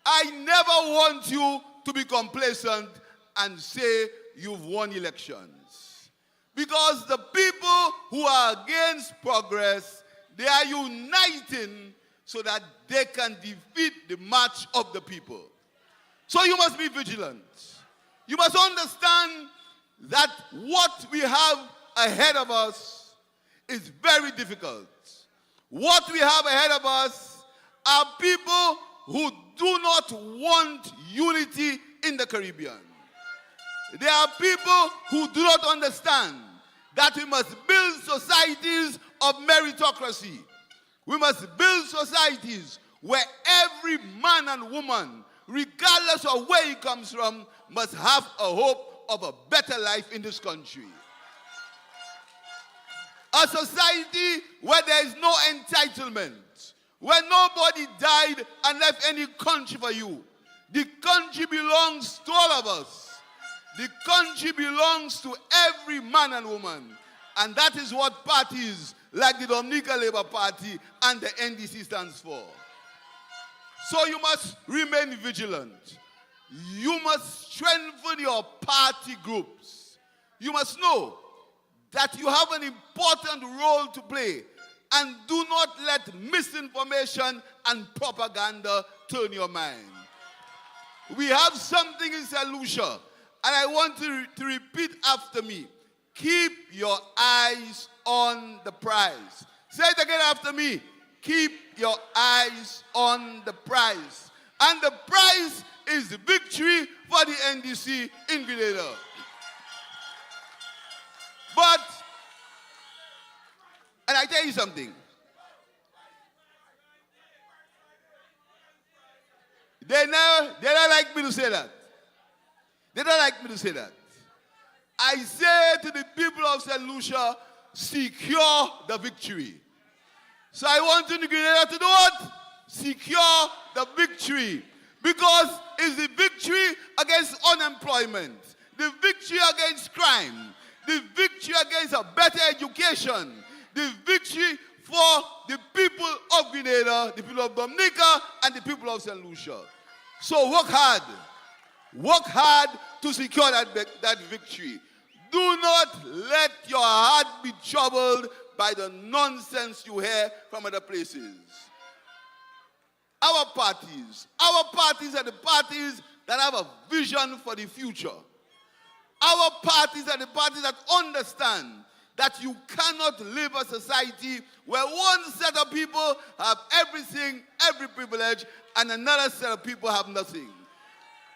S15: I never want you to be complacent and say you've won elections. Because the people who are against progress, they are uniting so that they can defeat the march of the people. So you must be vigilant. You must understand that what we have ahead of us is very difficult. What we have ahead of us are people who do not want unity in the Caribbean. There are people who do not understand that we must build societies of meritocracy. We must build societies where every man and woman, regardless of where he comes from, must have a hope of a better life in this country. A society where there is no entitlement, where nobody died and left any country for you. The country belongs to all of us. The country belongs to every man and woman. And that is what parties like the Dominican Labour Party and the NDC stands for. So you must remain vigilant. You must strengthen your party groups. You must know that you have an important role to play, and do not let misinformation and propaganda turn your mind. We have something in St. Lucia, and I want to repeat after me. Keep your eyes on the prize. Say it again after me. Keep your eyes on the prize. And the prize is the victory for the NDC in Grenada. But, and I tell you something. They don't like me to say that. They don't like me to say that. I say to the people of St. Lucia, secure the victory. So I want you in Grenada to do what? Secure the victory. Because it's the victory against unemployment, the victory against crime, the victory against a better education, the victory for the people of Grenada, the people of Dominica, and the people of St. Lucia. So work hard. Work hard to secure that victory. Do not let your heart be troubled by the nonsense you hear from other places. Our parties are the parties that have a vision for the future. Our parties are the parties that understand that you cannot live a society where one set of people have everything, every privilege, and another set of people have nothing.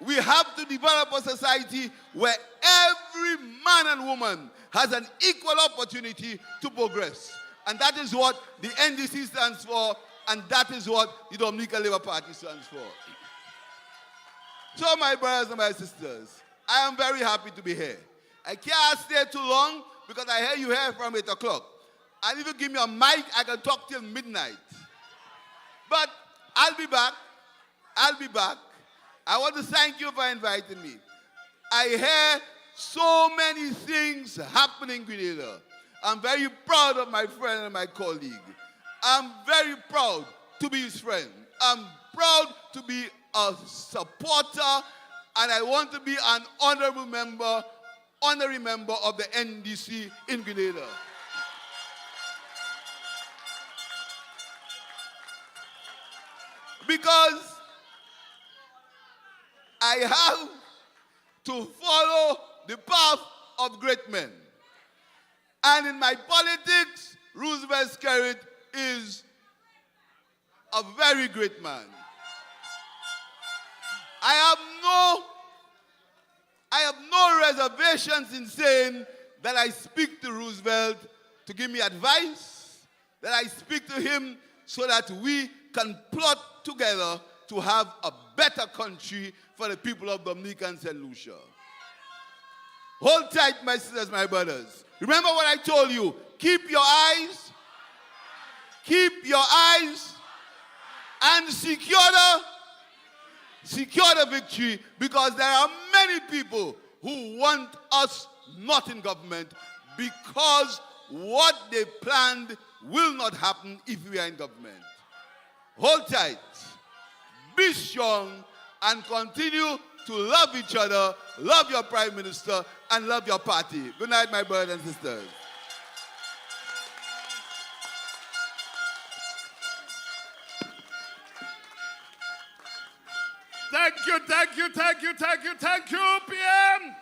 S15: We have to develop a society where every man and woman has an equal opportunity to progress. And that is what the NDC stands for, and that is what the Dominican Labour Party stands for. So my brothers and my sisters, I am very happy to be here. I can't stay too long because I hear you here from 8 o'clock. And if you give me a mic, I can talk till midnight. But I'll be back. I'll be back. I want to thank you for inviting me. I hear so many things happening in Grenada. I'm very proud of my friend and my colleague. I'm very proud to be his friend. I'm proud to be a supporter, and I want to be an honorary member of the NDC in Grenada. Because I have to follow the path of great men. And in my politics, Roosevelt Skerrit is a very great man. I have no reservations in saying that I speak to Roosevelt to give me advice, that I speak to him so that we can plot together to have a better country for the people of Dominica and St. Lucia. Hold tight, my sisters, my brothers. Remember what I told you. Keep your eyes and secure the victory, because there are many people who want us not in government because what they planned will not happen if we are in government. Hold tight, be strong, and continue to love each other, love your Prime Minister, and love your party. Good night, my brothers and sisters.
S2: Thank you, Pierre.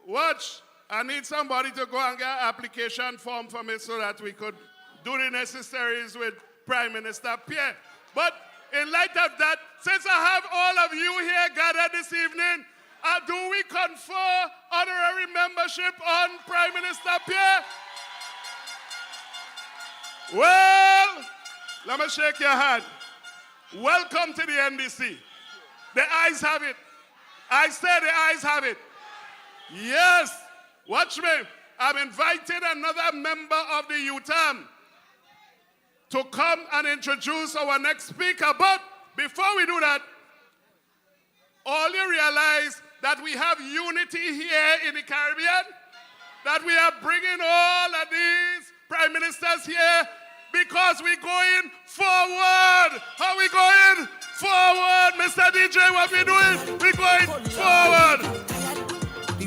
S2: Watch, I need somebody to go and get an application form for me so that we could do the necessaries with Prime Minister Pierre. But in light of that, since I have all of you here gathered this evening, do we confer honorary membership on Prime Minister Pierre? Well, let me shake your hand. Welcome to the NDC. The ayes have it. I say the ayes have it. Yes, watch me. I've invited another member of the UTAM to come and introduce our next speaker. But before we do that, all you realize that we have unity here in the Caribbean, that we are bringing all of these prime ministers here because we're going forward. How we going? Forward, Mr. DJ, what we doing? We're going forward.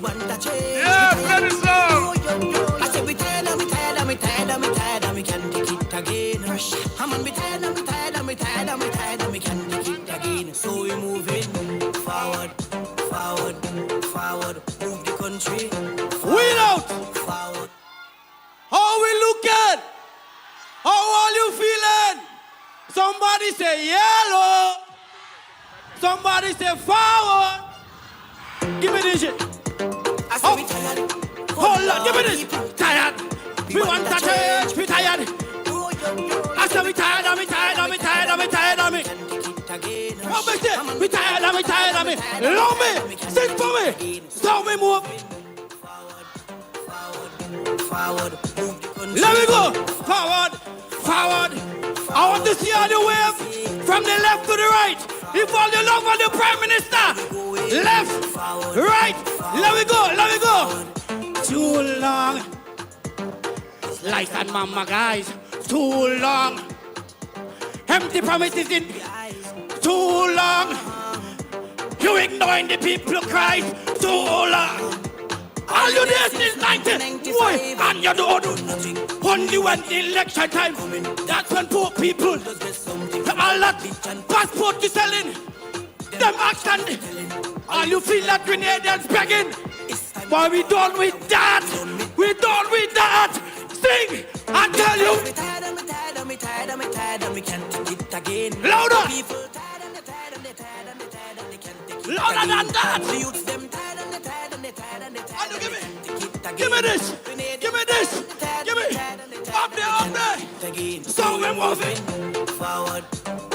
S2: Yeah, play the song.
S5: I said we tired and we tired and we tired and we tired and we can't take it again. I'm on we tired and we tired and we tired and we tired and we can't take it again. So we moving forward, forward, forward. Move the country.
S18: Wheel out.
S5: Forward.
S18: How we looking? How are you feeling? Somebody say yellow. Somebody say forward. Give me this shit. Oh. Hold on, give me this. Tired. We want to change. We tired. I said we tired and we tired and we tired and we tired and we. What makes it? We tired and we tired and we. Love me. Sing for me. So we move.
S5: Forward.
S18: Let me go. Forward. Forward. I want to see all the wave from the left to the right. If all you love for the Prime Minister. Left, right. Let me go. Let me go. Too long. Slice and mama, guys. Too long. Empty promises in. Too long. You ignoring the people cries. Too long. All you there since 1995, and you don't do nothing. Only when the election time, that's when poor people, all that passport is selling, them action. All you feel like Grenadians begging, but we done with that. We done with that. Sing, I tell you. Louder. Louder than that. Give me this. Give me this. Give me. Up there, up there. So we're moving.
S5: Forward,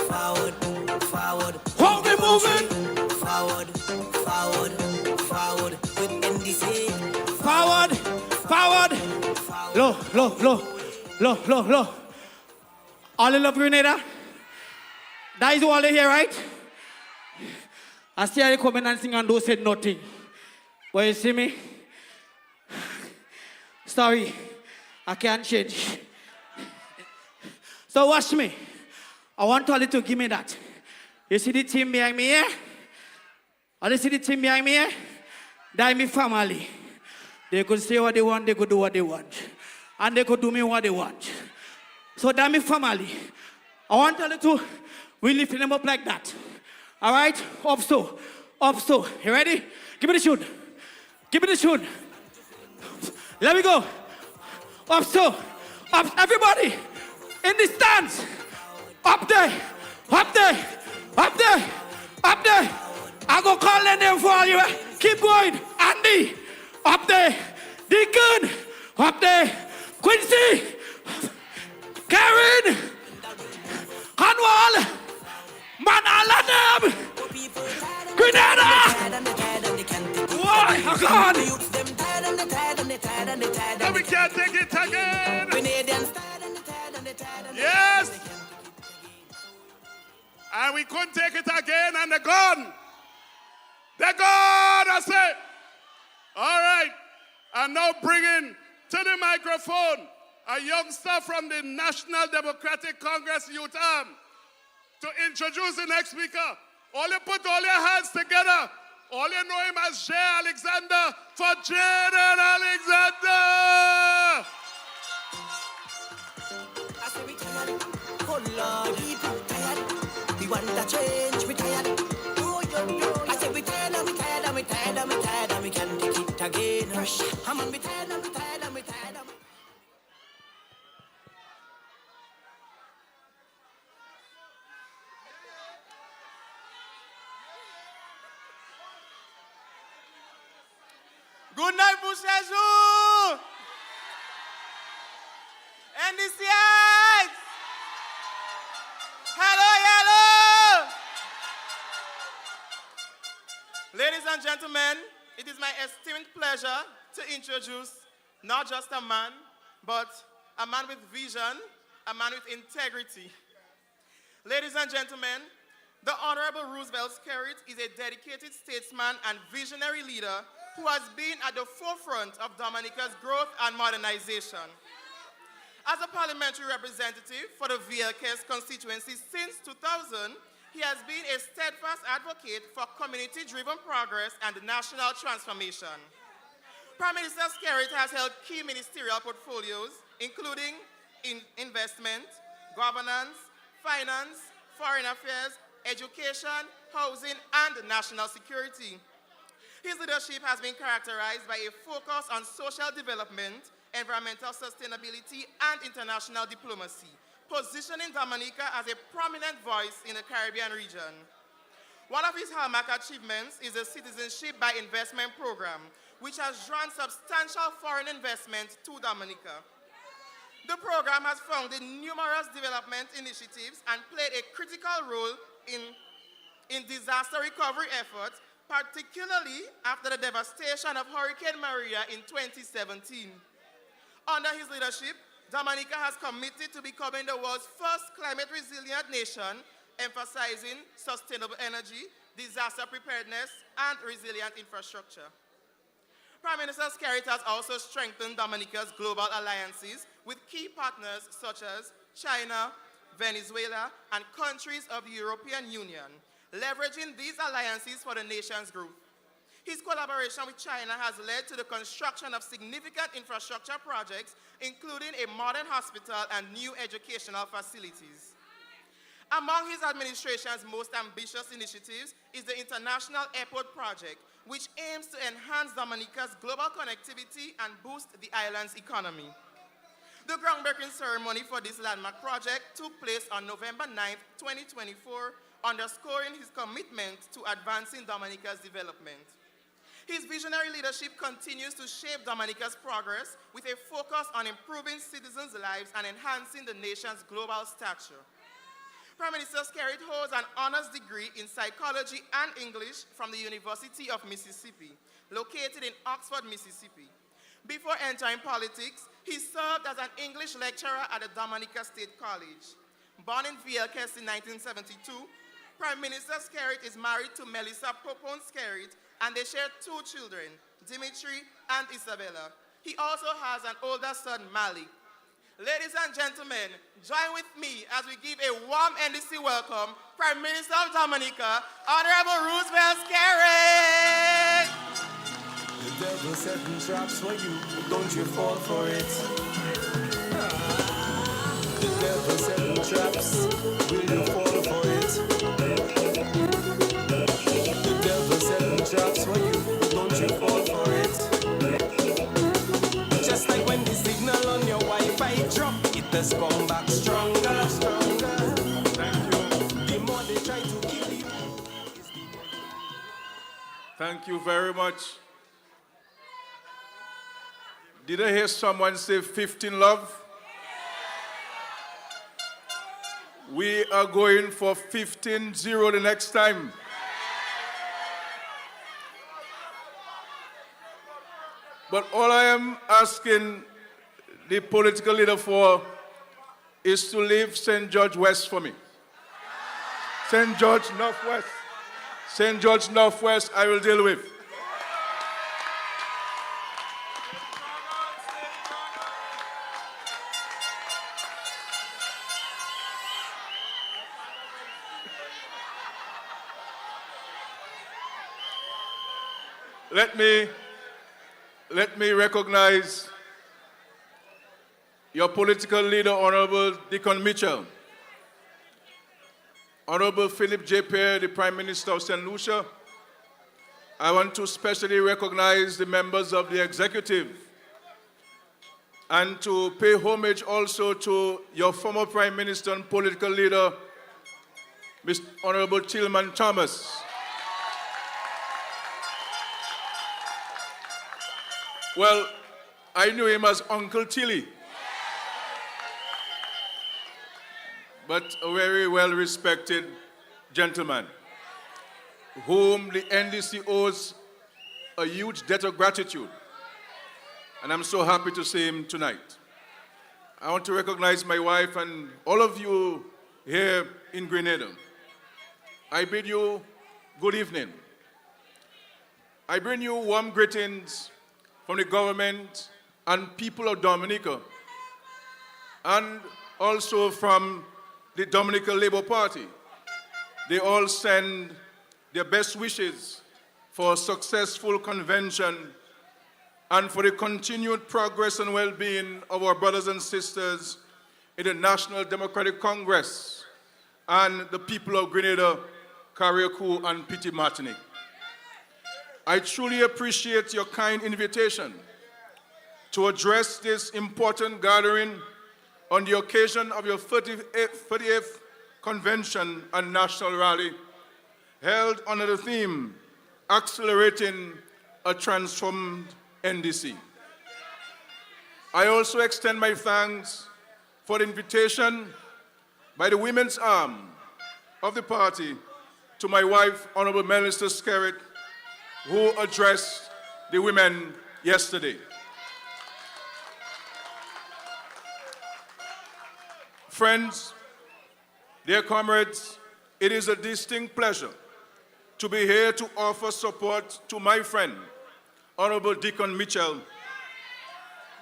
S5: forward, forward.
S18: How we moving?
S5: Forward, forward, forward. With NDC.
S18: Forward, forward. Low, low, low, low, low, low. All in love, Grenada. That is all they hear, right? I see you come in and sing and don't say nothing. But you see me? Sorry, I can't change. So watch me. I want all you to give me that. You see the team behind me here? Or you see the team behind me here? That's my family. They could say what they want, they could do what they want. And they could do me what they want. So that's my family. I want all you to really fill them up like that. All right? Up so. Up so. You ready? Give me the shoot. Give me the shoot. Let me go. Up so. Up. Everybody. In the stands. Up there. Up there. Up there. Up there. I go call their name for all you. Keep going. Andy. Up there. Dickon. Up there. Quincy. Karen. Hanwal. Man, all of them. Grenada. Why? Oh, God.
S2: And we can't take it again. Yes. And we couldn't take it again, and they're gone. They're gone, I say. All right. And now bringing to the microphone a youngster from the National Democratic Congress Youth Arm to introduce the next speaker. All you put all your hands together. All you know him as J. Alexander for Jaden Alexander.
S5: I say we tired. Oh Lord, people tired. We want to change. We tired. Oh, I say we tired and we tired and we tired and we tired and we can't take it again. I'm on we tired and we tired and we tired and we.
S19: Good night, Bouchejou. NDC. Hello, hello. Ladies and gentlemen, it is my esteemed pleasure to introduce not just a man, but a man with vision, a man with integrity. Ladies and gentlemen, the Honorable Roosevelt Skerrit is a dedicated statesman and visionary leader who has been at the forefront of Dominica's growth and modernization. As a parliamentary representative for the VLK's constituency since 2000, he has been a steadfast advocate for community-driven progress and national transformation. Prime Minister Skerrit has held key ministerial portfolios, including investment, governance, finance, foreign affairs, education, housing, and national security. His leadership has been characterized by a focus on social development, environmental sustainability, and international diplomacy, positioning Dominica as a prominent voice in the Caribbean region. One of his hallmark achievements is the Citizenship by Investment program, which has drawn substantial foreign investment to Dominica. The program has funded numerous development initiatives and played a critical role in disaster recovery efforts, particularly after the devastation of Hurricane Maria in 2017. Under his leadership, Dominica has committed to becoming the world's first climate-resilient nation, emphasizing sustainable energy, disaster preparedness, and resilient infrastructure. Prime Minister Skerrit has also strengthened Dominica's global alliances with key partners such as China, Venezuela, and countries of the European Union, leveraging these alliances for the nation's growth. His collaboration with China has led to the construction of significant infrastructure projects, including a modern hospital and new educational facilities. Among his administration's most ambitious initiatives is the International Airport Project, which aims to enhance Dominica's global connectivity and boost the island's economy. The groundbreaking ceremony for this landmark project took place on November 9, 2024, underscoring his commitment to advancing Dominica's development. His visionary leadership continues to shape Dominica's progress with a focus on improving citizens' lives and enhancing the nation's global stature. Prime Minister Skerrit holds an honors degree in psychology and English from the University of Mississippi, located in Oxford, Mississippi. Before entering politics, he served as an English lecturer at the Dominica State College. Born in VLKS in 1972, Prime Minister Skerrit is married to Melissa Popone Skerrit, and they share 2 children, Dimitri and Isabella. He also has an older son, Mali. Ladies and gentlemen, join with me as we give a warm NDC welcome, Prime Minister of Dominica, Honorable Roosevelt Skerrit.
S1: The devil setting traps for you, don't you fall for it. The devil setting traps, will you fall for it? The devil setting traps for you, don't you fall for it. Just like when the signal on your Wi-Fi drop, it has come back stronger, stronger. Thank you. The more they try to kill you.
S20: Thank you very much. Did I hear someone say 15 love? We are going for 15-0 the next time. But all I am asking the political leader for is to leave St. George West for me. St. George Northwest. St. George Northwest I will deal with. Let me recognize your political leader, Honorable Dickon Mitchell, Honorable Philip J. Pierre, the Prime Minister of St. Lucia. I want to specially recognize the members of the executive and to pay homage also to your former Prime Minister and political leader, Mr. Honorable Tillman Thomas. Well, I knew him as Uncle Tilly. But a very well-respected gentleman whom the NDC owes a huge debt of gratitude. And I'm so happy to see him tonight. I want to recognize my wife and all of you here in Grenada. I bid you good evening. I bring you warm greetings from the government and people of Dominica, and also from the Dominica Labour Party. They all send their best wishes for a successful convention and for the continued progress and well-being of our brothers and sisters in the National Democratic Congress and the people of Grenada, Carriacou, and Petit Martinique. I truly appreciate your kind invitation to address this important gathering on the occasion of your 38th Convention and National Rally, held under the theme, Accelerating a Transformed NDC. I also extend my thanks for the invitation by the women's arm of the party to my wife, Honorable Minister Skerrit, who addressed the women yesterday. Friends, dear comrades, it is a distinct pleasure to be here to offer support to my friend, Honorable Dickon Mitchell,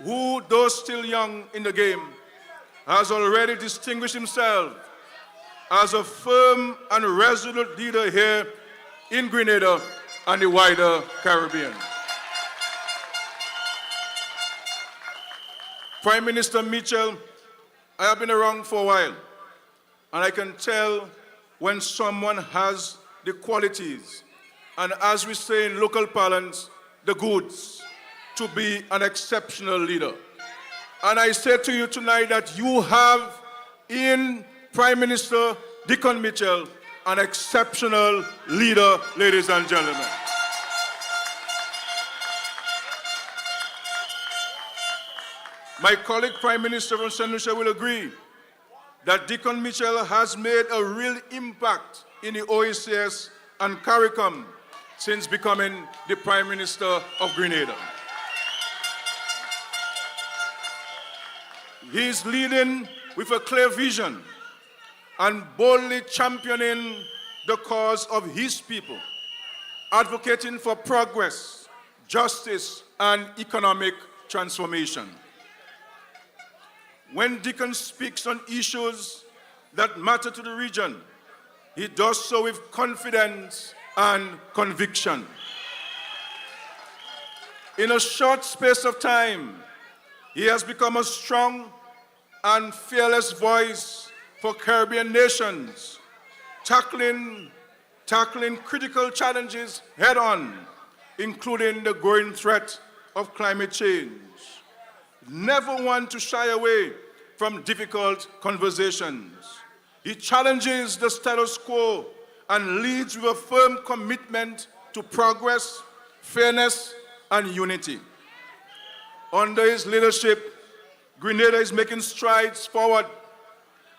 S20: who, though still young in the game, has already distinguished himself as a firm and resolute leader here in Grenada and the wider Caribbean. Prime Minister Mitchell, I have been around for a while, and I can tell when someone has the qualities, and as we say in local parlance, the goods, to be an exceptional leader. And I say to you tonight that you have in Prime Minister Dickon Mitchell an exceptional leader, ladies and gentlemen. My colleague Prime Minister from St. Lucia will agree that Dickon Mitchell has made a real impact in the OECS and CARICOM since becoming the Prime Minister of Grenada. He is leading with a clear vision and boldly championing the cause of his people, advocating for progress, justice, and economic transformation. When Dickon speaks on issues that matter to the region, he does so with confidence and conviction. In a short space of time, he has become a strong and fearless voice for Caribbean nations, tackling critical challenges head-on, including the growing threat of climate change. Never one to shy away from difficult conversations. He challenges the status quo and leads with a firm commitment to progress, fairness, and unity. Under his leadership, Grenada is making strides forward,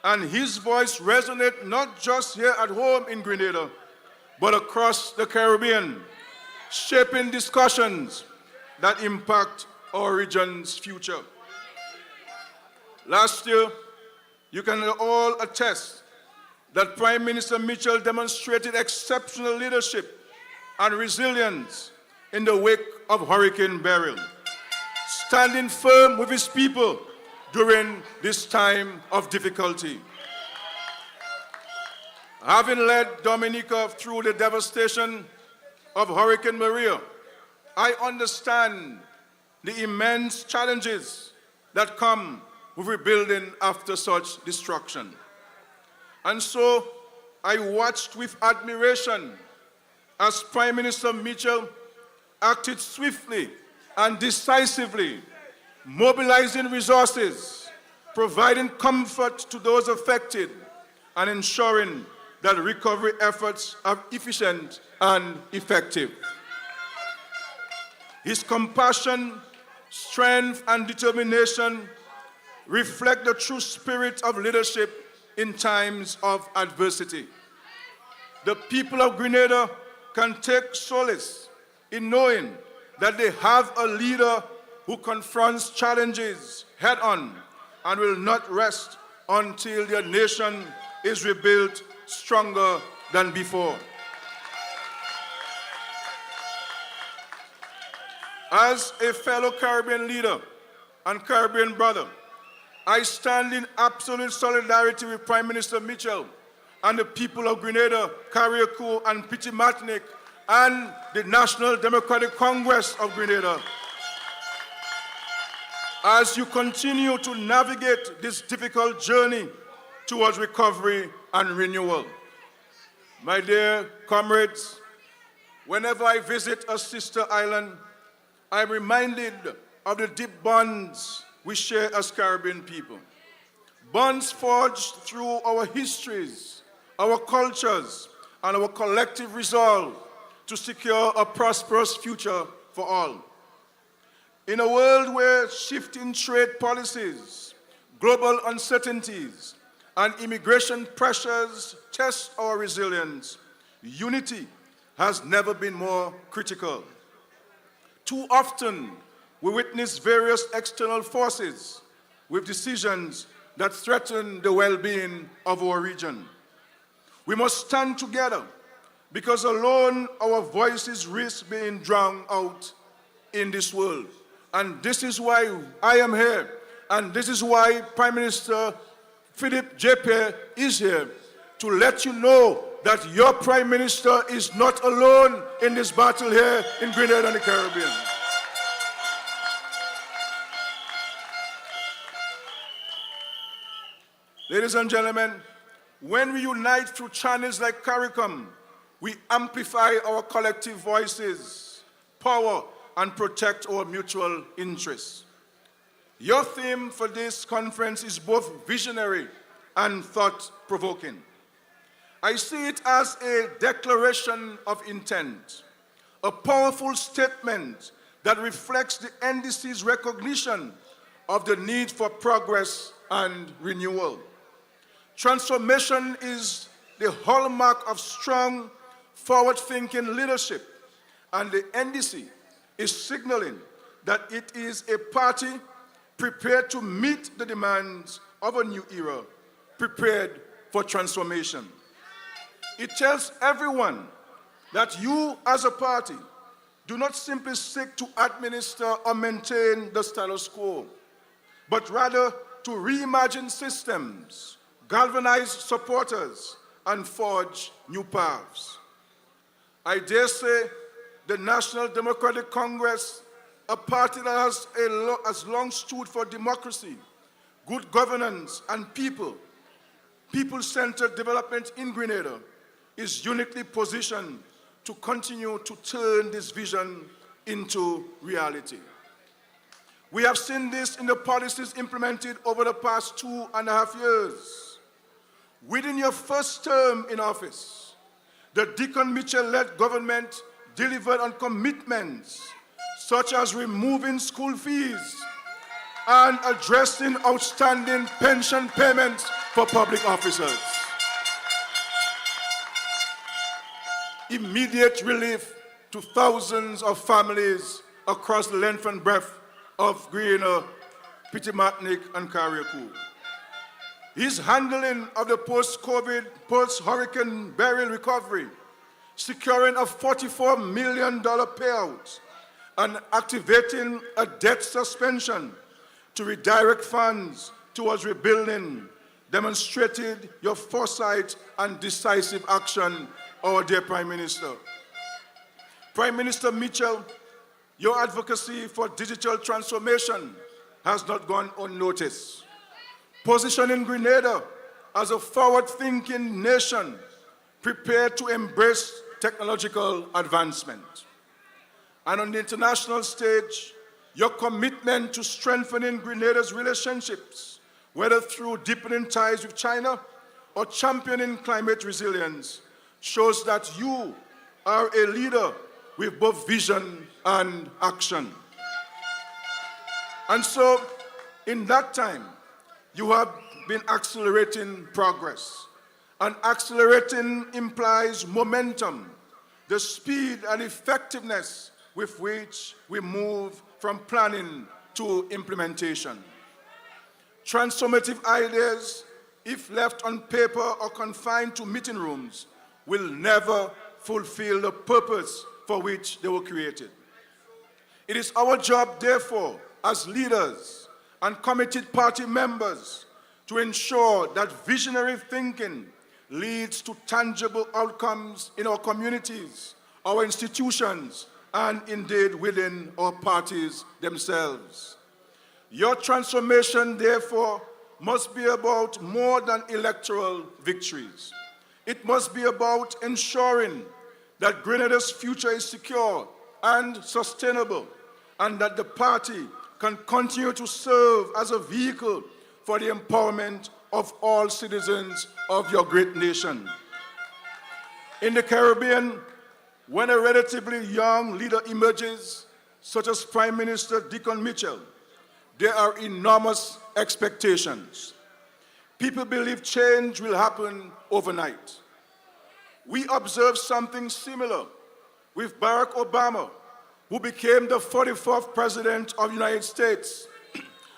S20: and his voice resonates not just here at home in Grenada, but across the Caribbean, shaping discussions that impact our region's future. Last year, you can all attest that Prime Minister Mitchell demonstrated exceptional leadership and resilience in the wake of Hurricane Beryl, standing firm with his people during this time of difficulty. Having led Dominica through the devastation of Hurricane Maria, I understand the immense challenges that come with rebuilding after such destruction. And so I watched with admiration as Prime Minister Mitchell acted swiftly and decisively, mobilizing resources, providing comfort to those affected, and ensuring that recovery efforts are efficient and effective. His compassion strength, and determination reflect the true spirit of leadership in times of adversity. The people of Grenada can take solace in knowing that they have a leader who confronts challenges head-on and will not rest until their nation is rebuilt stronger than before. As a fellow Caribbean leader and Caribbean brother, I stand in absolute solidarity with Prime Minister Mitchell and the people of Grenada, Carriacou, and Petit Martinique, and the National Democratic Congress of Grenada. As you continue to navigate this difficult journey towards recovery and renewal. My dear comrades, whenever I visit a sister island, I'm reminded of the deep bonds we share as Caribbean people. Bonds forged through our histories, our cultures, and our collective resolve to secure a prosperous future for all. In a world where shifting trade policies, global uncertainties, and immigration pressures test our resilience, unity has never been more critical. Too often, we witness various external forces with decisions that threaten the well-being of our region. We must stand together because alone our voices risk being drowned out in this world. And this is why I am here, and this is why Prime Minister Philippe Pierre is here, to let you know that your Prime Minister is not alone in this battle here in Grenada and the Caribbean. Ladies and gentlemen, when we unite through channels like CARICOM, we amplify our collective voices, power, and protect our mutual interests. Your theme for this conference is both visionary and thought-provoking. I see it as a declaration of intent, a powerful statement that reflects the NDC's recognition of the need for progress and renewal. Transformation is the hallmark of strong, forward-thinking leadership, and the NDC is signaling that it is a party prepared to meet the demands of a new era, prepared for transformation. It tells everyone that you, as a party, do not simply seek to administer or maintain the status quo, but rather to reimagine systems, galvanize supporters, and forge new paths. I dare say the National Democratic Congress, a party that has long stood for democracy, good governance, and people-centered development in Grenada, is uniquely positioned to continue to turn this vision into reality. We have seen this in the policies implemented over the past 2.5 years. Within your first term in office, the Dickon Mitchell-led government delivered on commitments such as removing school fees and addressing outstanding pension payments for public officers. Immediate relief to thousands of families across the length and breadth of Grenada, Petit Martinique, and Carriacou. His handling of the post-COVID, post-Hurricane Beryl recovery, securing a $44 million payout and activating a debt suspension to redirect funds towards rebuilding, demonstrated your foresight and decisive action, our dear Prime Minister. Prime Minister Mitchell, your advocacy for digital transformation has not gone unnoticed. Positioning Grenada as a forward-thinking nation prepared to embrace technological advancement. And on the international stage, your commitment to strengthening Grenada's relationships, whether through deepening ties with China or championing climate resilience, shows that you are a leader with both vision and action. And so, in that time, you have been accelerating progress. And accelerating implies momentum, the speed and effectiveness with which we move from planning to implementation. Transformative ideas, if left on paper or confined to meeting rooms, will never fulfill the purpose for which they were created. It is our job, therefore, as leaders and committed party members, to ensure that visionary thinking leads to tangible outcomes in our communities, our institutions, and indeed within our parties themselves. Your transformation, therefore, must be about more than electoral victories. It must be about ensuring that Grenada's future is secure and sustainable, and that the party can continue to serve as a vehicle for the empowerment of all citizens of your great nation. In the Caribbean, when a relatively young leader emerges, such as Prime Minister Dickon Mitchell, there are enormous expectations. People believe change will happen overnight. We observed something similar with Barack Obama, who became the 44th President of the United States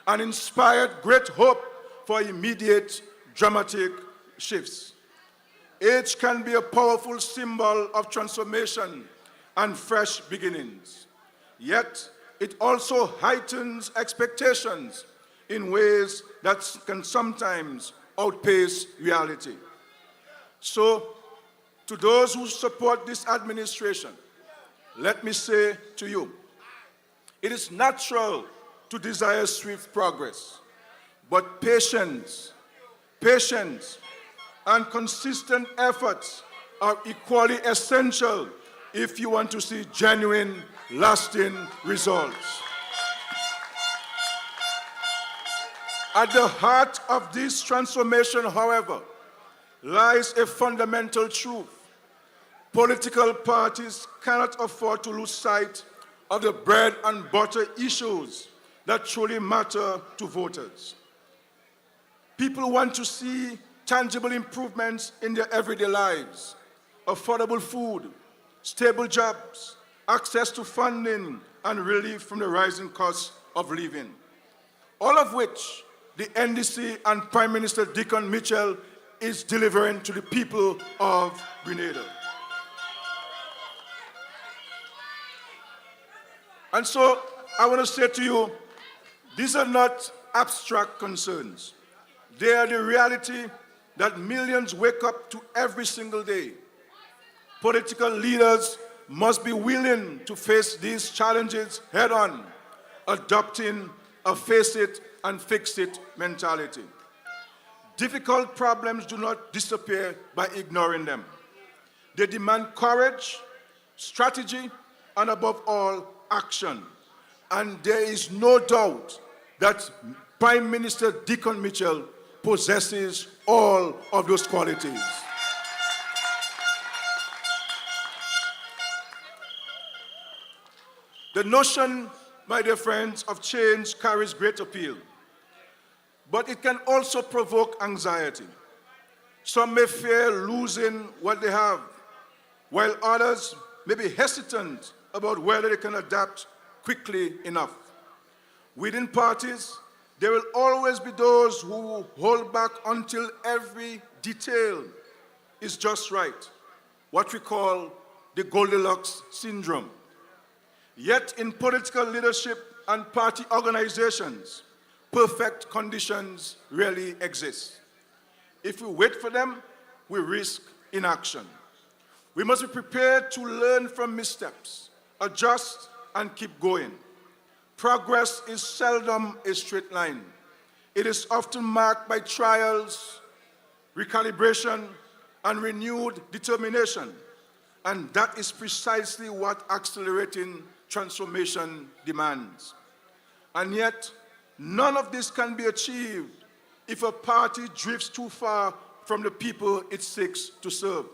S20: and inspired great hope for immediate dramatic shifts. Age can be a powerful symbol of transformation and fresh beginnings. Yet, it also heightens expectations in ways that can sometimes outpace reality. So, to those who support this administration, let me say to you, it is natural to desire swift progress, but patience, and consistent efforts are equally essential if you want to see genuine, lasting results. At the heart of this transformation, however, lies a fundamental truth. Political parties cannot afford to lose sight of the bread and butter issues that truly matter to voters. People want to see tangible improvements in their everyday lives: affordable food, stable jobs, access to funding, and relief from the rising costs of living. All of which the NDC and Prime Minister Dickon Mitchell is delivering to the people of Grenada. And so I want to say to you, these are not abstract concerns. They are the reality that millions wake up to every single day. Political leaders must be willing to face these challenges head on, adopting a face it and fix it mentality. Difficult problems do not disappear by ignoring them. They demand courage, strategy, and above all, action. And there is no doubt that Prime Minister Dickon Mitchell possesses all of those qualities. The notion, my dear friends, of change carries great appeal, but it can also provoke anxiety. Some may fear losing what they have, while others may be hesitant about whether they can adapt quickly enough. Within parties, there will always be those who hold back until every detail is just right, what we call the Goldilocks syndrome. Yet in political leadership and party organizations, perfect conditions rarely exist. If we wait for them, we risk inaction. We must be prepared to learn from missteps, adjust, and keep going. Progress is seldom a straight line. It is often marked by trials, recalibration, and renewed determination. And that is precisely what accelerating transformation demands. And yet, none of this can be achieved if a party drifts too far from the people it seeks to serve.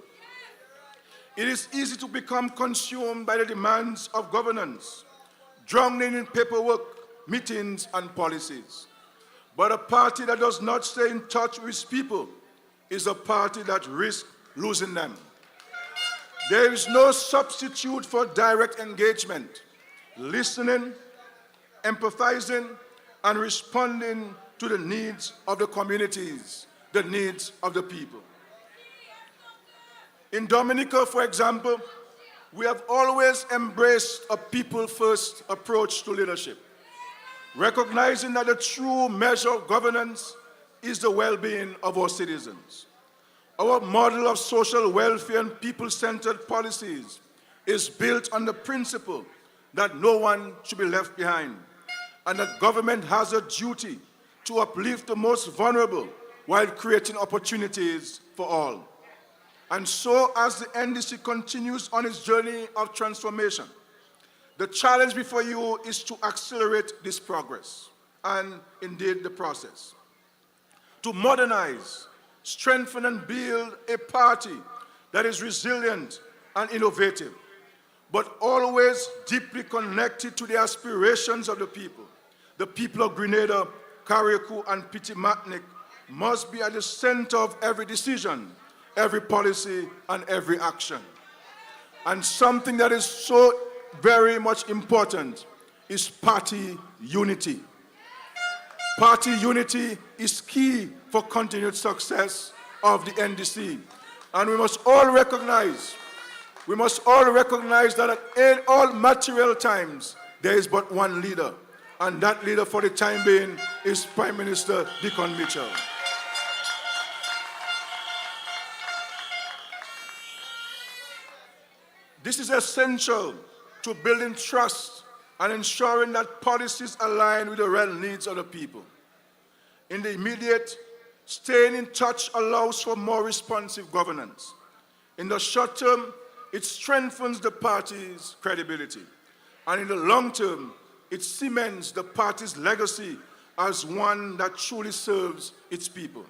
S20: It is easy to become consumed by the demands of governance, drowning in paperwork meetings and policies. But a party that does not stay in touch with its people is a party that risks losing them. There is no substitute for direct engagement, listening, empathizing, and responding to the needs of the communities, the needs of the people. In Dominica, for example, we have always embraced a people-first approach to leadership, recognizing that the true measure of governance is the well-being of our citizens. Our model of social welfare and people-centered policies is built on the principle that no one should be left behind, and that government has a duty to uplift the most vulnerable while creating opportunities for all. And so, as the NDC continues on its journey of transformation, the challenge before you is to accelerate this progress, and indeed the process. To modernize, strengthen and build a party that is resilient and innovative, but always deeply connected to the aspirations of the people. The people of Grenada, Carriacou, and Petit-Martinique must be at the center of every decision, every policy, and every action. And something that is so very much important is party unity. Party unity is key for continued success of the NDC. And we must all recognize that in all material times, there is but one leader. And that leader for the time being is Prime Minister Dickon Mitchell. This is essential to building trust and ensuring that policies align with the real needs of the people. In the immediate, staying in touch allows for more responsive governance. In the short term, it strengthens the party's credibility. And in the long term, it cements the party's legacy as one that truly serves its people.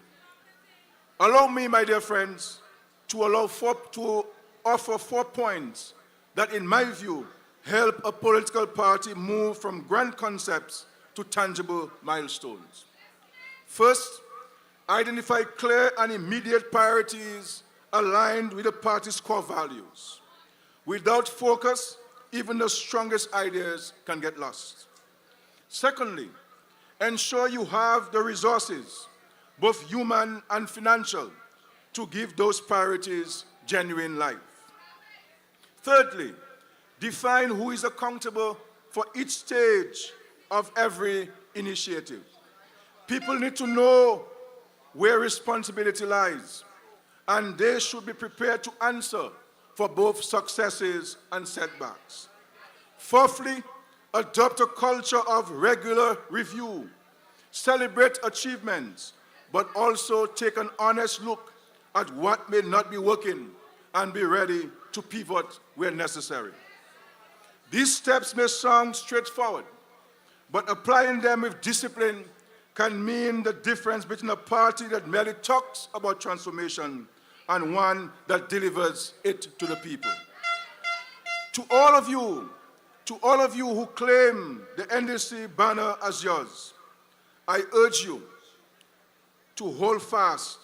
S20: Allow me, my dear friends, to offer 4 points that, in my view, help a political party move from grand concepts to tangible milestones. First, identify clear and immediate priorities aligned with the party's core values. Without focus, even the strongest ideas can get lost. Secondly, ensure you have the resources, both human and financial, to give those priorities genuine life. Thirdly, define who is accountable for each stage of every initiative. People need to know where responsibility lies, and they should be prepared to answer for both successes and setbacks. Fourthly, adopt a culture of regular review. Celebrate achievements, but also take an honest look at what may not be working and be ready to pivot where necessary. These steps may sound straightforward, but applying them with discipline can mean the difference between a party that merely talks about transformation and one that delivers it to the people. To all of you who claim the NDC banner as yours, I urge you to hold fast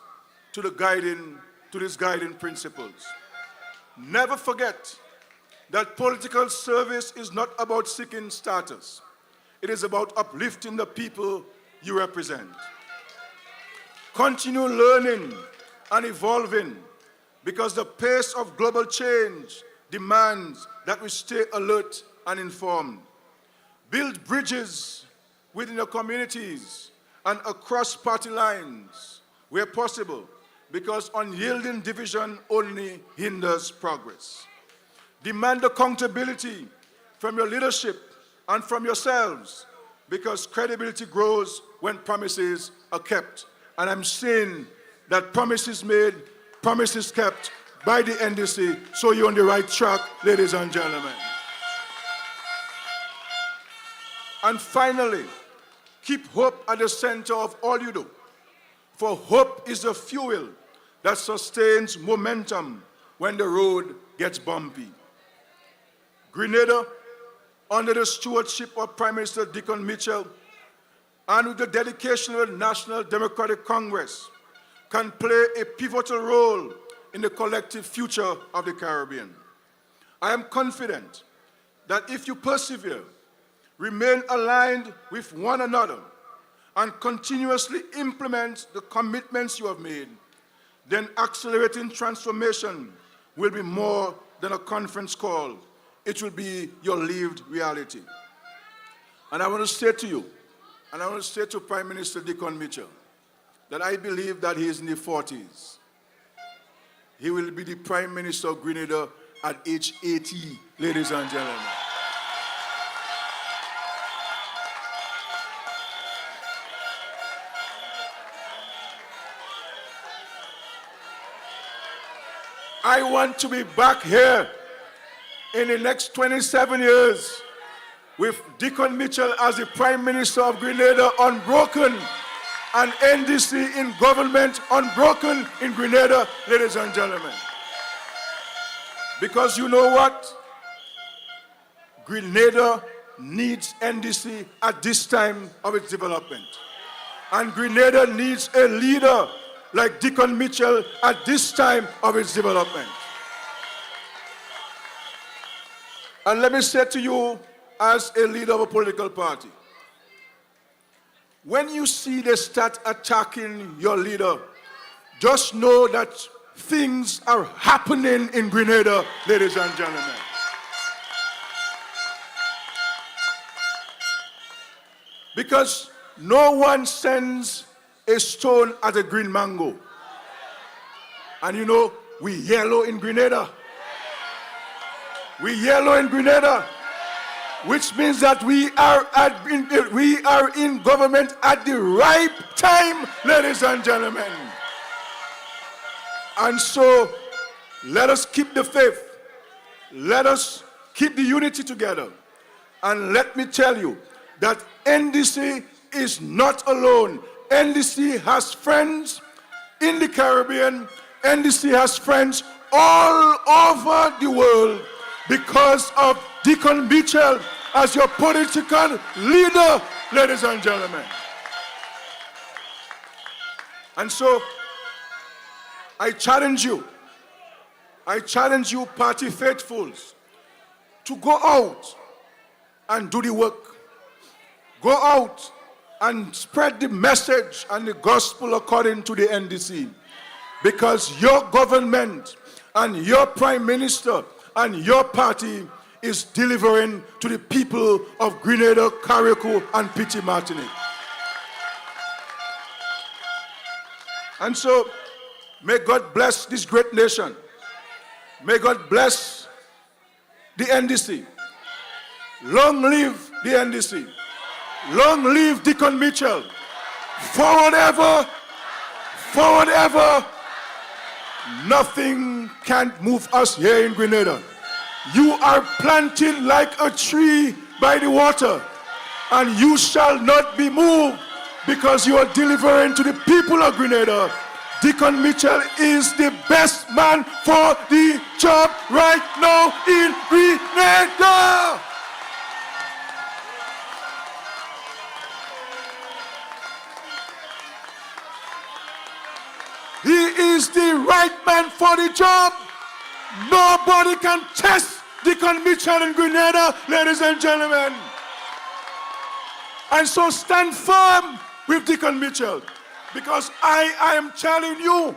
S20: to these guiding principles. Never forget that political service is not about seeking status. It is about uplifting the people you represent. Continue learning and evolving, because the pace of global change demands that we stay alert and informed. Build bridges within the communities and across party lines where possible, because unyielding division only hinders progress. Demand accountability from your leadership and from yourselves, because credibility grows when promises are kept. And I'm seeing that promises made, promises kept by the NDC, so you're on the right track, ladies and gentlemen. And finally, keep hope at the center of all you do, for hope is the fuel that sustains momentum when the road gets bumpy. Grenada, under the stewardship of Prime Minister Dickon Mitchell, and with the dedication of the National Democratic Congress, can play a pivotal role in the collective future of the Caribbean. I am confident that if you persevere, remain aligned with one another, and continuously implement the commitments you have made, then accelerating transformation will be more than a conference call. It will be your lived reality. And I want to say to you, and I want to say to Prime Minister Dickon Mitchell, that I believe that he is in the 40s. He will be the Prime Minister of Grenada at age 80, ladies and gentlemen. I want to be back here in the next 27 years with Dickon Mitchell as the Prime Minister of Grenada, unbroken, and NDC in government, unbroken in Grenada, ladies and gentlemen. Because you know what? Grenada needs NDC at this time of its development. And Grenada needs a leader like Dickon Mitchell at this time of its development. And let me say to you, as a leader of a political party, when you see they start attacking your leader, just know that things are happening in Grenada, ladies and gentlemen. Because no one sends a stone at a green mango. And you know, we yellow in Grenada. We yellow in Grenada, which means that we are in government at the right time, ladies and gentlemen. And so, let us keep the faith. Let us keep the unity together. And let me tell you that NDC is not alone. NDC has friends in the Caribbean. NDC has friends all over the world because of Dickon Mitchell as your political leader, ladies and gentlemen. And so, I challenge you, party faithfuls, to go out and do the work. Go out and spread the message and the gospel according to the NDC. Because your government and your Prime Minister and your party is delivering to the people of Grenada, Carriacou, and Petit Martinique. And so, may God bless this great nation. May God bless the NDC. Long live the NDC. Long live Dickon Mitchell. Forward ever, forward ever. Nothing can move us here in Grenada. You are planted like a tree by the water, and you shall not be moved because you are delivering to the people of Grenada. Dickon Mitchell is the best man for the job right now in Grenada. He is the right man for the job. Nobody can test Dickon Mitchell in Grenada, ladies and gentlemen. And so stand firm with Dickon Mitchell, because I am telling you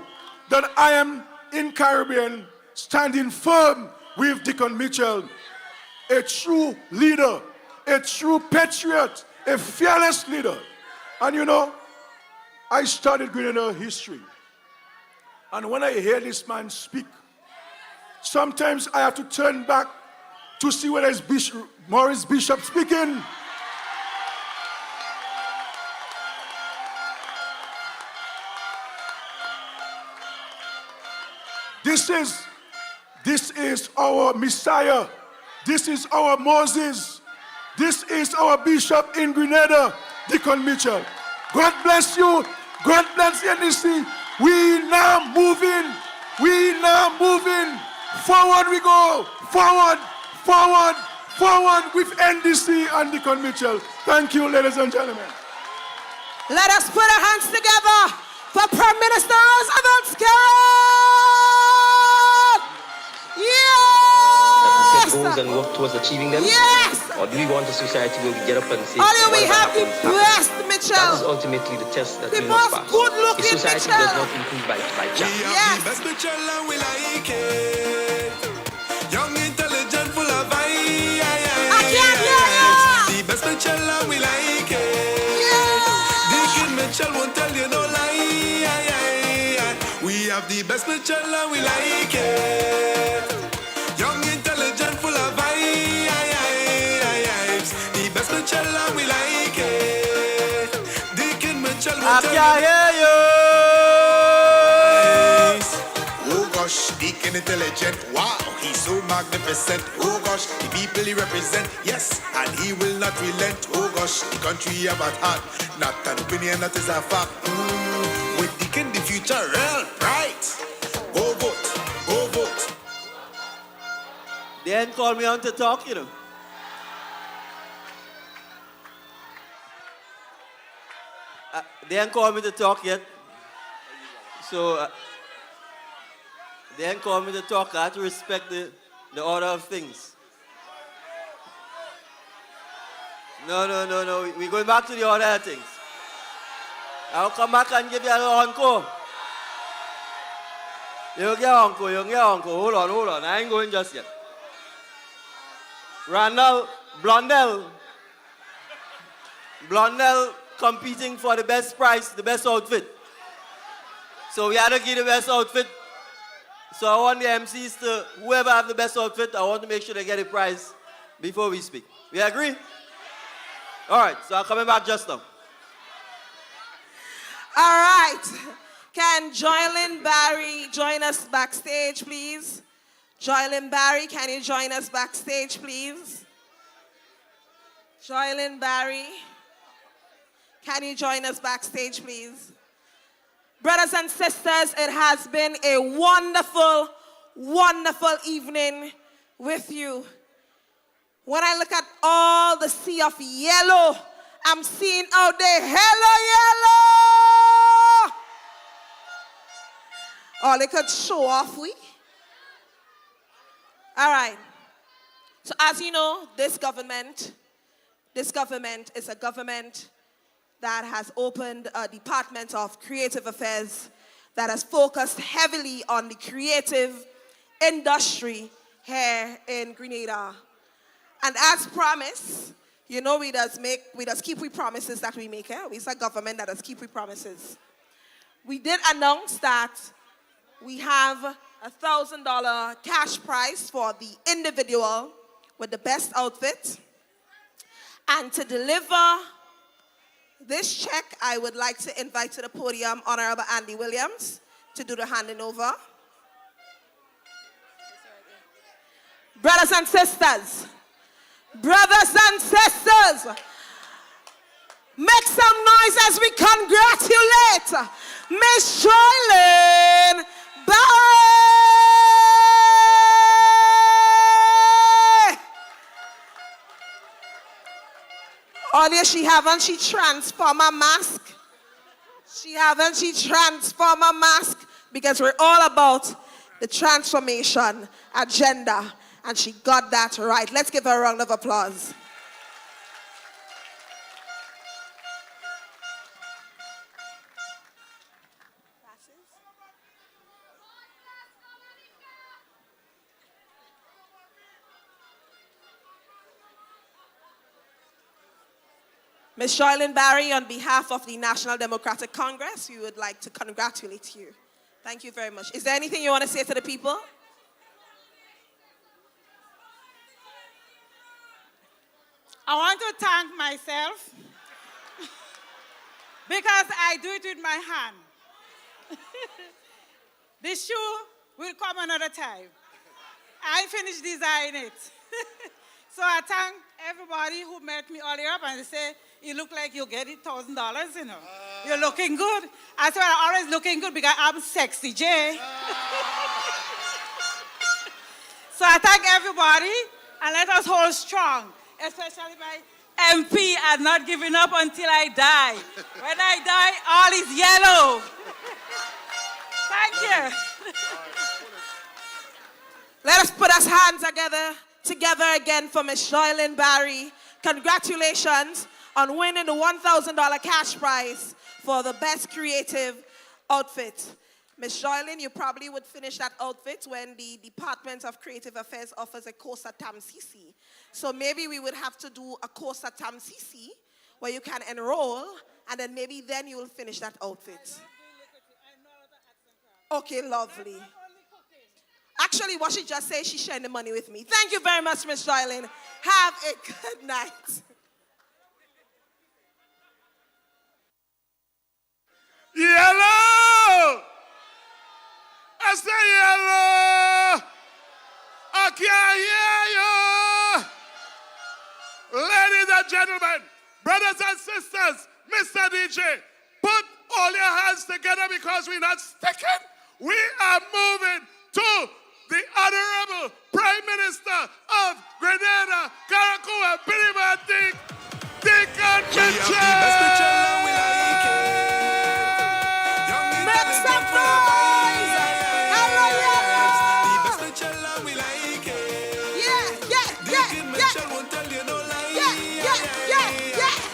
S20: that I am in Caribbean standing firm with Dickon Mitchell, a true leader, a true patriot, a fearless leader. And you know, I studied Grenada history. And when I hear this man speak, sometimes I have to turn back to see whether it's Maurice Bishop speaking. This is our Messiah. This is our Moses. This is our Bishop in Grenada, Dickon Mitchell. God bless you. God bless the NDC. We now moving. We now moving. Forward we go. Forward, forward, forward with NDC and Dickon Mitchell. Thank you, ladies and gentlemen.
S6: Let us put our hands together for Prime Minister Roosevelt Skerrit! Yes!
S16: Goals and work towards achieving them?
S6: Yes!
S16: Or do we want a society where we get up and say,
S6: Only we have the
S16: happens,
S6: best,
S16: happens?
S6: Mitchell.
S16: That is ultimately the test that
S6: The
S16: we must
S6: most
S16: pass.
S6: good-looking
S16: A society
S6: Mitchell.
S16: does not improve by chance.
S1: We have the best Mitchell and we like it. Young, intelligent, full of vibe.
S6: I can't hear you.
S1: The best Mitchell and we like it. Dickon Mitchell won't tell you no lie. We have the best Mitchell and we like it. Young, intelligent, full of vibes. The best Mitchell and we like it. Dickon Mitchell won't tell you. Oh gosh, Dickon intelligent, wow, he's so magnificent. Oh gosh, the people he represent, yes, and he will not relent. Oh gosh, the country have at heart, not an opinion, that is a fact. With Dickon, the future real bright. Go vote, go vote.
S9: They ain't called me on to talk, you know. They ain't called me to talk yet. So, they ain't called me to talk. I have to respect the order of things. No. We're going back to the order of things. I'll come back and give you a little encore. You get encore. Hold on. I ain't going just yet. Randall Blondell competing for the best price, the best outfit. So we had to give the best outfit. So I want the MCs to, whoever have the best outfit, I want to make sure they get a prize before we speak. We agree? All right, so I'm coming back just now.
S6: All right. Can Joylyn Barry join us backstage, please? Joylyn Barry, can you join us backstage, please? Joylyn Barry, can you join us backstage, please? Brothers and sisters, it has been a wonderful, wonderful evening with you. When I look at all the sea of yellow, I'm seeing out there, hello, yellow! Oh, they could show off, we. All right. So as you know, this government is a government that has opened a Department of Creative Affairs that has focused heavily on the creative industry here in Grenada. And as promised, you know, we does keep we promises that we make here. We're a government that does keep we promises. We did announce that we have $1,000 cash prize for the individual with the best outfit. And to deliver this check, I would like to invite to the podium Honorable Andy Williams to do the handing over. Brothers and sisters, make some noise as we congratulate Miss Joylyn Barry. Earlier she transformed a mask. She transformed a mask because we're all about the transformation agenda. And she got that right. Let's give her a round of applause. Ms. Joylyn Barry, on behalf of the National Democratic Congress, we would like to congratulate you. Thank you very much. Is there anything you want to say to the people?
S13: I want to thank myself because I do it with my hand. The shoe will come another time. I finished designing it. So I thank everybody who met me earlier up and they say, you look like you get it $1,000, you know. You're looking good. I said, I'm always looking good because I'm sexy, Jay. So I thank everybody
S17: and let us hold strong, especially my MP and not giving up until I die. When I die, all is yellow. Thank you.
S6: Let us put our hands together again for Miss Joylyn Barry. Congratulations on winning the $1,000 cash prize for the best creative outfit. Miss Joylyn, you probably would finish that outfit when the Department of Creative Affairs offers a course at TAMCC. So maybe we would have to do a course at TAMCC where you can enroll, and then maybe then you will finish that outfit. Okay, lovely. Actually, what she just said, she's sharing the money with me. Thank you very much, Miss Joylyn. Have a good night.
S2: Yellow! I say yellow! I can't hear you! Ladies and gentlemen, brothers and sisters, Mr. DJ, put all your hands together because we're not sticking. We are moving to the Honorable Prime Minister of Grenada, Caracua, Binimatic, Dickon Mitchell!
S6: Make some noise!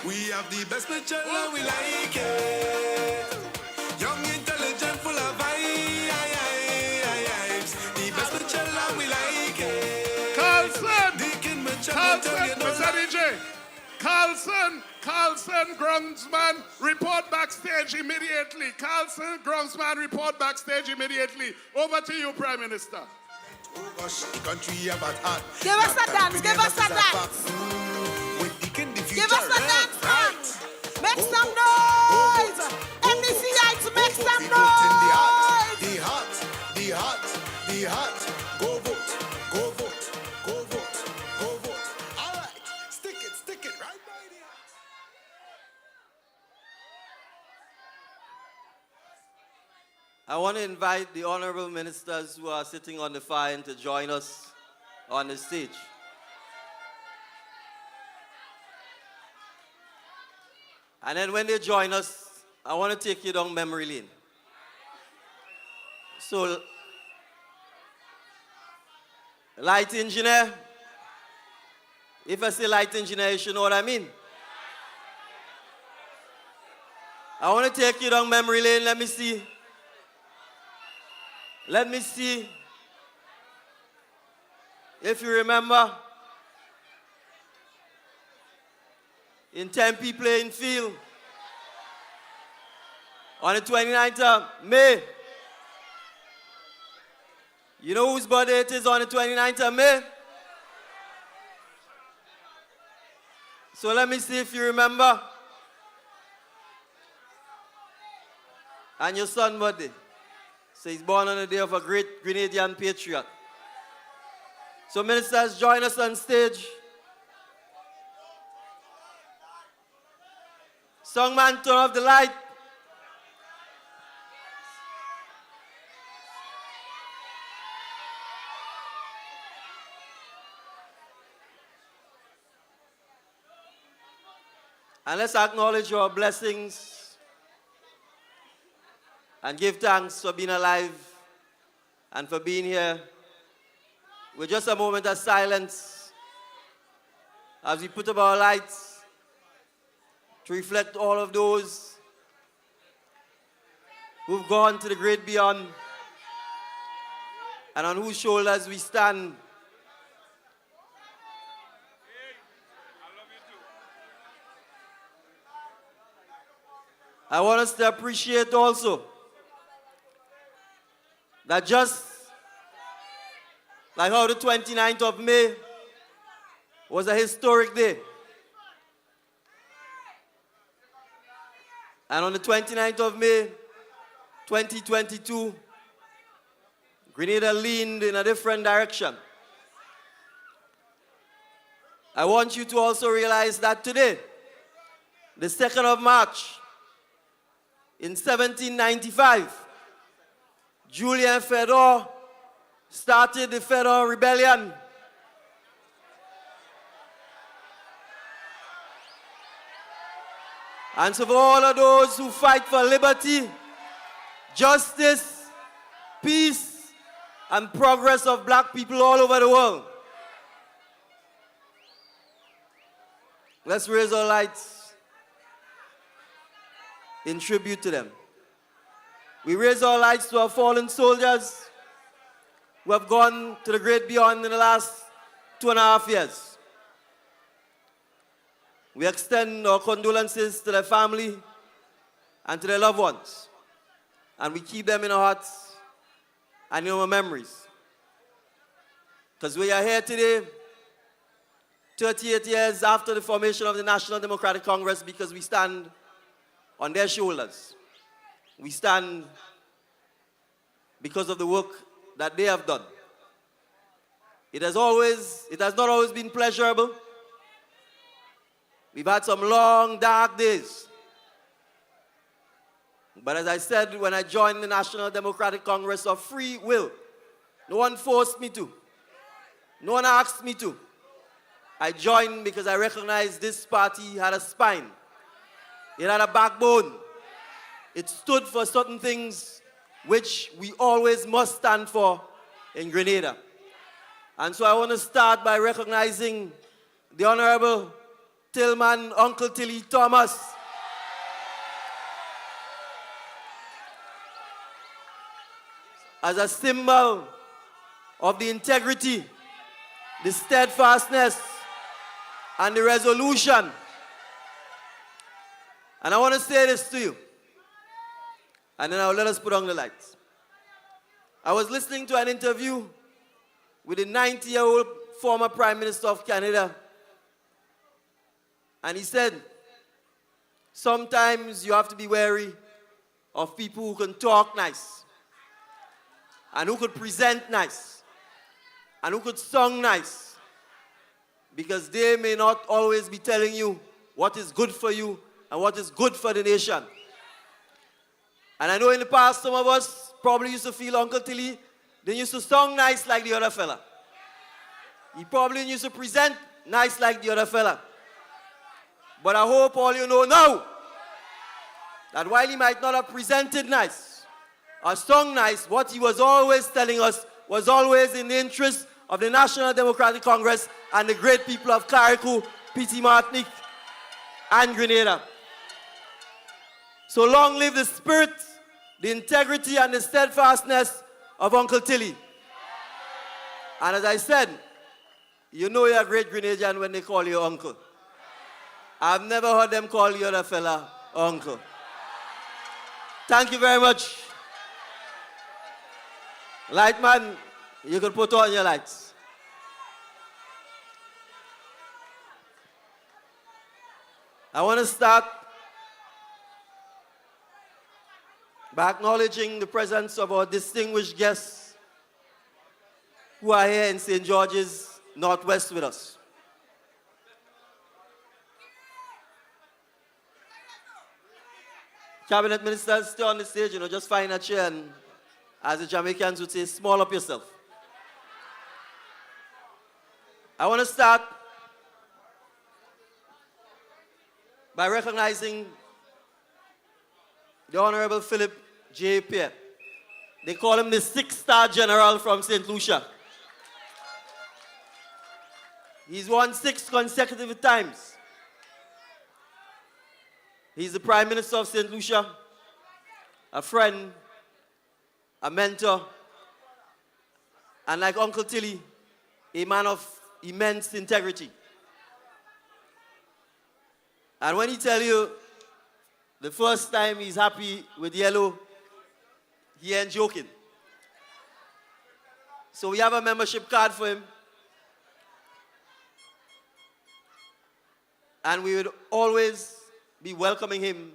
S1: We have the best Mitchell and we like it. Young, intelligent, full of vibes. The best Mitchell and we like it. Dickon Mitchell,
S2: Mr. DJ. Carlson, groundsman, report backstage immediately. Carlson, groundsman, report backstage immediately. Over to you, Prime Minister.
S1: Oh gosh, the country about hot.
S6: Give us a dance, give us a dance. Give us a dance, right. Make some noise. NDCites, make some noise.
S1: The hot. Go vote. All right, stick it right by the heart.
S4: I want to invite the honorable ministers who are sitting on the fine to join us on the stage. And then when they join us, I want to take you down memory lane. So, light engineer, if I say light engineer, you should know what I mean. I want to take you down memory lane. Let me see if you remember in Tempe playing field on the 29th of May. You know whose birthday it is on the 29th of May? So let me see if you remember. And your son's birthday. So he's born on the day of a great Grenadian patriot. So ministers, join us on stage. Songman, turn off the light. And let's acknowledge your blessings and give thanks for being alive and for being here. With just a moment of silence as we put up our lights to reflect all of those who've gone to the great beyond and on whose shoulders we stand. I want us to appreciate also that just like how the 29th of May was a historic day, and on the 29th of May, 2022, Grenada leaned in a different direction. I want you to also realize that today, the 2nd of March, in 1795, Julien Fedor started the Fedor Rebellion. And so for all of those who fight for liberty, justice, peace, and progress of black people all over the world, let's raise our lights in tribute to them. We raise our lights to our fallen soldiers who have gone to the great beyond in the last 2.5 years. We extend our condolences to their family and to their loved ones. And we keep them in our hearts and in our memories. Because we are here today, 38 years after the formation of the National Democratic Congress, because we stand on their shoulders. We stand because of the work that they have done. It has not always been pleasurable. We've had some long, dark days. But as I said, when I joined the National Democratic Congress of free will, no one forced me to. No one asked me to. I joined because I recognized this party had a spine. It had a backbone. It stood for certain things which we always must stand for in Grenada. And so I want to start by recognizing the Honorable Tillman, Uncle Tilly Thomas, as a symbol of the integrity, the steadfastness, and the resolution. And I want to say this to you, and then I'll let us put on the lights. I was listening to an interview with the 90-year-old former Prime Minister of Canada, and he said, sometimes you have to be wary of people who can talk nice, and who could present nice, and who could sing nice, because they may not always be telling you what is good for you and what is good for the nation. And I know in the past some of us probably used to feel Uncle Tilly didn't used to sing nice like the other fella. He probably used to present nice like the other fella. But I hope all you know now that while he might not have presented nice or sung nice, what he was always telling us was always in the interest of the National Democratic Congress and the great people of Carriacou, Petit Martinique, and Grenada. So long live the spirit, the integrity, and the steadfastness of Uncle Tilly. And as I said, you know you're a great Grenadian when they call you uncle. I've never heard them call the other fella uncle. Thank you very much. Lightman, you can put on your lights. I want to start by acknowledging the presence of our distinguished guests who are here in St. George's Northwest with us. Cabinet ministers, stay on the stage, just find a chair and, as the Jamaicans would say, small up yourself. I want to start by recognizing the Honorable Philip J. Pierre. They call him the 6-star general from St. Lucia. He's won 6 consecutive times. He's the Prime Minister of St. Lucia, a friend, a mentor, and like Uncle Tilly, a man of immense integrity. And when he tell you the first time he's happy with yellow, he ain't joking. So we have a membership card for him. And we would always be welcoming him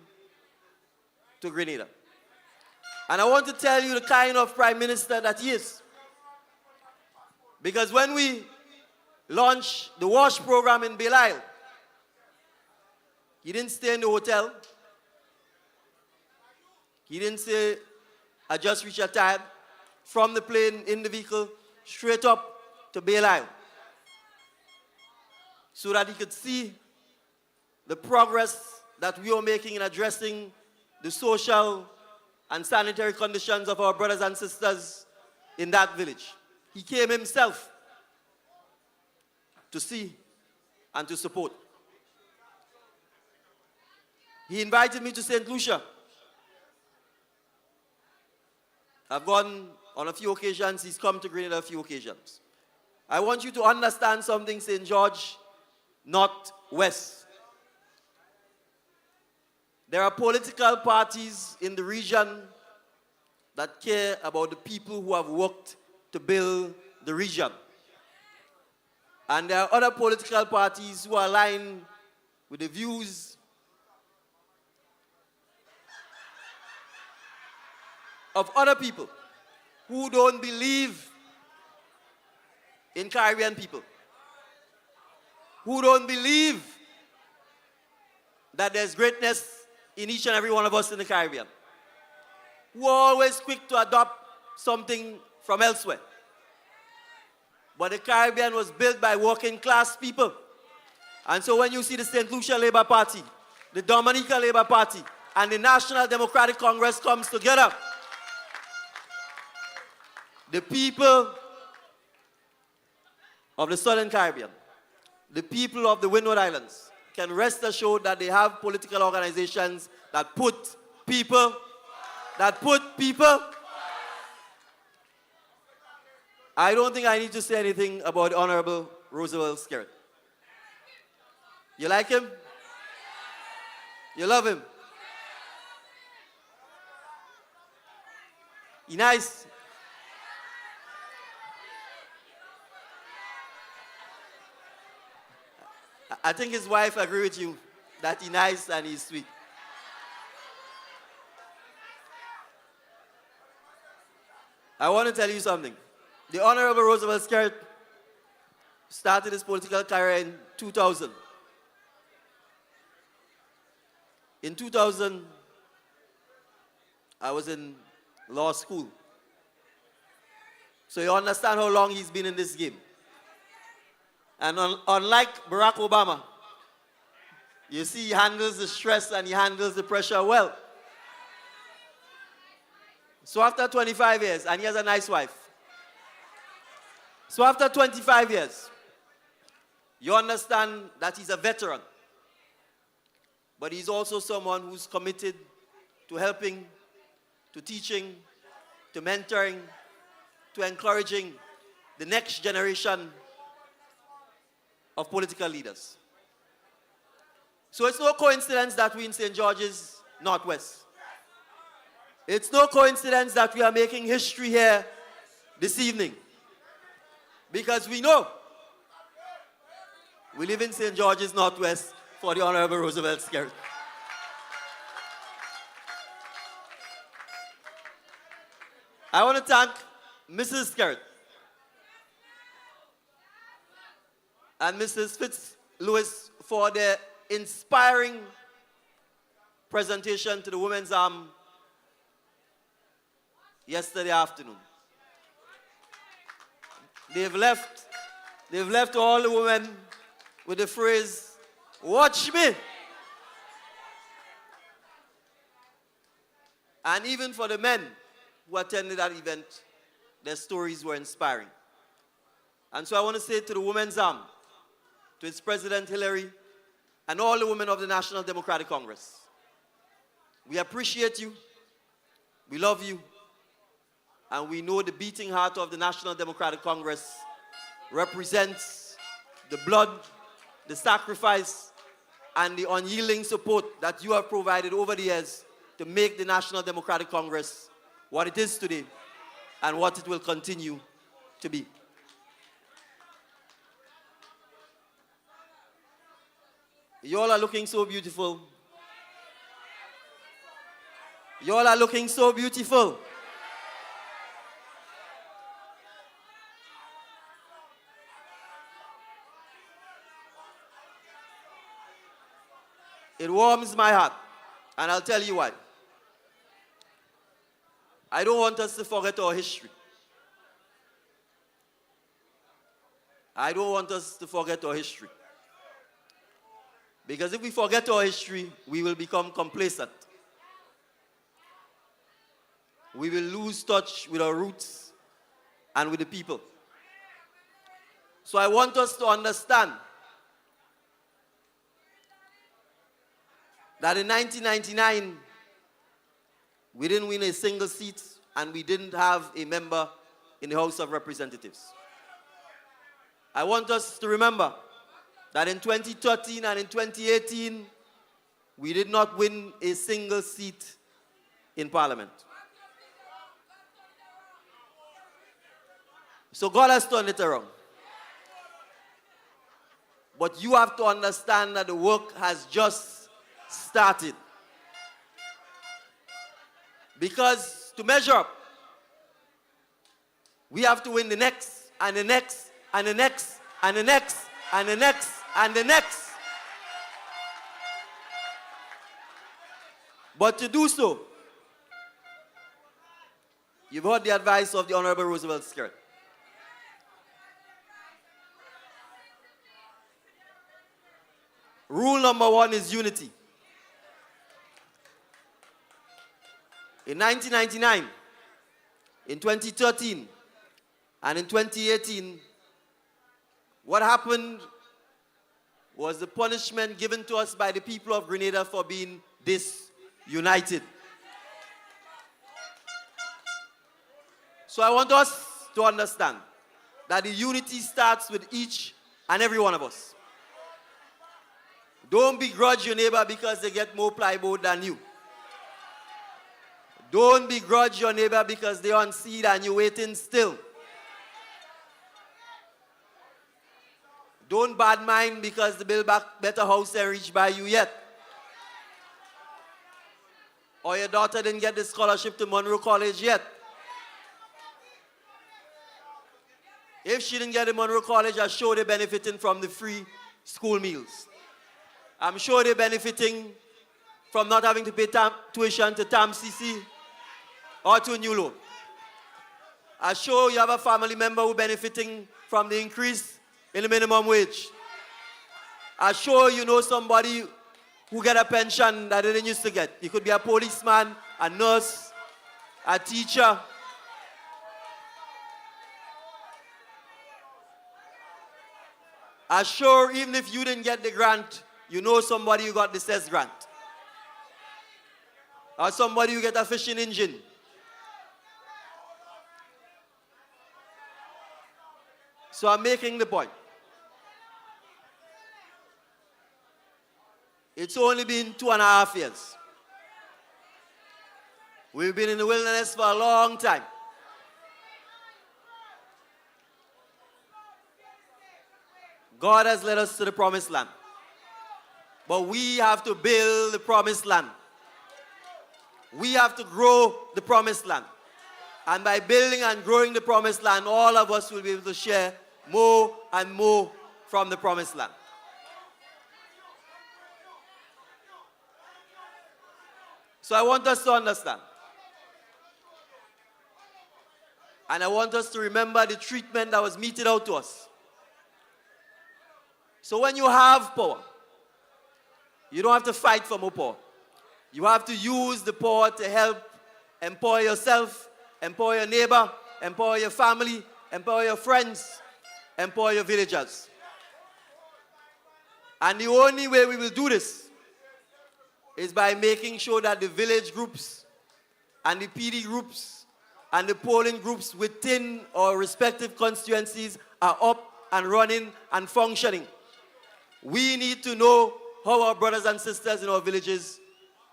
S4: to Grenada. And I want to tell you the kind of Prime Minister that he is. Because when we launched the WASH program in Belial, he didn't stay in the hotel. He didn't say, I just reached a tired. From the plane, in the vehicle, straight up to Belial, so that he could see the progress that we are making in addressing the social and sanitary conditions of our brothers and sisters in that village. He came himself to see and to support. He invited me to St. Lucia. I've gone on a few occasions. He's come to Grenada a few occasions. I want you to understand something, St. George, not West. There are political parties in the region that care about the people who have worked to build the region. And there are other political parties who align with the views of other people who don't believe in Caribbean people, who don't believe that there's greatness in each and every one of us in the Caribbean, who are always quick to adopt something from elsewhere. But the Caribbean was built by working class people. And so when you see the St. Lucia Labour Party, the Dominica Labour Party, and the National Democratic Congress comes together, the people of the Southern Caribbean, the people of the Windward Islands, can rest assured that they have political organizations that put people, I don't think I need to say anything about the Honorable Roosevelt Skerrit. You like him? You love him? He nice? I think his wife agree with you that he's nice and he's sweet. I want to tell you something. The Honorable Roosevelt Skerrit started his political career in 2000. In 2000, I was in law school. So you understand how long he's been in this game. And unlike Barack Obama, you see he handles the stress and he handles the pressure well. So after 25 years, and he has a nice wife. So after 25 years, you understand that he's a veteran. But he's also someone who's committed to helping, to teaching, to mentoring, to encouraging the next generation of political leaders. So it's no coincidence that we're in St. George's Northwest. It's no coincidence that we are making history here this evening. Because we know we live in St. George's Northwest for the Honorable Roosevelt Skerrit. I want to thank Mrs. Skerrit and Mrs. Fitzlewis for their inspiring presentation to the Women's Arm yesterday afternoon. They've left all the women with the phrase, "Watch me." And even for the men who attended that event, their stories were inspiring. And so I want to say to the Women's Arm, to its President Hillary, and all the women of the National Democratic Congress, we appreciate you, we love you, and we know the beating heart of the National Democratic Congress represents the blood, the sacrifice, and the unyielding support that you have provided over the years to make the National Democratic Congress what it is today and what it will continue to be. You all are looking so beautiful. You all are looking so beautiful. It warms my heart, and I'll tell you why. I don't want us to forget our history. I don't want us to forget our history. Because if we forget our history, we will become complacent. We will lose touch with our roots and with the people. So I want us to understand that in 1999, we didn't win a single seat and we didn't have a member in the House of Representatives. I want us to remember that in 2013 and in 2018, we did not win a single seat in Parliament. So God has turned it around. But you have to understand that the work has just started. Because to measure up, we have to win the next, and the next, and the next, and the next, and the next, and the next. But to do so, you've heard the advice of the Honorable Roosevelt Skerrit. Rule number one is unity. In 1999, in 2013, and in 2018, what happened was the punishment given to us by the people of Grenada for being disunited. So I want us to understand that the unity starts with each and every one of us. Don't begrudge your neighbor because they get more plywood than you. Don't begrudge your neighbor because they're on seed and you're waiting still. Don't bad mind because the Build Back Better house ain't reached by you yet. Or your daughter didn't get the scholarship to Monroe College yet. If she didn't get to Monroe College, I'm sure they're benefiting from the free school meals. I'm sure they're benefiting from not having to pay tuition to TAM-CC or to NULO. I'm sure you have a family member who's benefiting from the increase in the minimum wage. I'm sure you know somebody who get a pension that they didn't used to get. It could be a policeman, a nurse, a teacher. I'm sure even if you didn't get the grant, you know somebody who got the CES grant. Or somebody who get a fishing engine. So I'm making the point. It's only been 2.5 years. We've been in the wilderness for a long time. God has led us to the promised land. But we have to build the promised land. We have to grow the promised land. And by building and growing the promised land, all of us will be able to share more and more from the promised land. So I want us to understand. And I want us to remember the treatment that was meted out to us. So when you have power, you don't have to fight for more power. You have to use the power to help empower yourself, empower your neighbor, empower your family, empower your friends, empower your villagers. And the only way we will do this is by making sure that the village groups and the PD groups and the polling groups within our respective constituencies are up and running and functioning. We need to know how our brothers and sisters in our villages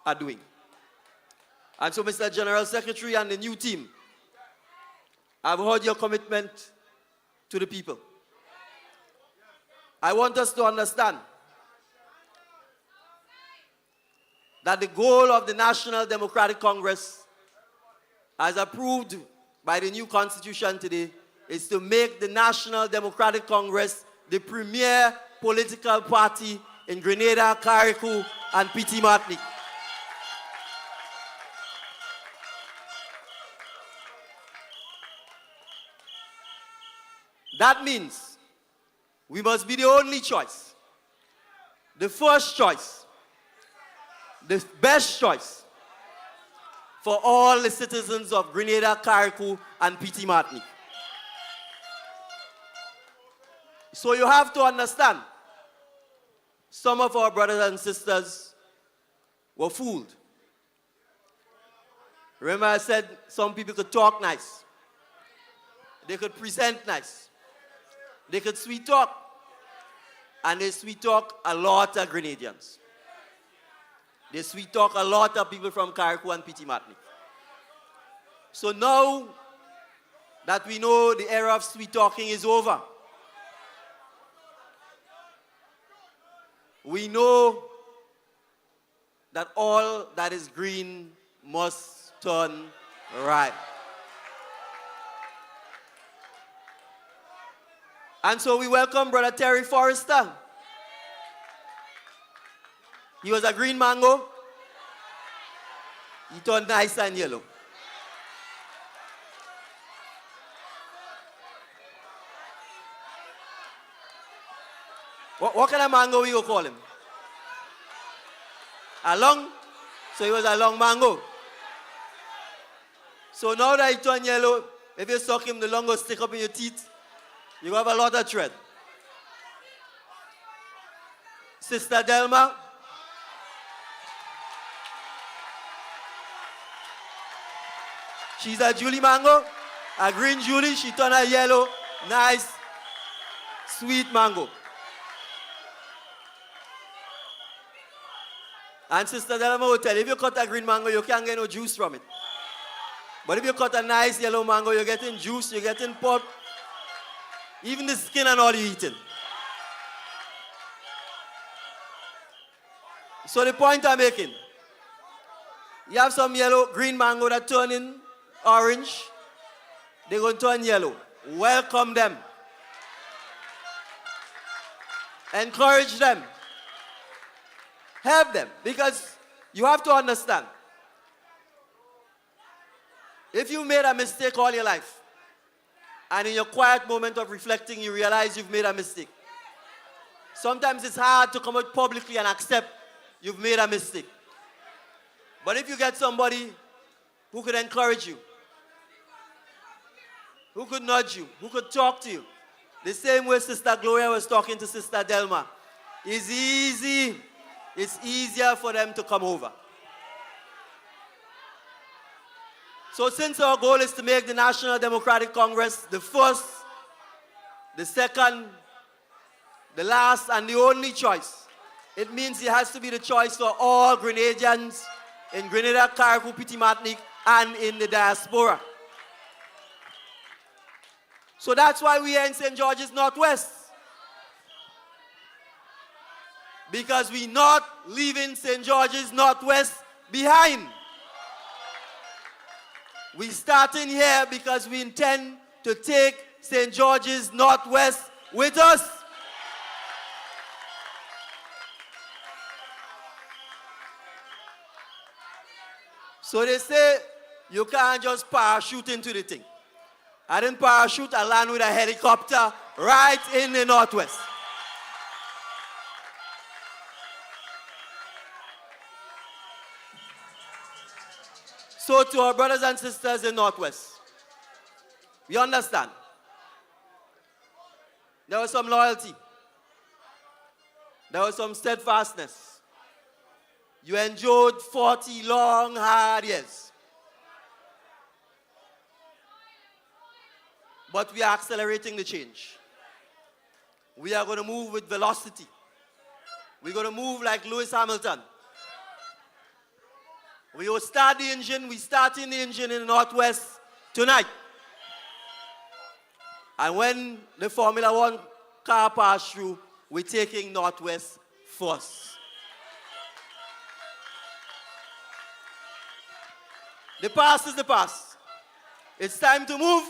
S4: are doing. And so, Mr. General Secretary and the new team, I've heard your commitment to the people. I want us to understand that the goal of the National Democratic Congress, as approved by the new constitution today, is to make the National Democratic Congress the premier political party in Grenada, Carriacou, and Petit Martinique. That means we must be the only choice. the first choice, the best choice for all the citizens of Grenada, Carriacou, and Petit Martinique. So you have to understand, some of our brothers and sisters were fooled. Remember I said some people could talk nice. They could present nice. They could sweet talk. And they sweet talk a lot of Grenadians. They sweet talk a lot of people from Carriacou and Petit Martinique. So now that we know the era of sweet talking is over, we know that all that is green must turn right. And so we welcome Brother Terry Forrester. He was a green mango. He turned nice and yellow. What kind of mango we go call him? A long? So he was a long mango. So now that he turned yellow, if you suck him, the long will stick up in your teeth. You have a lot of thread. Sister Delma. She's a Julie mango, a green Julie. She turned a yellow, nice, sweet mango. And Sister Delma will tell you, if you cut a green mango, you can't get no juice from it. But if you cut a nice yellow mango, you're getting juice, you're getting pulp, even the skin and all you're eating. So the point I'm making, you have some yellow, green mango that turn in orange, they're going to turn yellow. Welcome them. Encourage them. Help them. Because you have to understand, if you made a mistake all your life, and in your quiet moment of reflecting, you realize you've made a mistake, sometimes it's hard to come out publicly and accept you've made a mistake. But if you get somebody who could encourage you, who could nudge you, who could talk to you, the same way Sister Gloria was talking to Sister Delma, it's easy. It's easier for them to come over. So since our goal is to make the National Democratic Congress the first, the second, the last, and the only choice, it means it has to be the choice for all Grenadians in Grenada, Carriacou, Petit Martinique, and in the diaspora. So that's why we are in St. George's Northwest. Because we're not leaving St. George's Northwest behind. We're starting here because we intend to take St. George's Northwest with us. So they say you can't just parachute into the thing. I didn't parachute, I land with a helicopter right in the Northwest. So to our brothers and sisters in Northwest, we understand. There was some loyalty. There was some steadfastness. You endured 40 long, hard years. But we are accelerating the change. We are going to move with velocity. We're going to move like Lewis Hamilton. We will start the engine. We're starting the engine in the Northwest tonight. And when the Formula One car passes through, we're taking Northwest first. The past is the past. It's time to move.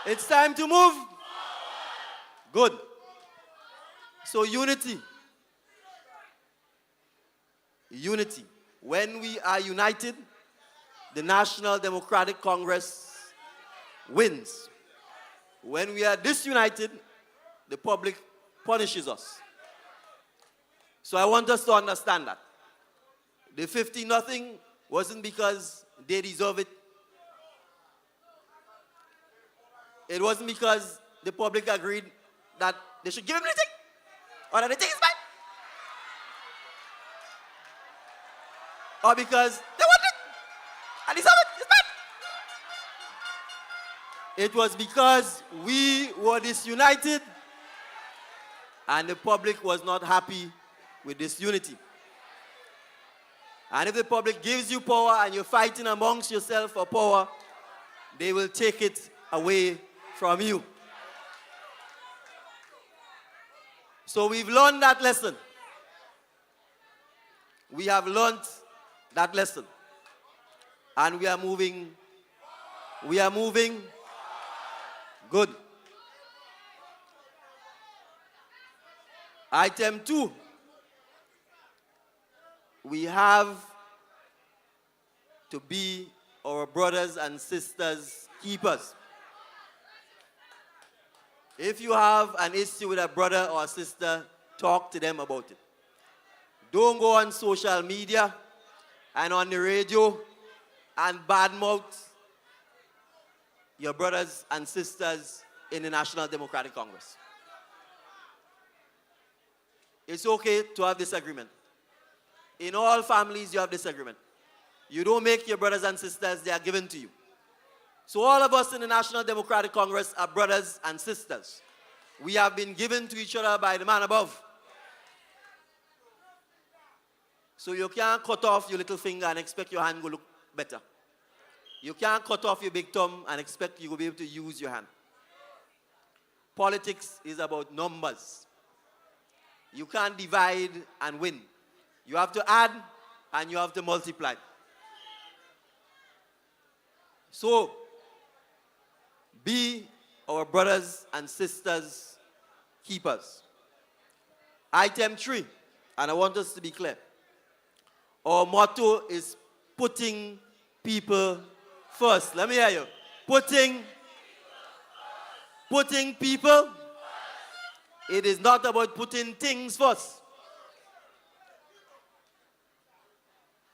S4: It's time to move. Good. So unity. Unity. When we are united, the National Democratic Congress wins. When we are disunited, the public punishes us. So I want us to understand that. The 50-0 wasn't because they deserve it. It wasn't because the public agreed that they should give him the thing, or that the thing is mine. Or because they want it, and deserve it, it's mine. It was because we were disunited, and the public was not happy with this unity. And if the public gives you power and you're fighting amongst yourself for power, they will take it away from you. So we've learned that lesson. We have learned that lesson. And we are moving. We are moving. Good. Item 2. We have to be our brothers and sisters' keepers. If you have an issue with a brother or a sister, talk to them about it. Don't go on social media and on the radio and badmouth your brothers and sisters in the National Democratic Congress. It's okay to have disagreement. In all families, you have disagreement. You don't make your brothers and sisters, they are given to you. So all of us in the National Democratic Congress are brothers and sisters. We have been given to each other by the man above. So you can't cut off your little finger and expect your hand to look better. You can't cut off your big thumb and expect you will be able to use your hand. Politics is about numbers. You can't divide and win. You have to add and you have to multiply. So, be our brothers and sisters keepers. Item 3, and I want us to be clear. Our motto is putting people first. Let me hear you. Putting people. It is not about putting things first.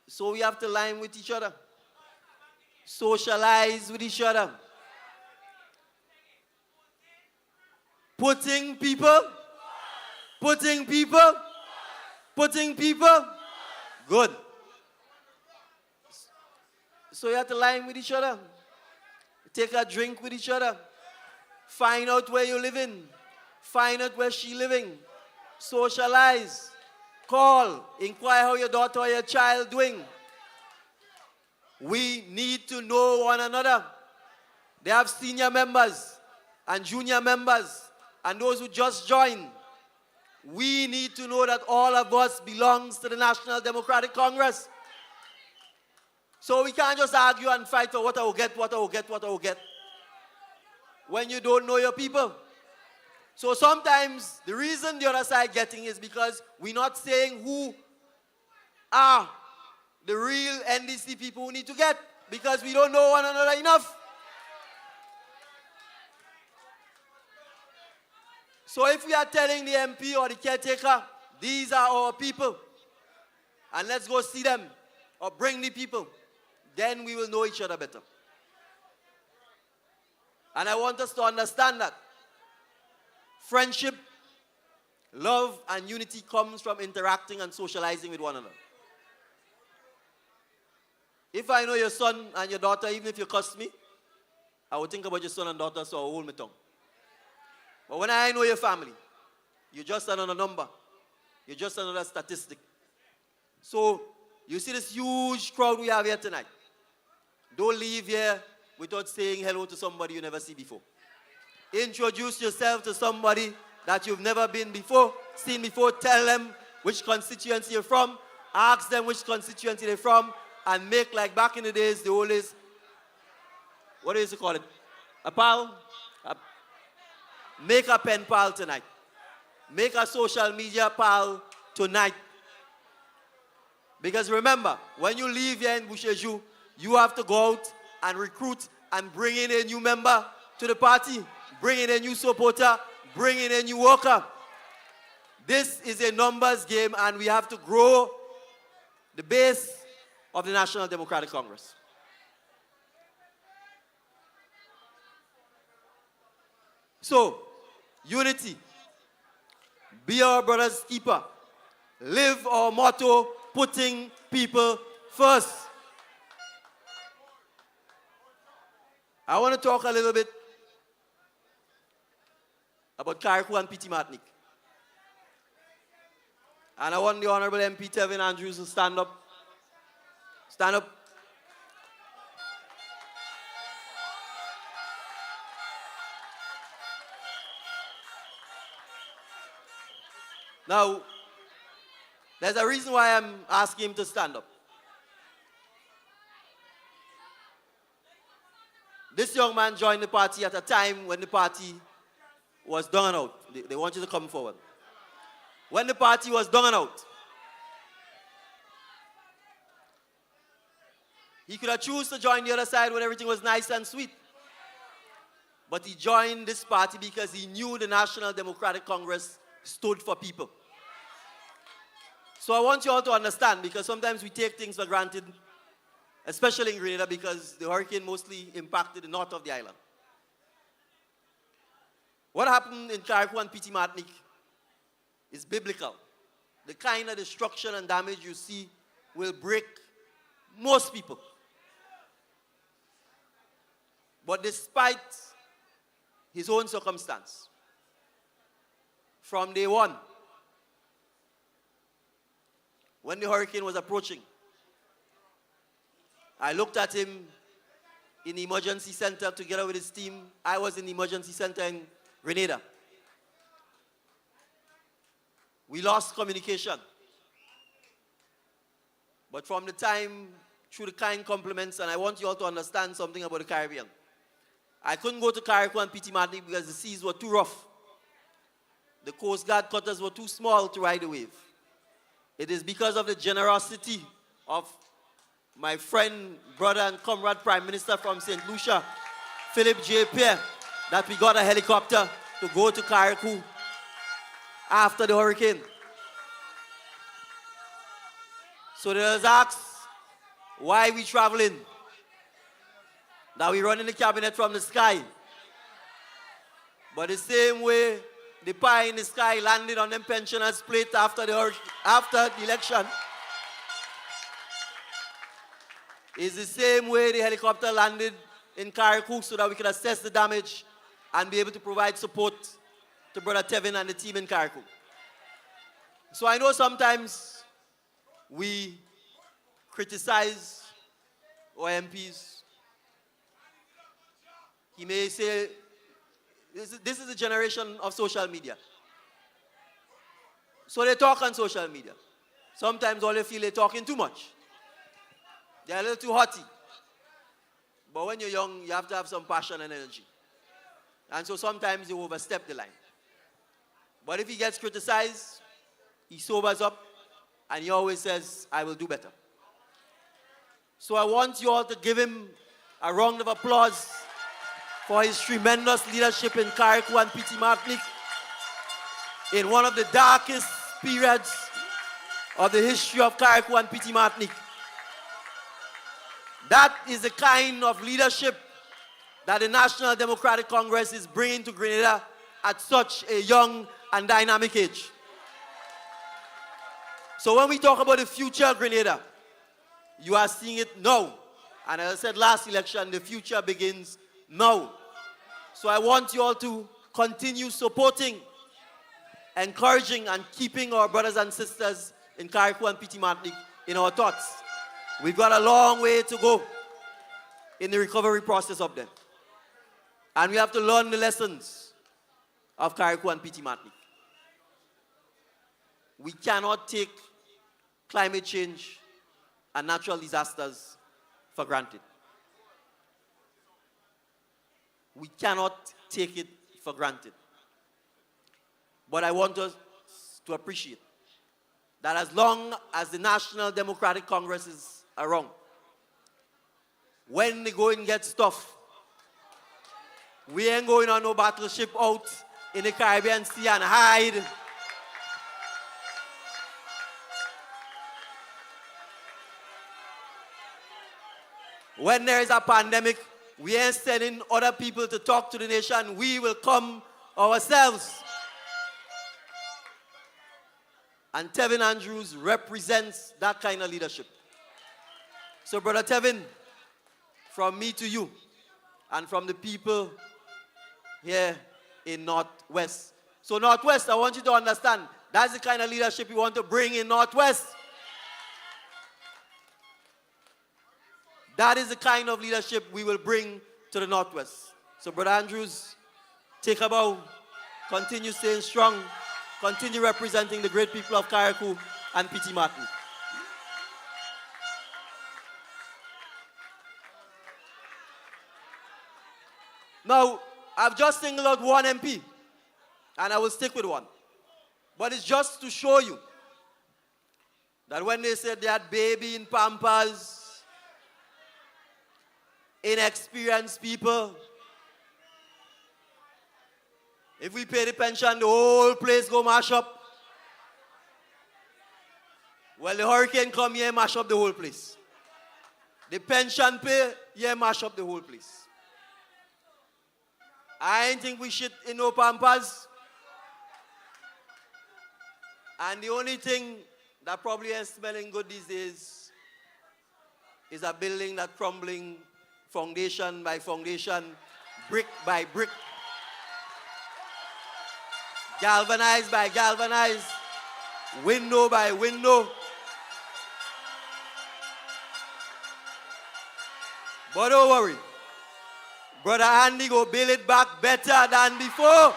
S4: So we have to line with each other. Socialize with each other. Putting people. Good. So you have to line with each other. Take a drink with each other. Find out where you're living. Find out where she's living. Socialize. Call, inquire how your daughter or your child doing. We need to know one another. They have senior members and junior members and those who just joined. We need to know that all of us belongs to the National Democratic Congress. So we can't just argue and fight for what I will get. When you don't know your people. So sometimes the reason the other side getting is because we're not saying who are the real NDC people who need to get, because we don't know one another enough. So if we are telling the MP or the caretaker, these are our people, and let's go see them or bring the people, then we will know each other better. And I want us to understand that friendship, love, and unity comes from interacting and socializing with one another. If I know your son and your daughter, even if you cuss me, I will think about your son and daughter, so I will hold my tongue. But when I know your family, you're just another number. You're just another statistic. So, you see this huge crowd we have here tonight. Don't leave here without saying hello to somebody you never see before. Introduce yourself to somebody that you've never seen before. Tell them which constituency you're from. Ask them which constituency they're from. And make, like back in the days, the old days, what do you call it? A pal? Make a pen pal tonight. Make a social media pal tonight. Because remember, when you leave here in Boucherjou, you have to go out and recruit and bring in a new member to the party. Bring in a new supporter. Bring in a new worker. This is a numbers game, and we have to grow the base of the National Democratic Congress. So, unity. Be our brother's keeper. Live our motto, putting people first. I want to talk a little bit about Carriacou and Petit Martinique. And I want the Honorable MP Tevin Andrews to stand up. Stand up. Now, there's a reason why I'm asking him to stand up. This young man joined the party at a time when the party was down and out. They want you to come forward. When the party was down and out, he could have chosen to join the other side when everything was nice and sweet. But he joined this party because he knew the National Democratic Congress stood for people. So I want you all to understand, because sometimes we take things for granted, especially in Grenada, because the hurricane mostly impacted the north of the island. What happened in Carriacou and Petit Martinique is biblical. The kind of destruction and damage you see will break most people. But despite his own circumstance, from day one, when the hurricane was approaching, I looked at him in the emergency center together with his team. I was in the emergency center in Grenada. We lost communication. But from the time, through the kind compliments, and I want you all to understand something about the Caribbean. I couldn't go to Carriacou and Petit Martinique because the seas were too rough. The Coast Guard cutters were too small to ride the wave. It is because of the generosity of my friend, brother, and comrade Prime Minister from St. Lucia, Philip J. Pierre, that we got a helicopter to go to Carriacou after the hurricane. So they was asked, why we traveling? That we run in the cabinet from the sky. But the same way the pie in the sky landed on them pensioners' plate after the election, is the same way the helicopter landed in Carriacou so that we could assess the damage and be able to provide support to Brother Tevin and the team in Carriacou. So I know sometimes we criticize our MPs. He may say, this is a generation of social media. So they talk on social media. Sometimes all they feel they're talking too much. They're a little too haughty. But when you're young, you have to have some passion and energy. And so sometimes you overstep the line. But if he gets criticized, he sobers up and he always says, I will do better. So I want you all to give him a round of applause for his tremendous leadership in Carriacou and Petit Martinique in one of the darkest periods of the history of Carriacou and Petit Martinique. That is the kind of leadership that the National Democratic Congress is bringing to Grenada at such a young and dynamic age. So when we talk about the future of Grenada, you are seeing it now. And as I said last election, the future begins now. So I want you all to continue supporting, encouraging, and keeping our brothers and sisters in Carriacou and Petit Martinique in our thoughts. We've got a long way to go in the recovery process of them. And we have to learn the lessons of Carriacou and Petit Martinique. We cannot take climate change and natural disasters for granted. We cannot take it for granted. But I want us to appreciate that as long as the National Democratic Congress is around, when the going gets tough, we ain't going on no battleship out in the Caribbean Sea and hide When there is a pandemic, we ain't sending other people to talk to the nation. We will come ourselves. And Tevin Andrews represents that kind of leadership. So, Brother Tevin, from me to you, and from the people here in Northwest. So, Northwest, I want you to understand, that's the kind of leadership we want to bring in Northwest. That is the kind of leadership we will bring to the Northwest. So, Brother Andrews, take a bow, continue staying strong, continue representing the great people of Carriacou and P.T. Martin. Now, I've just singled out one MP, and I will stick with one. But it's just to show you that when they said they had baby in Pampers, inexperienced people, if we pay the pension, the whole place go mash up. Well, the hurricane come here, mash up the whole place. The pension pay, here, mash up the whole place. I ain't think we should in no Pampers. And the only thing that probably ain't smelling good these days is a building that's crumbling foundation by foundation, brick by brick, galvanized by galvanized, window by window. But don't worry. Brother Andy go build it back better than before.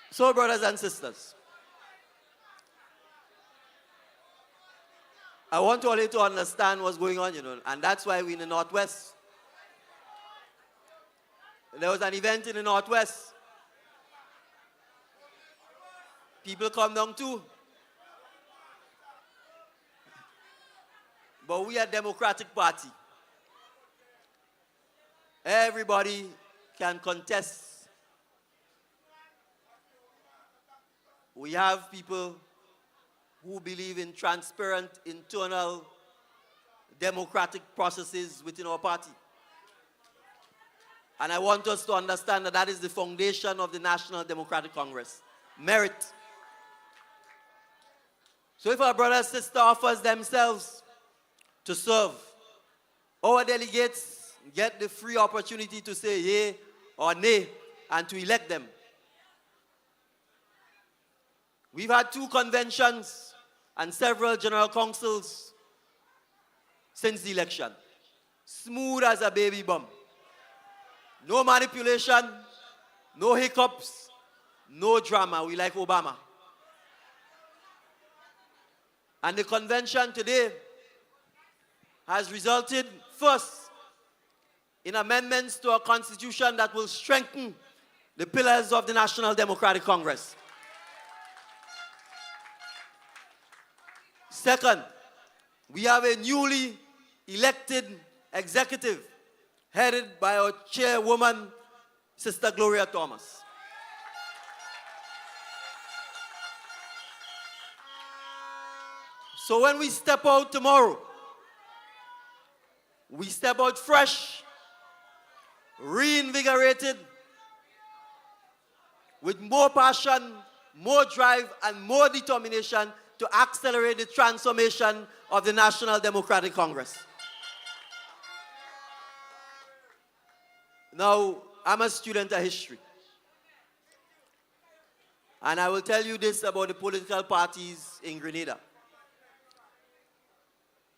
S4: So, brothers and sisters, I want all you to understand what's going on, and that's why we're in the Northwest. There was an event in the Northwest. People come down too. But we are a democratic party. Everybody can contest. We have people who believe in transparent internal democratic processes within our party. And I want us to understand that that is the foundation of the National Democratic Congress. Merit. So if our brother and sister offers themselves to serve, our delegates get the free opportunity to say yea or nay and to elect them. We've had 2 conventions and several general councils since the election. Smooth as a baby bump. No manipulation, no hiccups, no drama. We like Obama. And the convention today has resulted, first, in amendments to our constitution that will strengthen the pillars of the National Democratic Congress. Second, we have a newly elected executive headed by our chairwoman, Sister Gloria Thomas. So when we step out tomorrow, we step out fresh, reinvigorated, with more passion, more drive, and more determination to accelerate the transformation of the National Democratic Congress. Now, I'm a student of history. And I will tell you this about the political parties in Grenada.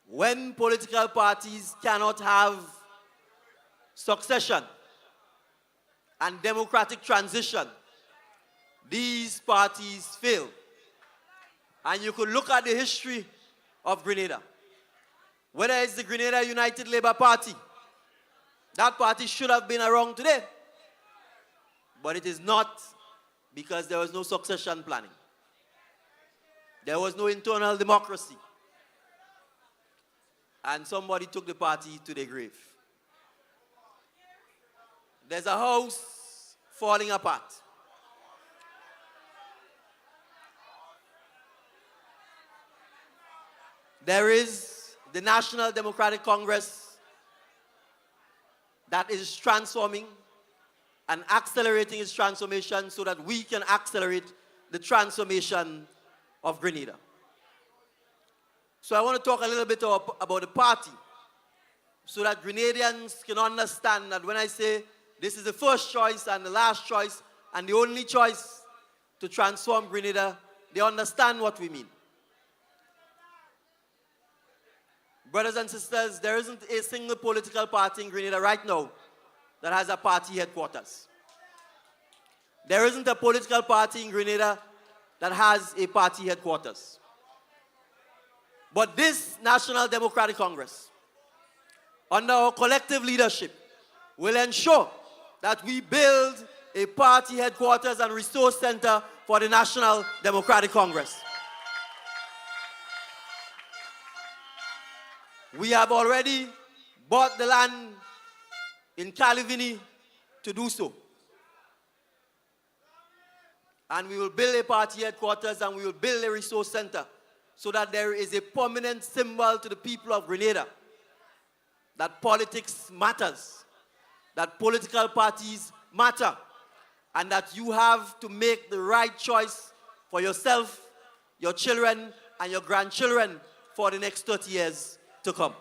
S4: When political parties cannot have succession and democratic transition, these parties fail. And you could look at the history of Grenada. Whether it's the Grenada United Labour Party, that party should have been around today. But it is not, because there was no succession planning. There was no internal democracy. And somebody took the party to their grave. There's a house falling apart. There is the National Democratic Congress that is transforming and accelerating its transformation so that we can accelerate the transformation of Grenada. So I want to talk a little bit about the party so that Grenadians can understand that when I say this is the first choice and the last choice and the only choice to transform Grenada, they understand what we mean. Brothers and sisters, there isn't a single political party in Grenada right now that has a party headquarters. There isn't a political party in Grenada that has a party headquarters. But this National Democratic Congress, under our collective leadership, will ensure that we build a party headquarters and resource center for the National Democratic Congress. We have already bought the land in Calivini to do so. And we will build a party headquarters and we will build a resource center so that there is a permanent symbol to the people of Grenada that politics matters, that political parties matter, and that you have to make the right choice for yourself, your children, and your grandchildren for the next 30 years to come.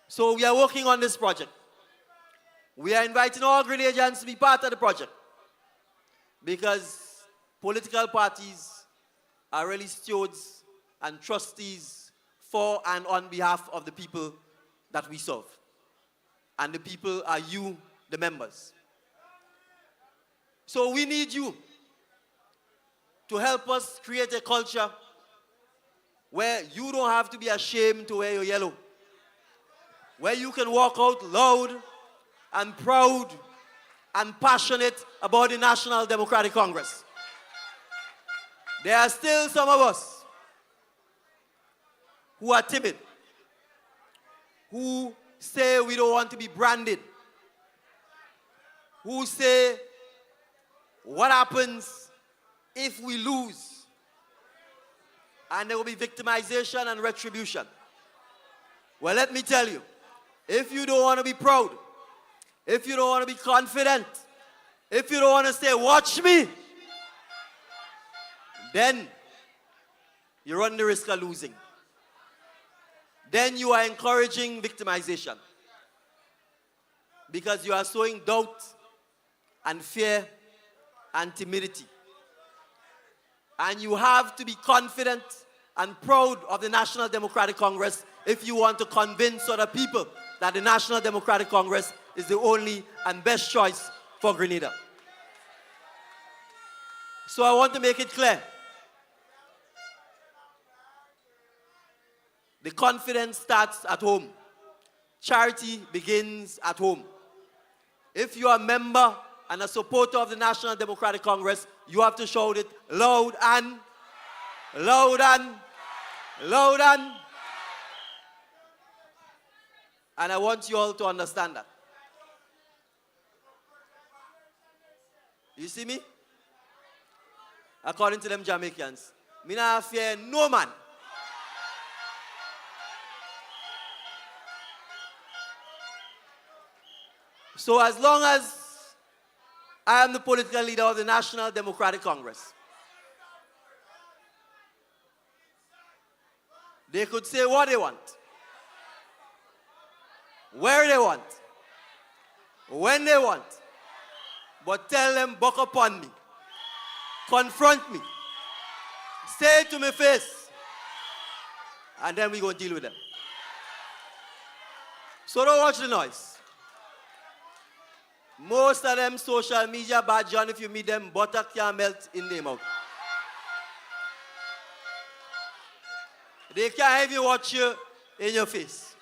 S4: So we are working on this project. We are inviting all Grenadians to be part of the project because political parties are really stewards and trustees for and on behalf of the people that we serve. And the people are you, the members. So we need you to help us create a culture where you don't have to be ashamed to wear your yellow, where you can walk out loud and proud and passionate about the National Democratic Congress. There are still some of us who are timid, who say we don't want to be branded, who say, what happens if we lose? And there will be victimization and retribution. Well, let me tell you, if you don't want to be proud, if you don't want to be confident, if you don't want to say, watch me, then you run the risk of losing. Then you are encouraging victimization because you are sowing doubt and fear and timidity. And you have to be confident and proud of the National Democratic Congress if you want to convince other people that the National Democratic Congress is the only and best choice for Grenada. So I want to make it clear. The confidence starts at home. Charity begins at home. If you are a member and a supporter of the National Democratic Congress, you have to shout it loud and loud and loud and I want you all to understand that. You see me? According to them Jamaicans, me not fear no man. So as long as I am the political leader of the National Democratic Congress, they could say what they want, where they want, when they want, but tell them buck up on me, confront me, say it to my face, and then we go deal with them. So don't watch the noise. Most of them social media bad John, if you meet them, butter can't melt in their mouth. They can't even watch you in your face.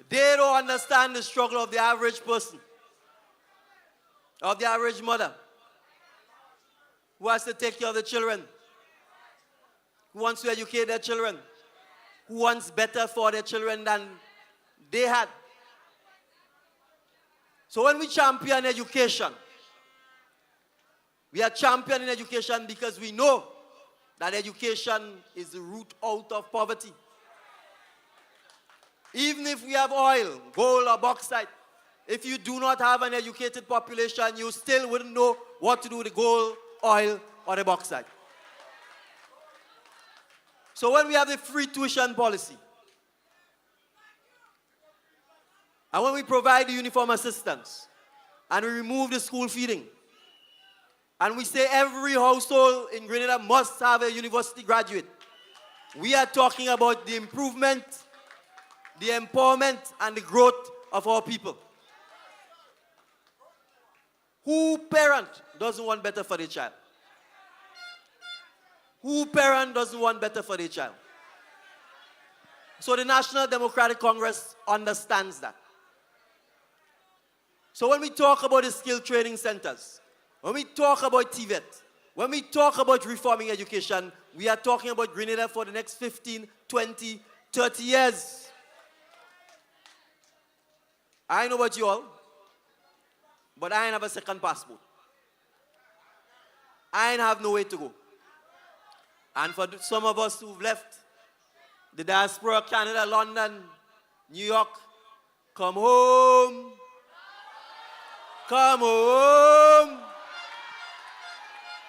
S4: They don't understand the struggle of the average person, of the average mother, who has to take care of the children, who wants to educate their children, who wants better for their children than they had. So when we champion education, we are championing education because we know that education is the root out of poverty. Even if we have oil, gold, or bauxite, if you do not have an educated population, you still wouldn't know what to do with the gold, oil, or the bauxite. So when we have the free tuition policy, and when we provide the uniform assistance, and we remove the school feeding, and we say every household in Grenada must have a university graduate, we are talking about the improvement, the empowerment, and the growth of our people. Who parent doesn't want better for their child? Who parent doesn't want better for their child? So the National Democratic Congress understands that. So when we talk about the skill training centers, when we talk about TVET, when we talk about reforming education, we are talking about Grenada for the next 15, 20, 30 years. I know about you all, but I ain't have a second passport. I ain't have no way to go. And for some of us who've left the diaspora, Canada, London, New York, come home. Come home.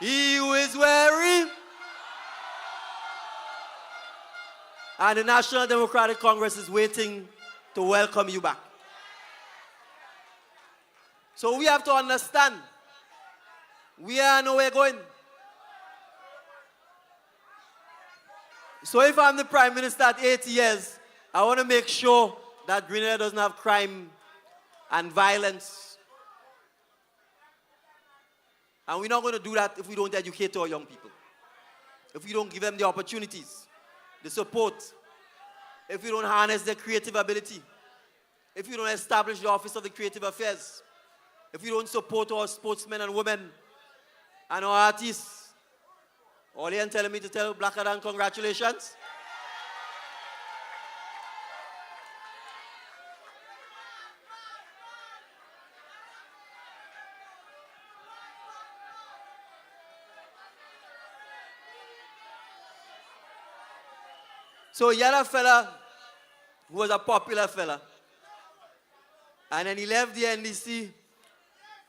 S4: He who is weary. And the National Democratic Congress is waiting to welcome you back. So we have to understand, we are nowhere going. So if I'm the Prime Minister at 8 years, I want to make sure that Grenada doesn't have crime and violence. And we're not going to do that if we don't educate our young people. If we don't give them the opportunities, the support, if we don't harness their creative ability, if we don't establish the Office of the Creative Affairs, if we don't support our sportsmen and women and our artists. All you telling me to tell Black Adam congratulations? So he had a fella who was a popular fella. And then he left the NDC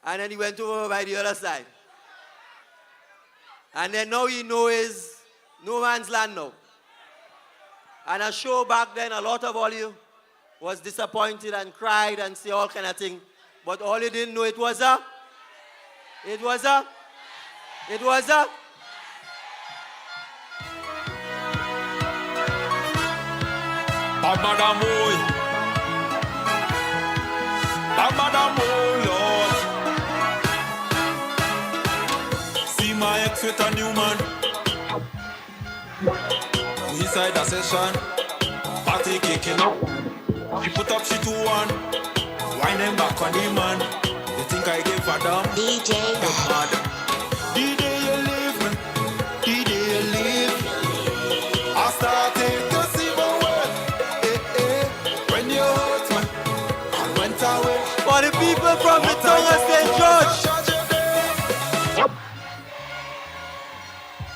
S4: and then he went over by the other side. And then now he knows no man's land now. And I show back then a lot of all you was disappointed and cried and say all kind of thing. But all you didn't know it was a
S21: Bad madam boy, Lord. See my ex with a new man. We inside the session, party kicking up. She put up, she 2-1. Wine them back on the man. They think I gave a damn. DJ mad. The day you leave me, the day you leave, I started to see my way. When you hurt me, I went away.
S4: For the people from the tongue of St. George.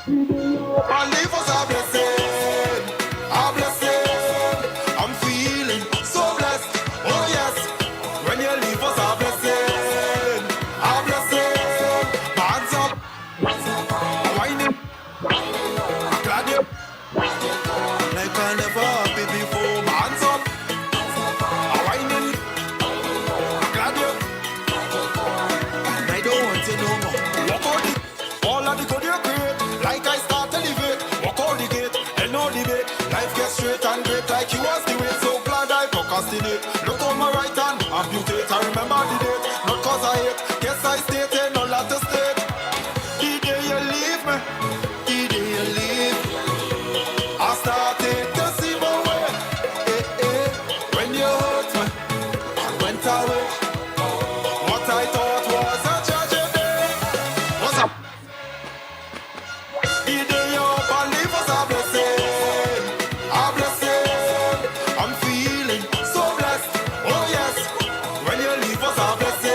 S21: And leave us a blessing, a blessing. I'm feeling so blessed, oh yes. When you leave us a blessing, a blessing. Hands up, whining, glad you. Like I never happy before. Hands up, whining, glad you. And I don't want to know more. Walk on the, all of the good you create. Like I start to elevate, walk out the gate, and no debate. Life gets straight and great like you was the way. So glad I procrastinate. Look on my right hand, amputate. I remember the date, not cause I hate. Guess I stated, no lot to state. The day you leave me, the day you leave, I started to see my way. When you hurt me, I went away. What I thought was a tragedy was a I'm feeling so blessed, oh yes. When you leave us a blessing.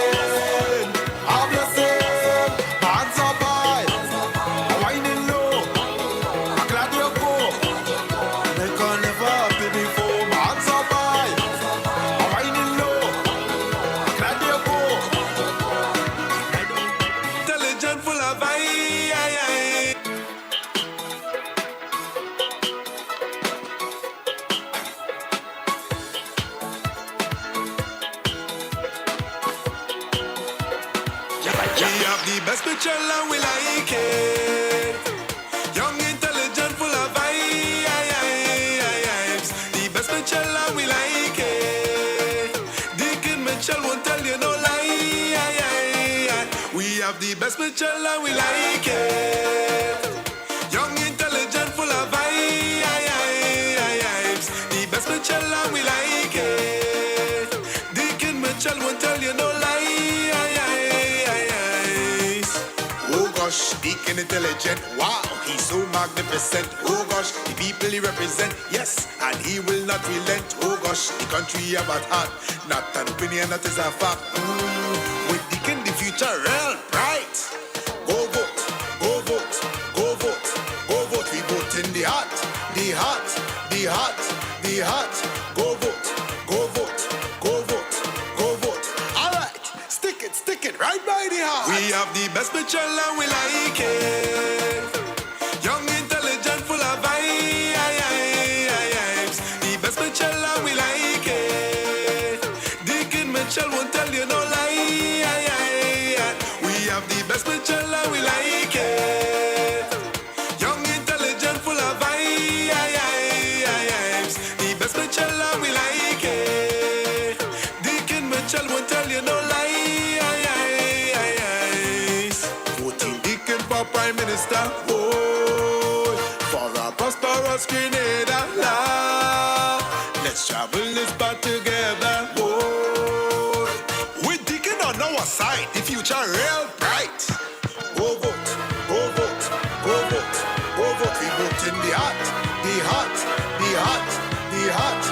S16: Jack.
S1: We have the best picture and we like it. Young, intelligent, full of vibes. The best picture and we like it. Dickon Mitchell won't tell you no lie. We have the best picture and we like it. Young, intelligent, full of vibes. The best picture and we like it. Dickon Mitchell won't tell you no lie.
S21: Oh gosh, Dickon intelligent, wow, he's so magnificent. Oh gosh, the people he represent, yes, and he will not relent. Oh gosh, the country about heart, not an opinion, that is a fact. With Dickon, the future real bright. Go vote, go vote, go vote, go vote. We vote in the heart, the heart, the heart, the heart. Go vote, go vote, go vote, go vote. All right, stick it right by the heart.
S1: We have the best picture and we like it. Young, intelligent, full of vibes. The best picture and we like it. Dickon Mitchell won't tell you no lie. We have the best picture and we like it. Young, intelligent, full of vibes. The best picture and we like it. Dickon Mitchell won't tell you no lie.
S21: Voting Dickon for Prime Minister, oh, for a prosperous Grenada. Let's travel this path together, oh. With Dickon on our side, the future real bright. Go vote, go vote, go vote, go vote. We vote in the heart, the heart, the heart, the heart.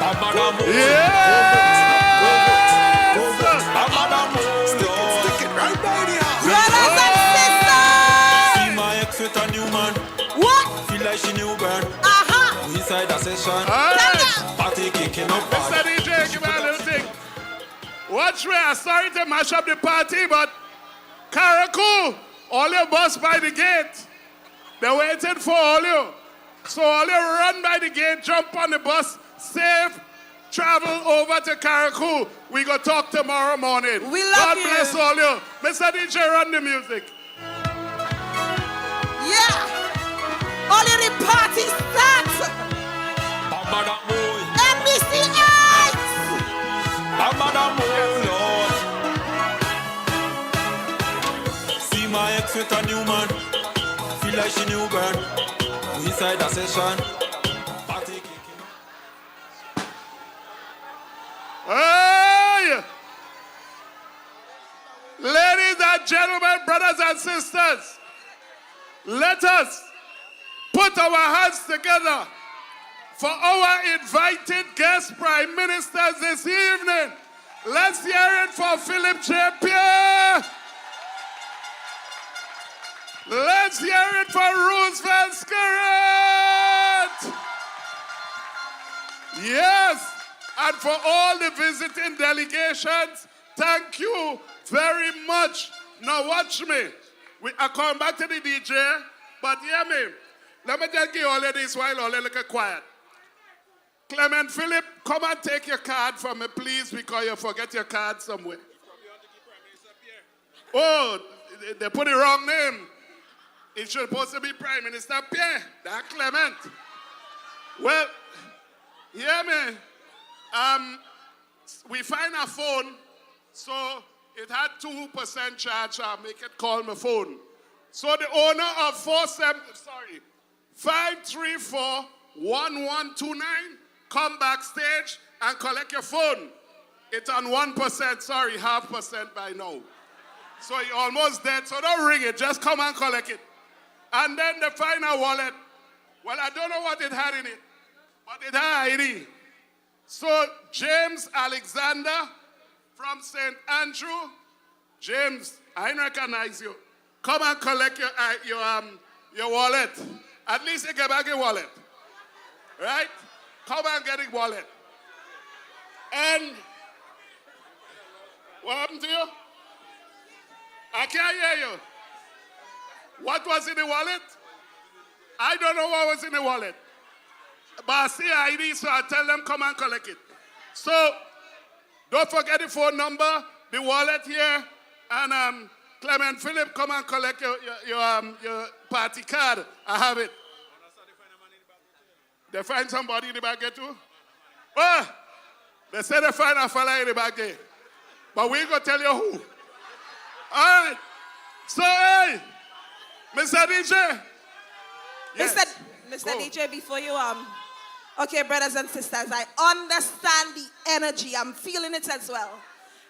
S21: Stick it right by the heart.
S5: Brothers and
S21: See my ex with a new man.
S5: What?
S21: Feel like she new burn. We inside a session. Party kicking up.
S2: Mr. DJ, give me a little thing. Watch me, I'm sorry to mash up the party, but Caracou, all your bus by the gate. They're waiting for all you. So all you run by the gate, jump on the bus, safe, travel over to Caracou. We go talk tomorrow morning.
S6: We love
S2: God
S6: you.
S2: bless all you. Mr. DJ, run the music.
S6: Yeah. All of the party starts. NDC 8.
S21: See my ex with a new man. Feel like she new burn. We inside a session. Party kicking up.
S2: Hey! Ladies and gentlemen, brothers and sisters, let us put our hands together for our invited guest prime ministers this evening. Let's hear it for Philip J. Pierre. Let's hear it for Roosevelt Skerrit. Yes, and for all the visiting delegations, thank you very much. Now watch me. I come back to the DJ, but hear me. Let me just give all of this while all look quiet. Clement Philip, come and take your card from me, please, because you forget your card somewhere. Oh, they put the wrong name. It should supposed to be Prime Minister Pierre, that Clement. Well, hear me. We find a phone, so it had 2% charge. I make it call my phone. So the owner of 534-1129, come backstage and collect your phone. It's on 1%, sorry, 0.5% by now. So you're almost dead, so don't ring it, just come and collect it. And then they find a wallet. Well, I don't know what it had in it, but it had ID. So James Alexander from St. Andrew, James, I recognize you. Come and collect your wallet. At least you get back your wallet. Right? Come and get a wallet. And what happened to you? I can't hear you. What was in the wallet? I don't know what was in the wallet. But I see ID, so I tell them come and collect it. So don't forget the phone number, the wallet here, and Clement Philip, come and collect your party card. I have it. They find somebody in the back there too? Oh, they say they find a fella in the back there. But we ain't going to tell you who. All right. So, hey, Mr. DJ. Yes.
S6: Mr. DJ, before you, okay, brothers and sisters, I understand the energy. I'm feeling it as well.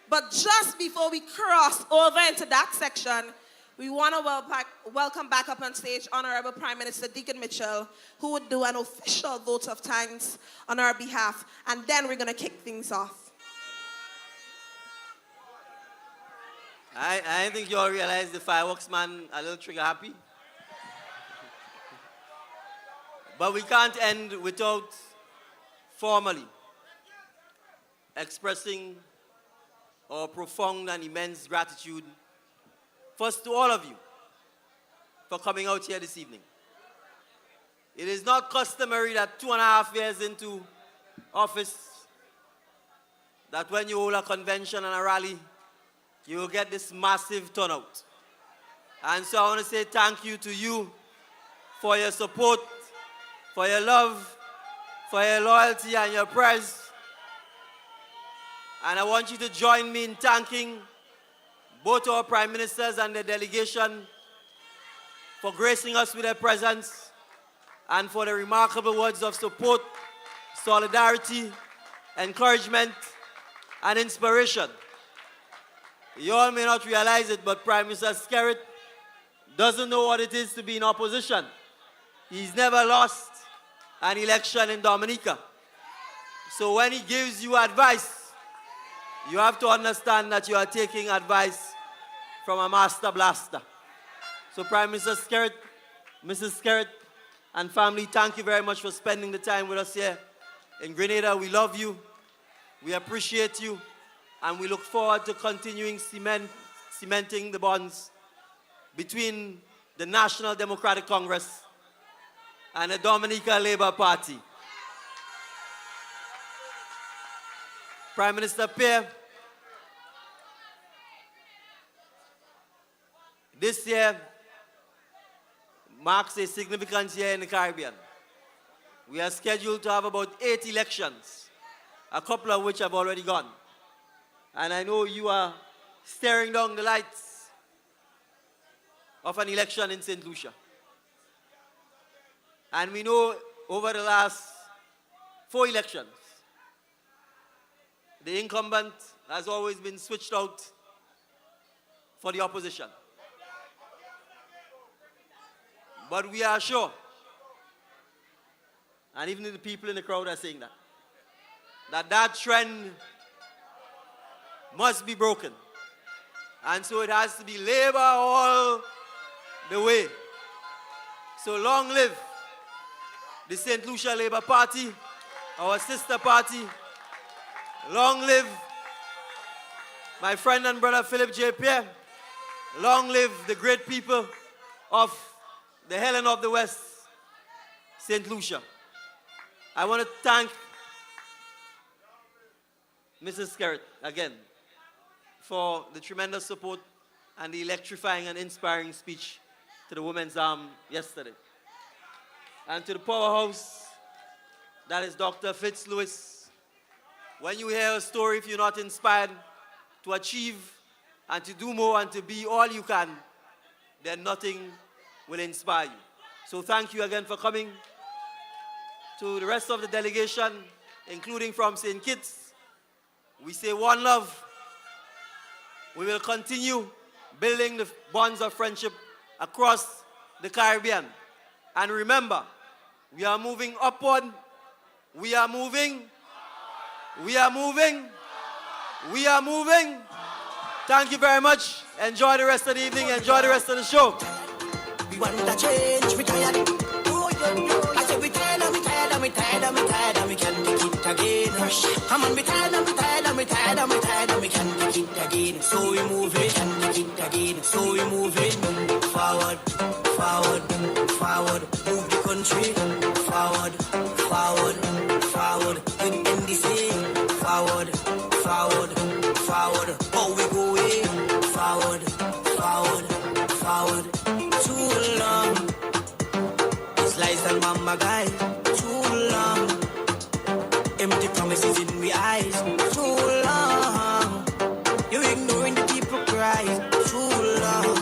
S6: But just before we cross over into that section, we want to welcome back up on stage Honorable Prime Minister Dickon Mitchell, who would do an official vote of thanks on our behalf, and then we're going to kick things off.
S4: I think you all realize the fireworks man a little trigger happy. But we can't end without formally expressing our profound and immense gratitude first to all of you for coming out here this evening. It is not customary that 2.5 years into office that when you hold a convention and a rally, you will get this massive turnout. And so I want to say thank you to you for your support, for your love, for your loyalty and your prayers. And I want you to join me in thanking both our Prime Ministers and the delegation for gracing us with their presence and for the remarkable words of support, solidarity, encouragement, and inspiration. You all may not realize it, but Prime Minister Skerrit doesn't know what it is to be in opposition. He's never lost an election in Dominica. So when he gives you advice, you have to understand that you are taking advice from a master blaster. So Prime Minister Skerrit, Mrs. Skerrit, and family, thank you very much for spending the time with us here in Grenada. We love you, we appreciate you, and we look forward to continuing cementing the bonds between the National Democratic Congress and the Dominica Labour Party. Prime Minister Pierre, this year marks a significant year in the Caribbean. We are scheduled to have about 8 elections, a couple of which have already gone. And I know you are staring down the lights of an election in St. Lucia. And we know over the last 4 elections, the incumbent has always been switched out for the opposition. But we are sure, and even the people in the crowd are saying that trend must be broken. And so it has to be Labour all the way. So long live the St. Lucia Labour Party, our sister party. Long live my friend and brother Philip J. Pierre. Long live the great people of the Helen of the West, St. Lucia. I want to thank Mrs. Skerrit again for the tremendous support and the electrifying and inspiring speech to the Women's Arm yesterday. And to the powerhouse, that is Dr. Fitzlewis. When you hear a story, if you're not inspired to achieve and to do more and to be all you can, then nothing will inspire you. So thank you again for coming. To the rest of the delegation, including from St. Kitts, we say one love. We will continue building the bonds of friendship across the Caribbean. And remember, we are moving upward. We are moving. We are moving. We are moving. Thank you very much. Enjoy the rest of the evening. Enjoy the rest of the show.
S5: We want to change, we tired. I said we tired, and we tired, and we tired, and we tired, and we can't take it again. Come on, we tired, and we tired, and we tired, and we tired, and we can't take it again. So we move it, can't take it again. So we move it forward, forward, forward. Move the country forward, forward, forward. In NDC, forward, forward, forward. How we going? Forward, forward. forward. Too long. It's lies and mama guys. Too long. Empty promises in my eyes. Too long. You ignoring the people cries. Too long.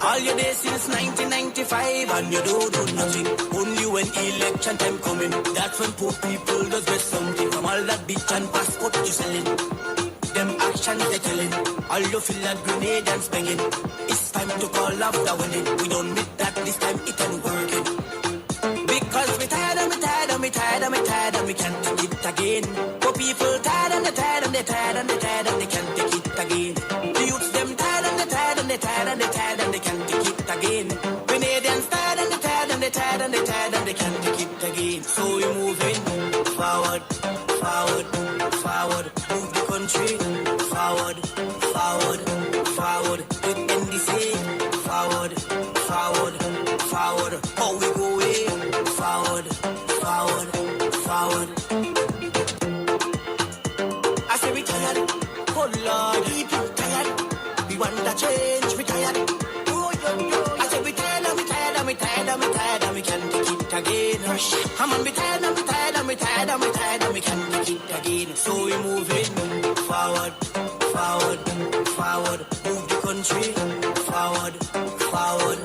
S5: All your days since 1995 and you don't do nothing. Only when election time coming, that's when poor people does get something. From all that bitch and passport you selling, them actions they telling. All you feel that grenade and spending. It's time to call off the winning. We don't need that this time, it ain't working. Because we tired and we tired and we tired and we tired and we can't take it again. Poor people tired and they tired and they tired and they tired and they can't take it again. The youths them tired and they tired and they tired and they tired and they can't take it again. Canadians tired and they tired and they tired and they tired and they can't take it again. So we're moving forward, forward, forward. Move the country forward, forward, forward. With NDC forward, forward, forward. How we go away? Forward, forward, forward. I say we tired. Oh Lord, people tired. We want a change. We tired. I say we tired and we tired and we tired and we tired and we can't take it again. Come on, we tired and we tired and we tired and we tired and we can't take it again. So we moving forward, forward, forward. Move the country forward, forward,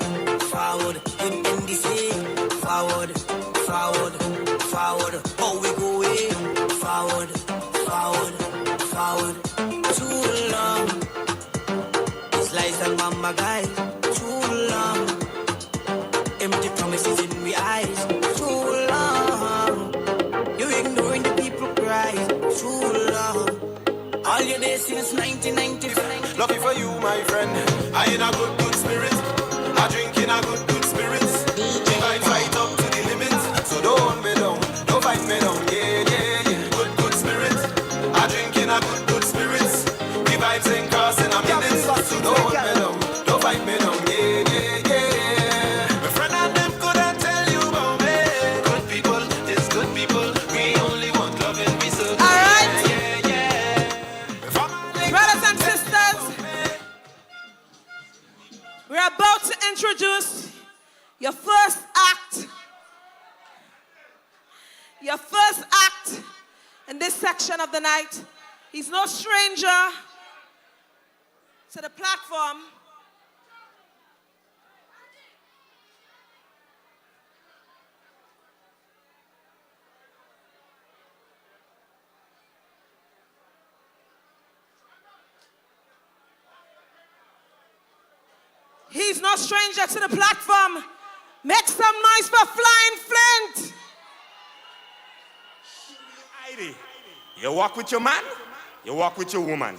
S5: forward. In NDC forward, forward, forward. How we go away? Forward, forward, forward. Too long. It's lies and mama guys. Too long. Empty promises in my eyes. Too long. You ignoring the people cries. Too long. All your days since 1995.
S21: Lucky for you, my friend. I in a good spirit. I drink in a good spirit. I fight up to the limit. So don't be down. Don't fight me down. Yeah, yeah, yeah. Good spirit. I drink in a good spirit. The vibes ain't crossing a minute. So don't be down. Don't fight me down. Yeah, yeah, yeah. My friend and them couldn't tell you about me. Good people is good people. We only want love and we serve.
S6: All right.
S21: Yeah, yeah.
S6: Brothers and sisters, we're about to introduce your first act. Your first act in this section of the night. He's no stranger to the platform. He's no stranger to the platform. Make some noise for Flying Flint.
S21: Heidi, you walk with your man, you walk with your woman.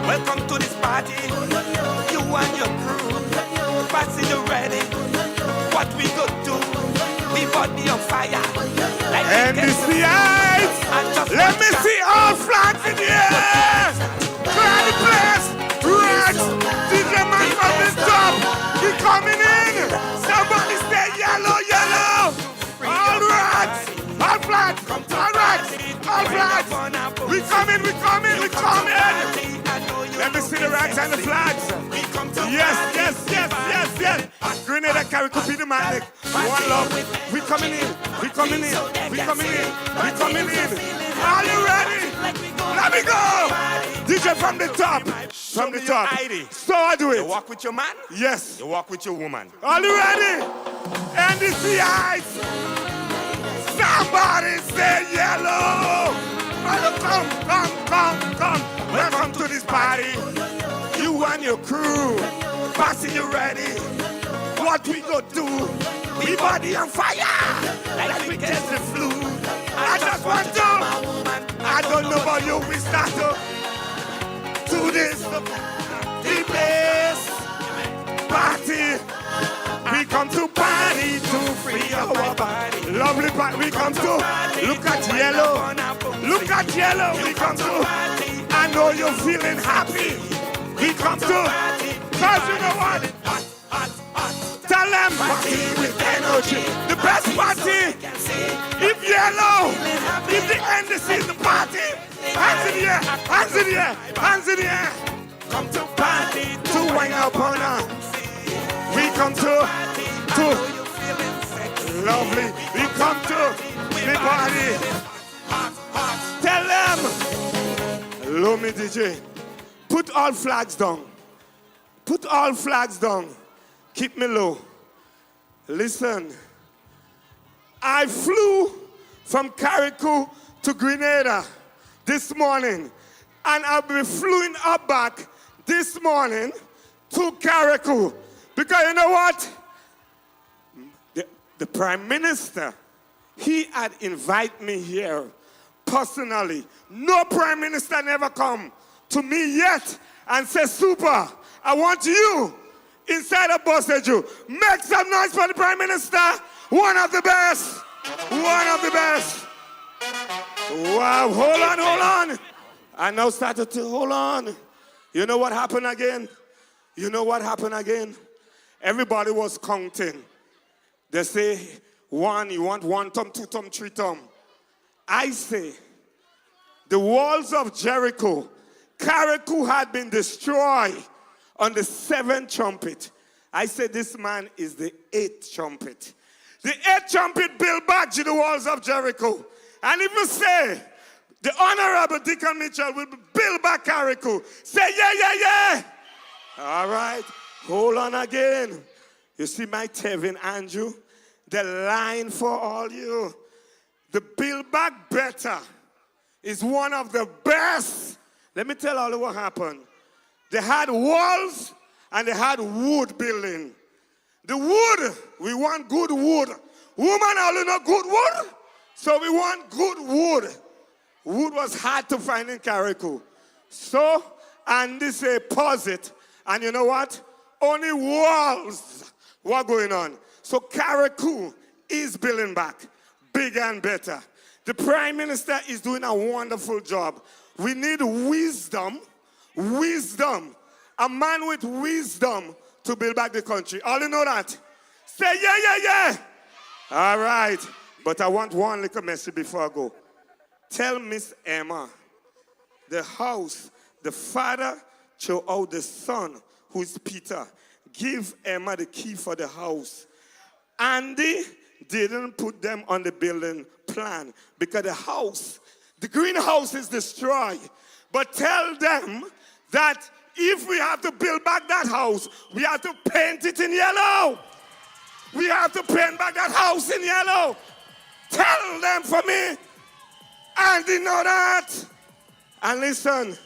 S21: Welcome to this party, you and your crew. Fancy you ready? What we go do? We body on fire. Like
S2: NDC eyes. Let me see all flags in the air. Clear the place. Right. DJ man from the top. He coming in. Somebody say yellow, yellow. All right. All flags. All right. All flags. We coming, we coming, we coming. Let me see the rags and the flags. Yes, yes, yes, yes, yes. Grenada carry copy the manic. One love. We coming in. We coming in. We coming in. We coming in. Are you ready? Let me go. DJ from the top. From the top. So I do it.
S21: You walk with your man?
S2: Yes.
S21: You walk with your woman.
S2: Are you ready? NDC eyes. Somebody say yellow. Come, come, come, come. Welcome to this party. You and your crew. Passing you ready. What we go do? We body on fire. Like we test the flu. I just want to. I don't know about you. We start to this. The place. Party. We come to party to free our body. Lovely party. We come to. Look at yellow. Look at yellow. We come to. I know you're feeling happy. We come to. Cause you know what? Tell them party with energy. The best party. If yellow.
S3: in the air. Come to party, to wine up on her. We come to lovely. We come to the party. Tell them. Hello, me DJ. Put all flags down. Put all flags down. Keep me low. Listen. I flew from Carriacou to Grenada this morning. And I'll be flying up back this morning to Carriacou. Because you know what? The Prime Minister, he had invited me here personally. No Prime Minister never come to me yet and say, Super, I want you inside a bus. Make some noise for the Prime Minister. One of the best. One of the best. Wow, hold on. I now started to hold on. You know what happened again? You know what happened again? Everybody was counting. They say, one, you want 1 thumb, 2 thumb, 3 thumb. I say, the walls of Jericho, Carriacou had been destroyed on the 7th trumpet. I say this man is the 8th trumpet. The 8th trumpet built back the walls of Jericho. And even say, the Honorable Dickon Mitchell will build back Carriacou. Say, yeah. All right, hold on again. You see my Tevin Andrew? The line for all you. The Build Back Better is one of the best. Let me tell all you what happened. They had walls and they had wood building. The wood, we want good wood. Woman all you know good wood, so we want good wood. Wood was hard to find in Carriacou. So, and they say pause it. And you know what? Only walls were going on. So Carriacou is building back, bigger and better. The Prime Minister is doing a wonderful job. We need wisdom, a man with wisdom to build back the country. All you know that? Say yeah. All right, but I want one little message before I go. Tell Miss Emma, the house, the father threw out the son, who is Peter. Give Emma the key for the house. Andy didn't put them on the building plan because the house, the greenhouse is destroyed. But tell them that if we have to build back that house, we have to paint it in yellow. We have to paint back that house in yellow. Tell them for me. Andy know that. And listen,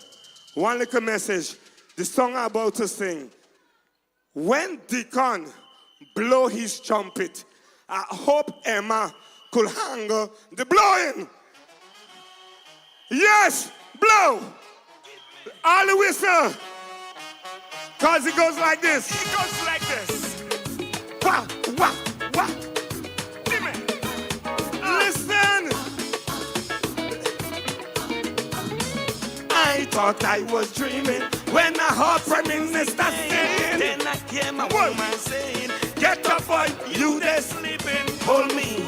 S3: one little message. The song I'm about to sing. When Dickon blow his trumpet, I hope Emma could handle the blowing. Yes, blow. All the whistle. Because it goes like this. It goes like this. Wah, wah, wah. Listen. I thought I was dreaming when I heard Prime Minister saying. Then I hear my woman saying, get up, boy, you there sleeping. Hold me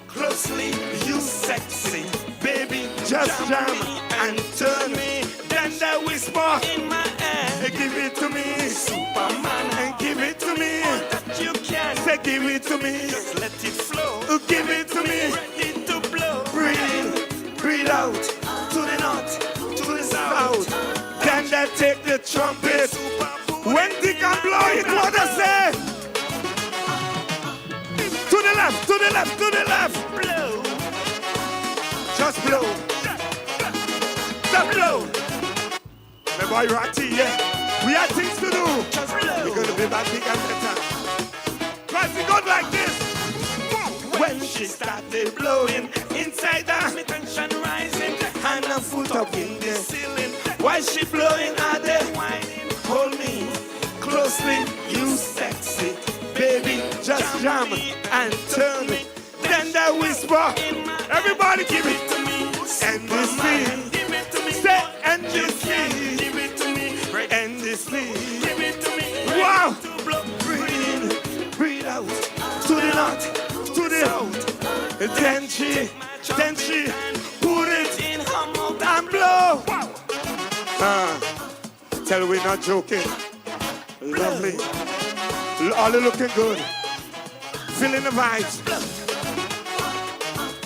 S3: closely, you sexy baby. Just jam and turn me. Then they whisper in my ear, give it to me, Superman, and give it to me. All that you can, say give it to me. Just let it flow. Give it to me. Ready to blow. Breathe out to the north, to the south. Then they take the trumpet. When they can blow it, what I say? To the left, to the left, to the left. Blow. Just blow. Just blow. My boy Ratty, yeah. We have things to do. We're going to be back big and better. Cause it goes like this. When she started blowing, inside her, me tension rising, and her foot up in the ceiling. While she blowing, are they whining? Hold me closely, you sexy baby. Just jam and turn me. Then they whisper, everybody give it to me. NDC, give it to me. Say NDC, give it to me. NDC, give it to me. Wow. Breathe out to the north, to the south. Then she put it in her mouth and blow. tell we're not joking. Lovely. All are looking good. Feeling the vibes.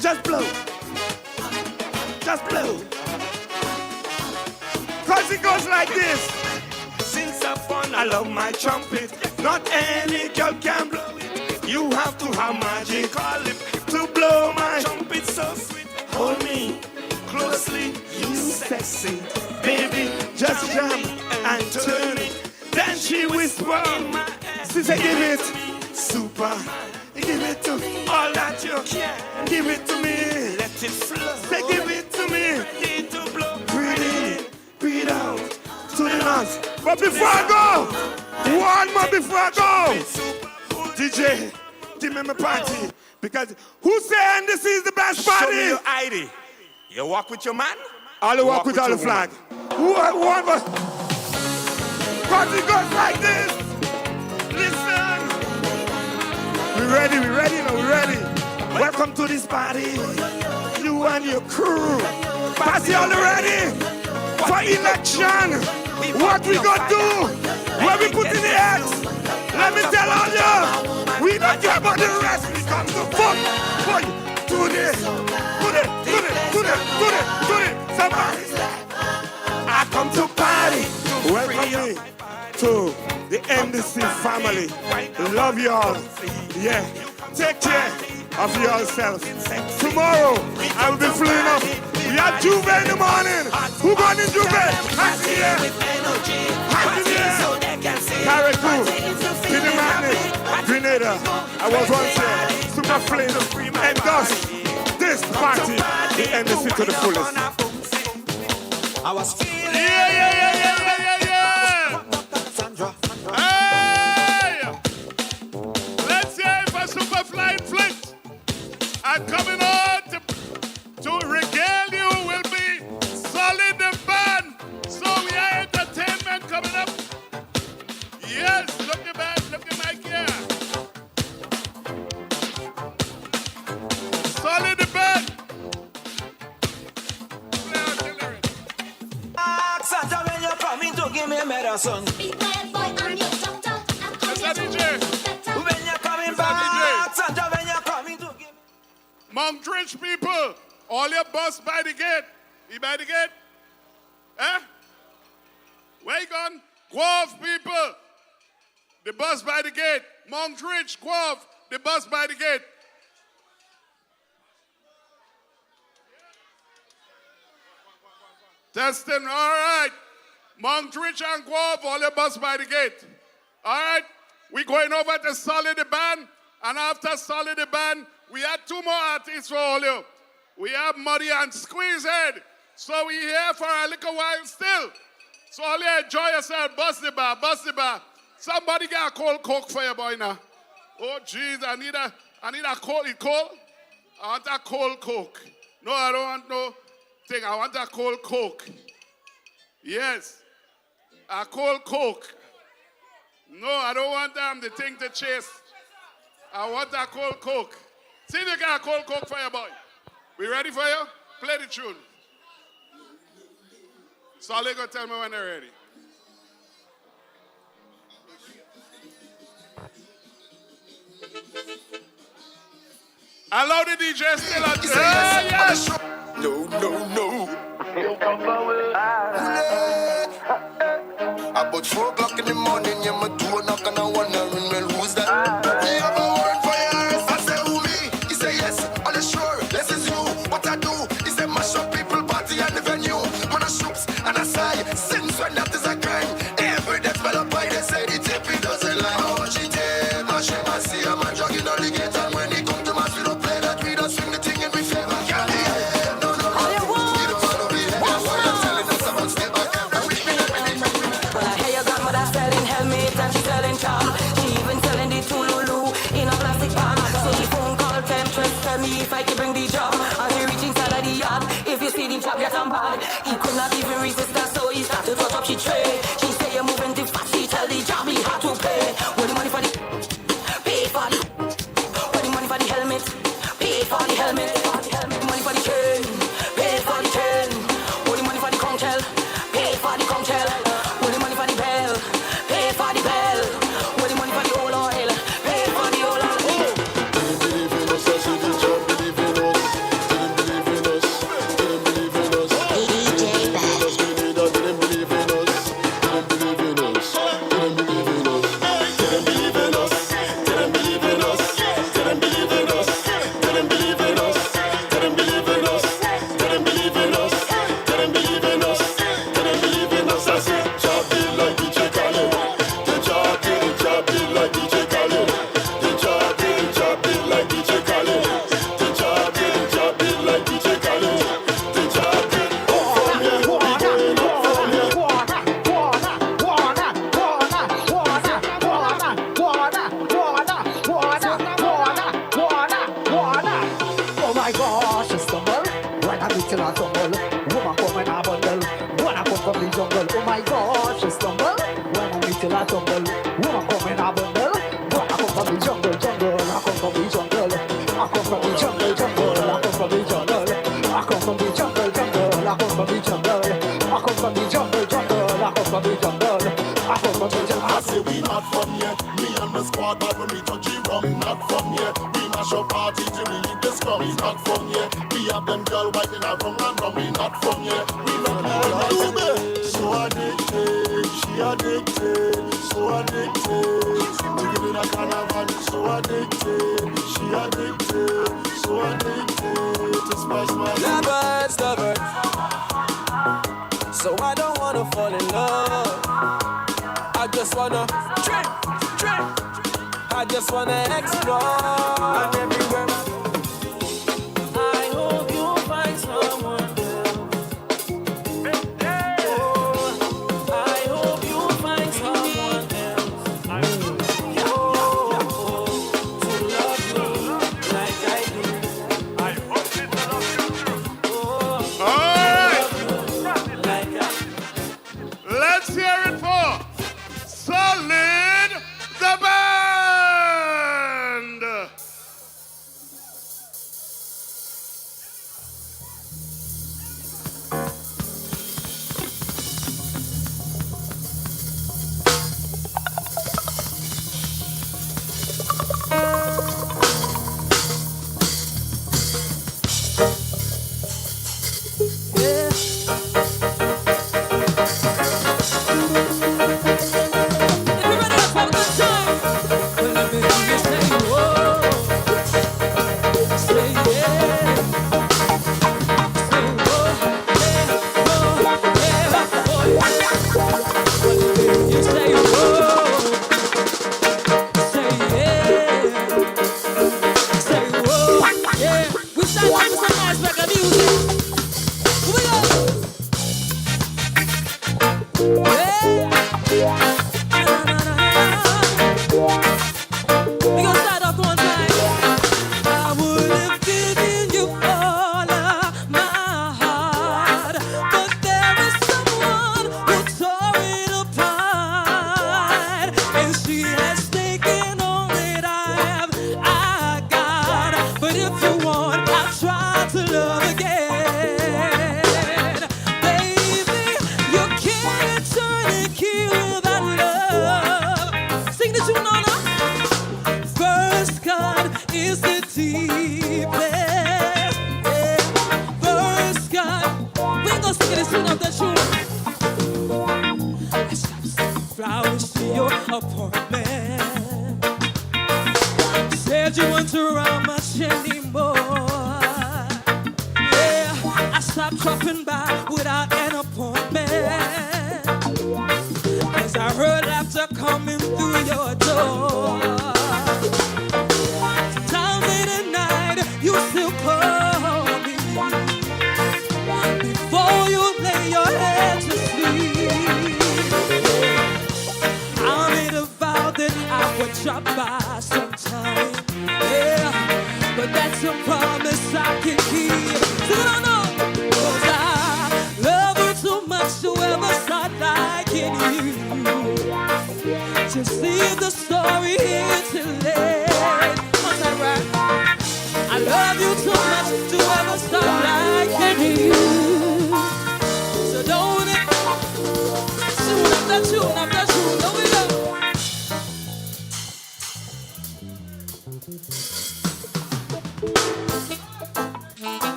S3: Just blow. Just blow. Cause it goes like this. Since I'm born, I love my trumpet. Not any girl can blow it. You have to have magical lip to blow my trumpet so sweet. Hold me closely, you sexy. Baby, just jump and turn it. Then she whisper, sister, give it super. Give it to me, all that you can. Give it to me, let it flow. Say, give it to me. Breathe in, breathe out, to the lungs. But before I go, one more before I go. DJ, give me my party. Because who saying this is the best party?
S7: Show me your ID. You walk with your man?
S3: I'll walk with all the flag. Who one more? Cause it goes like this. Listen. We ready, now, we ready. Welcome to this party. You and your crew. Party all ready for election. What we gonna do? Where we put in the X? Let me tell all you. We don't care about the rest. We come to vote for you. Do this. Do it. Somebody. I come to party. Welcome me to the NDC family. Love y'all. Yeah. Take care of yourself. Tomorrow, I will be flying up. We have Juve in the morning. Who going in Juve? Hands in the air. Hands in the air. Carriacou. Pini Magnet. Grenada. I was once here. Super Flame. And thus, this party, the NDC to the fullest.
S21: I was feeling.
S2: Yeah. Hey! Let's hear it for Super Flying Flint. And coming on to regale you will be Solid the Band. So we have entertainment coming up. Yes, look at Mike here. Solid the Band.
S21: Santa, when you're coming to give me medicine. Be quiet, boy, I'm your doctor. When you're coming back, Santa, when you're coming to give me.
S2: Montreal people, all your bus by the gate. You by the gate? Eh? Where you gone? Guelph people, the bus by the gate. Montreal, Guelph, the bus by the gate. Testing, all right. Montreal and Guelph, all your bus by the gate. All right, we're going over to Solid the Band, and after Solid the Band, we had two more artists for all you. We have Muddy and Squeezehead, so we're here for a little while still. So all you enjoy yourself, bust the bar. Somebody get a cold Coke for your boy now. Oh, jeez, I need a cold, it cold? I want a cold Coke. No, I don't want no thing, I want a cold Coke. Yes, a cold Coke. No, I don't want the thing to chase. I want a cold Coke. See if you got a cold Coke for your boy. We ready for you? Play the tune. Solid gonna tell me when they're ready. Allow the DJ still at yes.
S21: No. About 4 o'clock in the morning, yeah, my door knock and I wondering, well, who's that? You have a word for yours. I say, who me? He say, yes, on the shore, this is you. What I do, he say, mash up people, party and the venue. Man, I shoops and I sigh, since when that is a crime. Every day, spell up by they say the tippy doesn't lie. Oh, she take, my shame, I see a man jogging on the gate, and when he come to mass, we don't play that, we don't swing the thing in we favor. Can't be here, no. We don't want to be here, that's why you're telling us about stay back.
S22: Well, I hear your grandmother selling helmets and she's selling charm. She even selling the Tululu in a plastic bag. So the phone call temptress tell me if I can bring the job. And he reach inside of the yard. If you see the job get on bad, he could not even resist her, so he started to touch up she tray. She say you're moving too fast, she tell the job he had to pay. What the money for the pay for the what the money for the helmet, pay for the helmet, money for the chain, pay for the chain. What the money for the conch shell, pay for the conch shell. What the money for
S8: me till I tumble. Woman come in a bundle. Wanna come from the jungle. Oh my God, she stumble. When I meet till I tumble. Woman come in a bundle. Wanna come from the jungle, jungle. I come from the jungle. I come from the jungle, jungle. I come from the jungle. I come from the jungle, jungle. I come from the jungle. I come from the jungle, jungle. I come from the jungle. I come from the jungle.
S21: I say we not from here. Me and my squad, but when we touch it rum, not from here. We mash up party till we leave the scrum. We not from here. We have them girl wiping our rum and rum. We not from here. We not from here. So addicted, she addicted, so addicted. Taking in a carnival, so addicted, she addicted, so addicted. To spice my
S11: lovers, lovers. So I don't wanna fall in love. I just wanna drink, drink. I just wanna explore and everywhere. I hope you find someone else. Oh, I hope you find someone else. To love you like I do. I hope she loves you too.
S2: All right. Let's hear it for Solid the Band.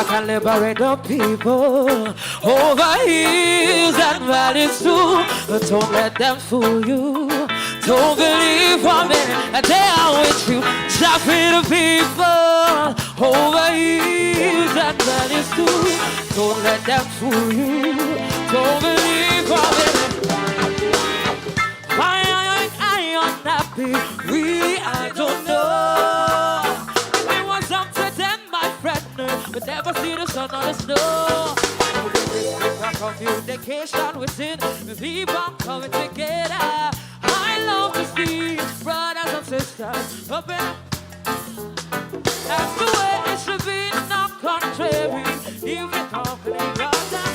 S11: Can liberate the people over hills and valleys too. But don't let them fool you. Don't believe for me, they are with you. Shout for the people over hills and valleys too. Don't let them fool you. Don't believe for me. I am happy. Really, I don't know. If it was up to them, my friend, but never see the sun or the snow. communication within. People coming together. I love to see brothers and sisters up in. That's the way it should be, not contrary. If you're talking about that,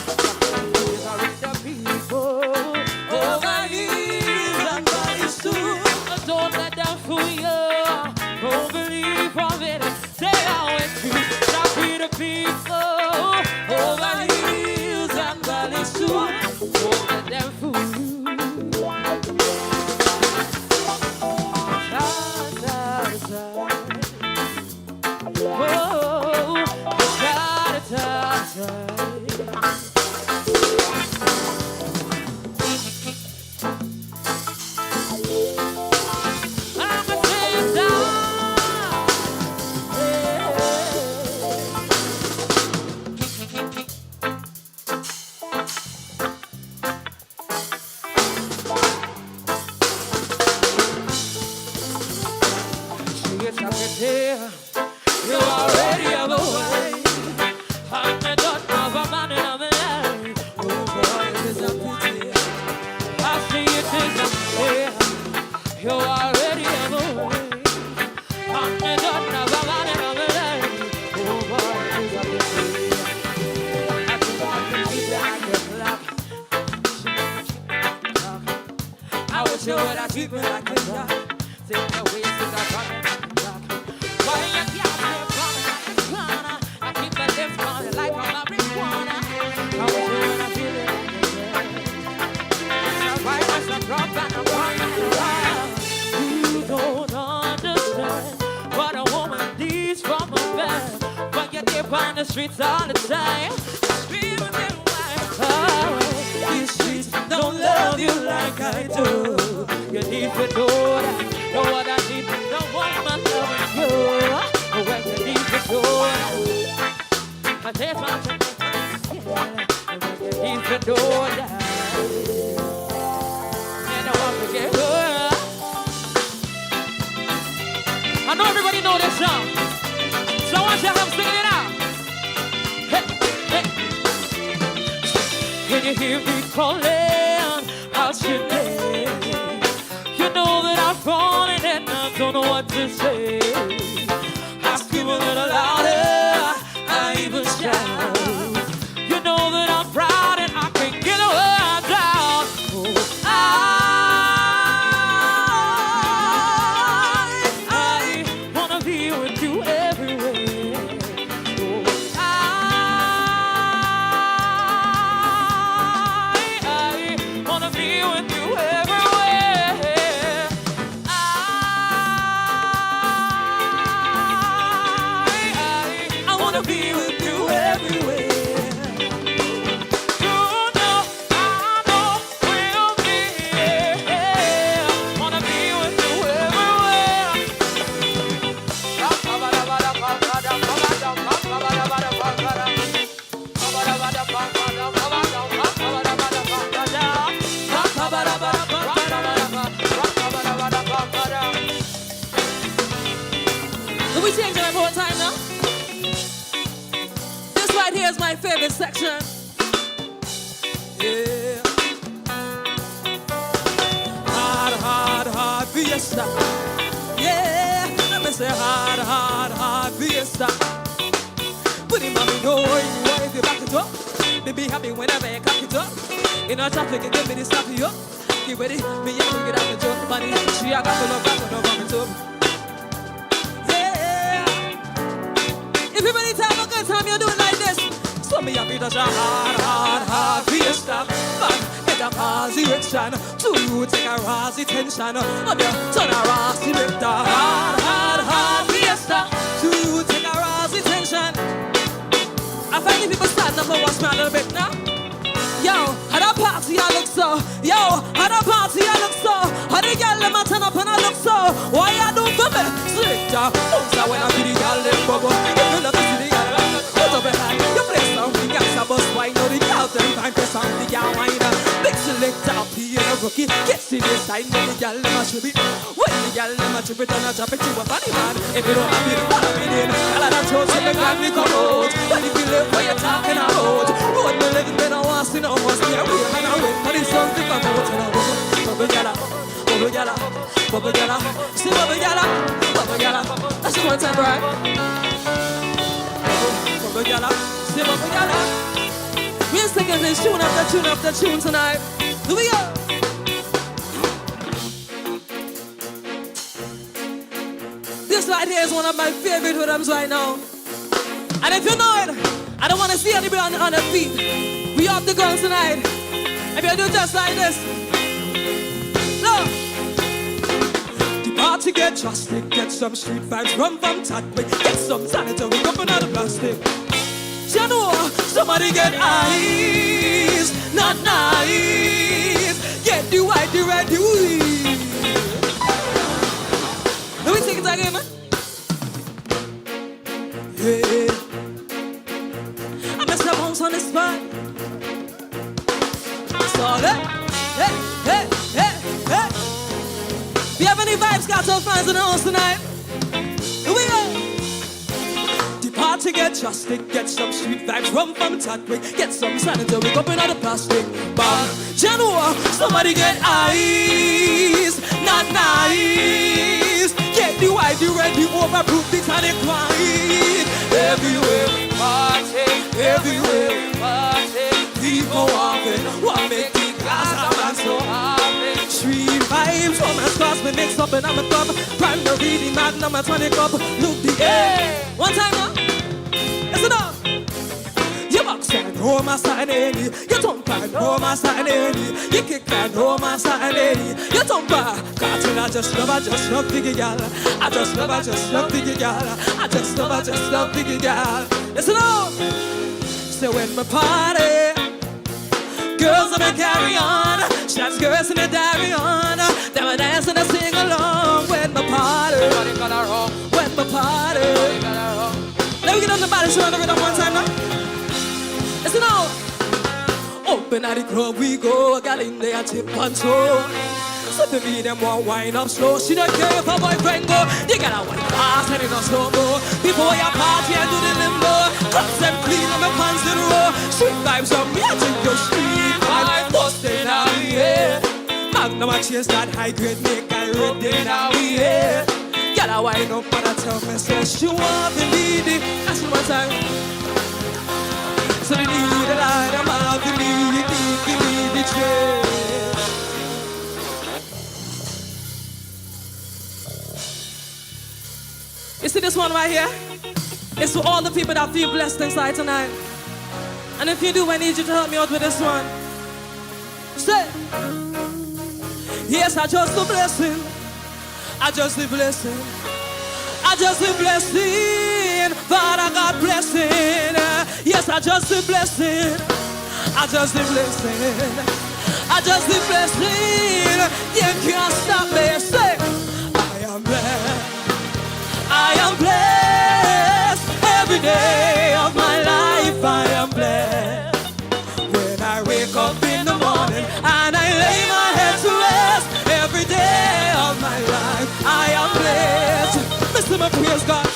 S11: these are the people over hills and valleys too. Don't let them fool you. Don't believe from it. Say how it's true. Not be the people over hills and valleys too. Don't let them fool you. You already have a way. I'm the daughter of a man in a man. Oh boy, it is a pity. I see it is a pity. You already have a way. I'm the daughter of a man in a man. Oh boy, it is a pity. I think I can keep it like a clock. I wish you would have keep it like a clock. Take the ways to the clock. Why you can't stay from like a corner? I keep my lips calling like a marijuana. I wish you would have feel it like a virus, a drop and a rock and a rock. You don't understand what a woman needs from a man. But you keep on the streets all the time. Screaming in my heart. These streets don't love you like I do. You need to know that. Know what I need. No woman loving you. When you need to know that. I take my time. When you need to know that. You know what to get good. I know everybody know this song. So I want you to help sing it out. Hey, hey. Can you hear me calling out your name? You know that I'm falling and I don't know what to say. I scream a little louder, I even shout. You know that I'm proud and I can't get a word out. Oh, I wanna be with you everywhere. Oh, I wanna be with you everywhere. I wanna be with you everywhere. You know, I know we'll be here. Wanna be with you everywhere. Can we change it one more time now? This right here is my favorite section. Yeah. Hard, hard, hard fiesta. Yeah. Let me say hard, hard, hard fiesta. Put him on me, no worry, if you back it up. Baby, happy whenever you cock it up. In our traffic, you give me this stuff you up. Get ready, me and you get out the joke. Money, she I got to love back when I'm coming up. Everybody time a good time, you do it like this. So me happy to shout hard, hard, hard fiesta. Man, get a cause erection. To you take a rasy tension. On your turn a rasy rector. Hard, hard, hard fiesta. To you take a rasy tension. I find the people stand up and watch me a little bit now. Yo, how the party I look so. Yo, how the party I look so. How the girl them a turn up and I look so. Why you do for me? Slicker. So when I see the girl them bubble. If you love to see the girl them put up a hand. You play something else, I bust wine. Know the girl them time for something girl wine. Big selector up here a rookie. Get to this side when the girl them a trip it. When the girl them a trip it and a drop it to a funny man. If you don't have it, follow me in. All of that shows in the grand me come out. But if you live where you're talking about. Road me living, then I want to know. bubble gala. See bubble gala, bubble gala. That's just one time, right? Bubble gala, see bubble gala. We're singing this tune after tune after tune tonight. Here we go. This right here is one of my favorite rhythms right now. And if you know it, I don't want to see anybody on their feet. We off the ground tonight. If you do just like this. Look. The party get drastic, get some street vibes, run from Tatwick, get some sanitary, up another plastic. You know, somebody get eyes, not nice. Get the white, the red, the weed. Let me take it again, man. Yeah. I messed up homes on the spot. So that, hey. Do you have any vibes, Scouts or fans in the house tonight? Here we go. The party get drastic, get some street vibes, rum from Tatwick, get some sanitary, up in the plastic. But Genoa, somebody get eyes, not nice. Get the white, the red, the overproof, the tonic wine. Everywhere, party, everywhere, party. People walking, what make the glass man so happy? Street vibes, romance cross me mixed up and I'm a club. Primary, the magnum, a tonic up. Look the air. One time now, listen up. You box and home a sign any. You thump and home a sign any. You kick and home a sign any. You thump a cartoon, I just love biggie gal. I just love biggie gal. I just love biggie gal. Listen up. So when my party, girls in the carry on, shots girls in the diary on. Them a dance and a sing along when my party, when my party. Let me get on the body, show the rhythm one time now. Listen out. Open at the club we go, got in there tip and toe. So to me them want wine up slow. She don't care if her boyfriend go. You gotta wine fast and in a slow mo. Before you party and do the limbo. Cross them clean and my pants in a row. Street vibes on me, I take your street vibe. Bustin' out the air. Magnum a chase that high grade make I red in out the air. Gotta wine up and I tell me say she want to lead it. That's one time. So they need a light, I'm out to lead the trail. You see this one right here? It's for all the people that feel blessed inside tonight. And if you do, I need you to help me out with this one. Say, yes, I just the blessing. I just the blessing. I just the blessing. Father God blessing. Yes, I just the blessing. I just the blessing. I just the blessing. You can't stop me. Say, I am blessed. I am blessed every day of my life. I am blessed when I wake up in the morning and I lay my head to rest. Every day of my life, I am blessed. Mr. My praise God,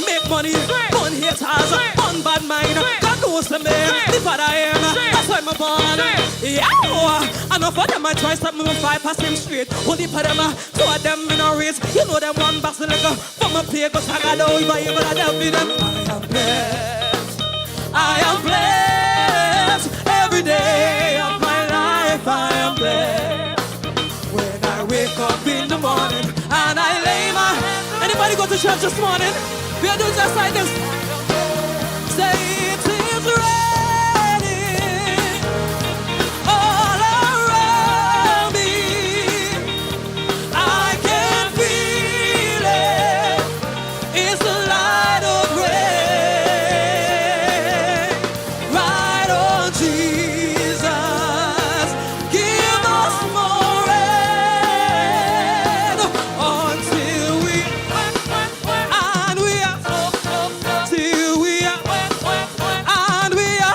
S11: make money, fun haters, fun bad mind. God knows the man, the father I am. That's why I'm born. Yeah, I know for them I try something with 5 past him straight. Only for them, 2 of them in a race. You know them one basilica from a play, but I got all my evil and help me them. I am blessed. I am blessed every day of my life. I am blessed when I wake up in the morning and I lay my head. Anybody go to church this morning? We are doing just like this. Say it is raining all around me. I can feel it. It's the light of rain. Right on, Jesus. Give us more rain until we and we are till we are and we are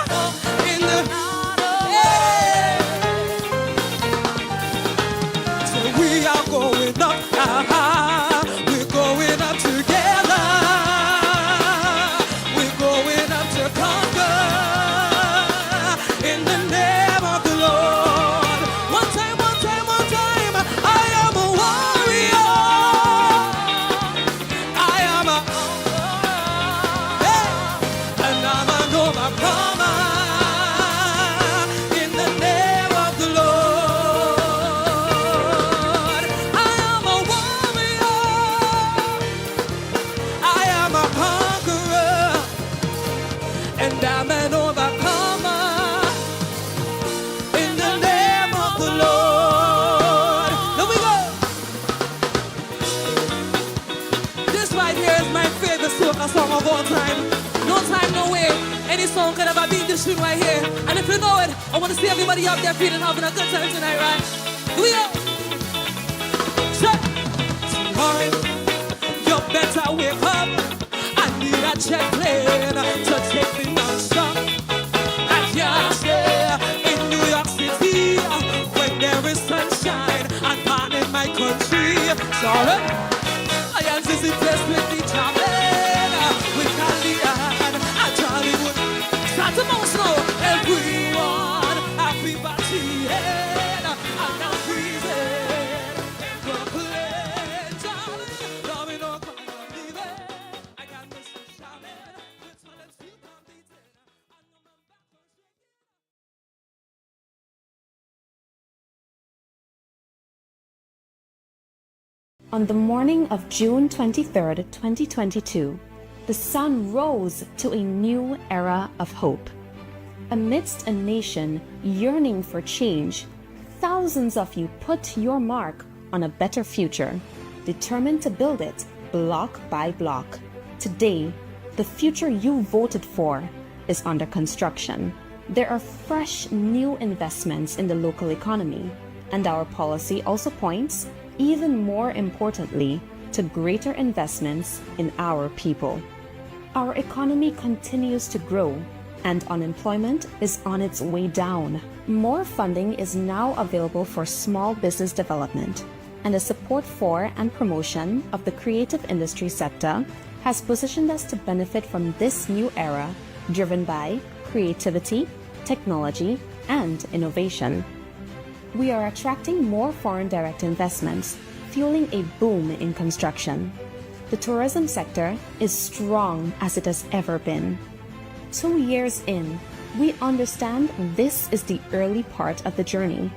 S11: song kind of a beat this swing right here. And if you know it, I want to see everybody out there feeling having a good time tonight, right? Here we go. Tonight, you better wake up. I need a jet plane to take me non-stop. I can't stay in New York City when there is sunshine and part in my country. Sorry, I anticipate with the traveling. We can be a Hollywood. Start to bounce now. Everyone, happy party. And I'm freezing. Brooklyn, darling, loving all kind of leaving. I got Mr. Shaman. With talents you can't beat it.
S10: On the morning of June 23rd, 2022, the sun rose to a new era of hope. Amidst a nation yearning for change, thousands of you put your mark on a better future, determined to build it block by block. Today, the future you voted for is under construction. There are fresh new investments in the local economy, and our policy also points, even more importantly, to greater investments in our people. Our economy continues to grow, and unemployment is on its way down. More funding is now available for small business development, and the support for and promotion of the creative industry sector has positioned us to benefit from this new era driven by creativity, technology, and innovation. We are attracting more foreign direct investments, fueling a boom in construction. The tourism sector is strong as it has ever been. 2 years in, we understand this is the early part of the journey,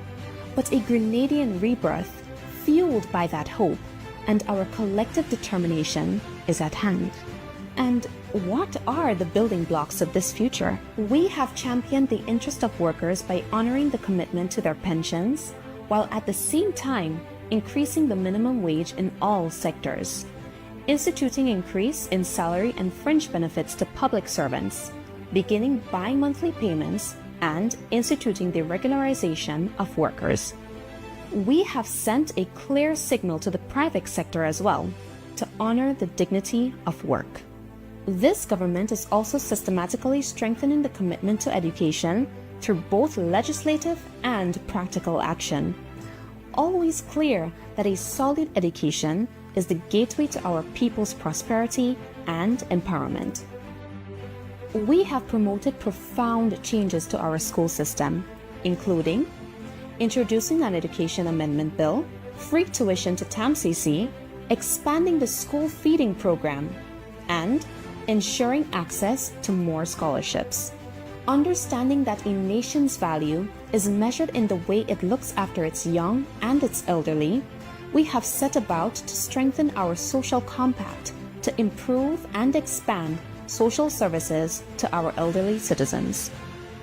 S10: but a Grenadian rebirth, fueled by that hope, and our collective determination is at hand. And what are the building blocks of this future? We have championed the interest of workers by honoring the commitment to their pensions, while at the same time increasing the minimum wage in all sectors, instituting increase in salary and fringe benefits to public servants, beginning bi-monthly payments, and instituting the regularization of workers. We have sent a clear signal to the private sector as well, to honor the dignity of work. This government is also systematically strengthening the commitment to education through both legislative and practical action. Always clear that a solid education is the gateway to our people's prosperity and empowerment. We have promoted profound changes to our school system, including introducing an education amendment bill, free tuition to TAMCC, expanding the school feeding program, and ensuring access to more scholarships. Understanding that a nation's value is measured in the way it looks after its young and its elderly, we have set about to strengthen our social compact to improve and expand social services to our elderly citizens.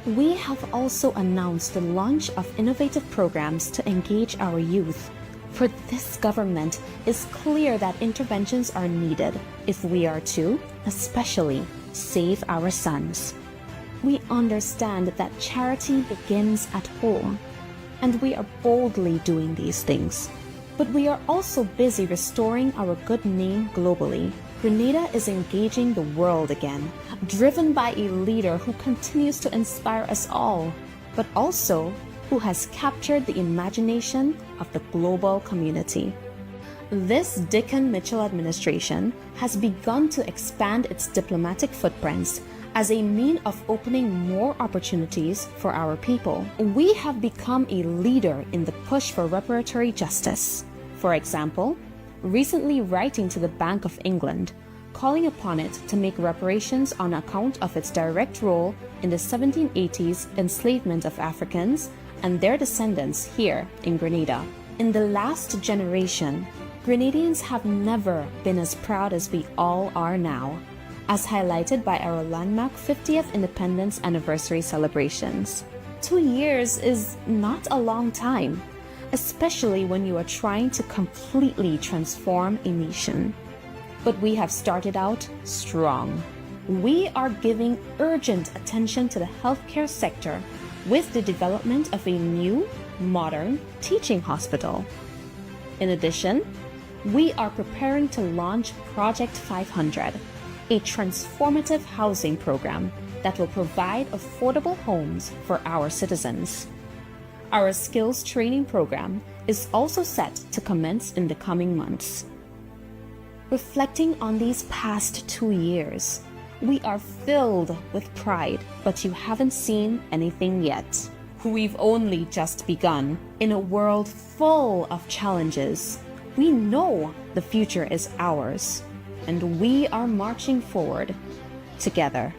S10: We have also announced the launch of innovative programs to engage our youth. For this government, it's clear that interventions are needed if we are to, especially, save our sons. We understand that charity begins at home, and we are boldly doing these things. But we are also busy restoring our good name globally. Grenada is engaging the world again, driven by a leader who continues to inspire us all, but also who has captured the imagination of the global community. This Dickon Mitchell administration has begun to expand its diplomatic footprints as a means of opening more opportunities for our people. We have become a leader in the push for reparatory justice. For example, recently writing to the Bank of England, calling upon it to make reparations on account of its direct role in the 1780s enslavement of Africans and their descendants here in Grenada. In the last generation, Grenadians have never been as proud as we all are now, as highlighted by our landmark 50th Independence Anniversary celebrations. 2 years is not a long time, especially when you are trying to completely transform a nation. But we have started out strong. we are giving urgent attention to the healthcare sector with the development of a new, modern teaching hospital. In addition, we are preparing to launch Project 500, a transformative housing program that will provide affordable homes for our citizens. Our skills training program is also set to commence in the coming months. Reflecting on these past 2 years, we are filled with pride, but you haven't seen anything yet. We've only just begun. In a world full of challenges, we know the future is ours, and we are marching forward together.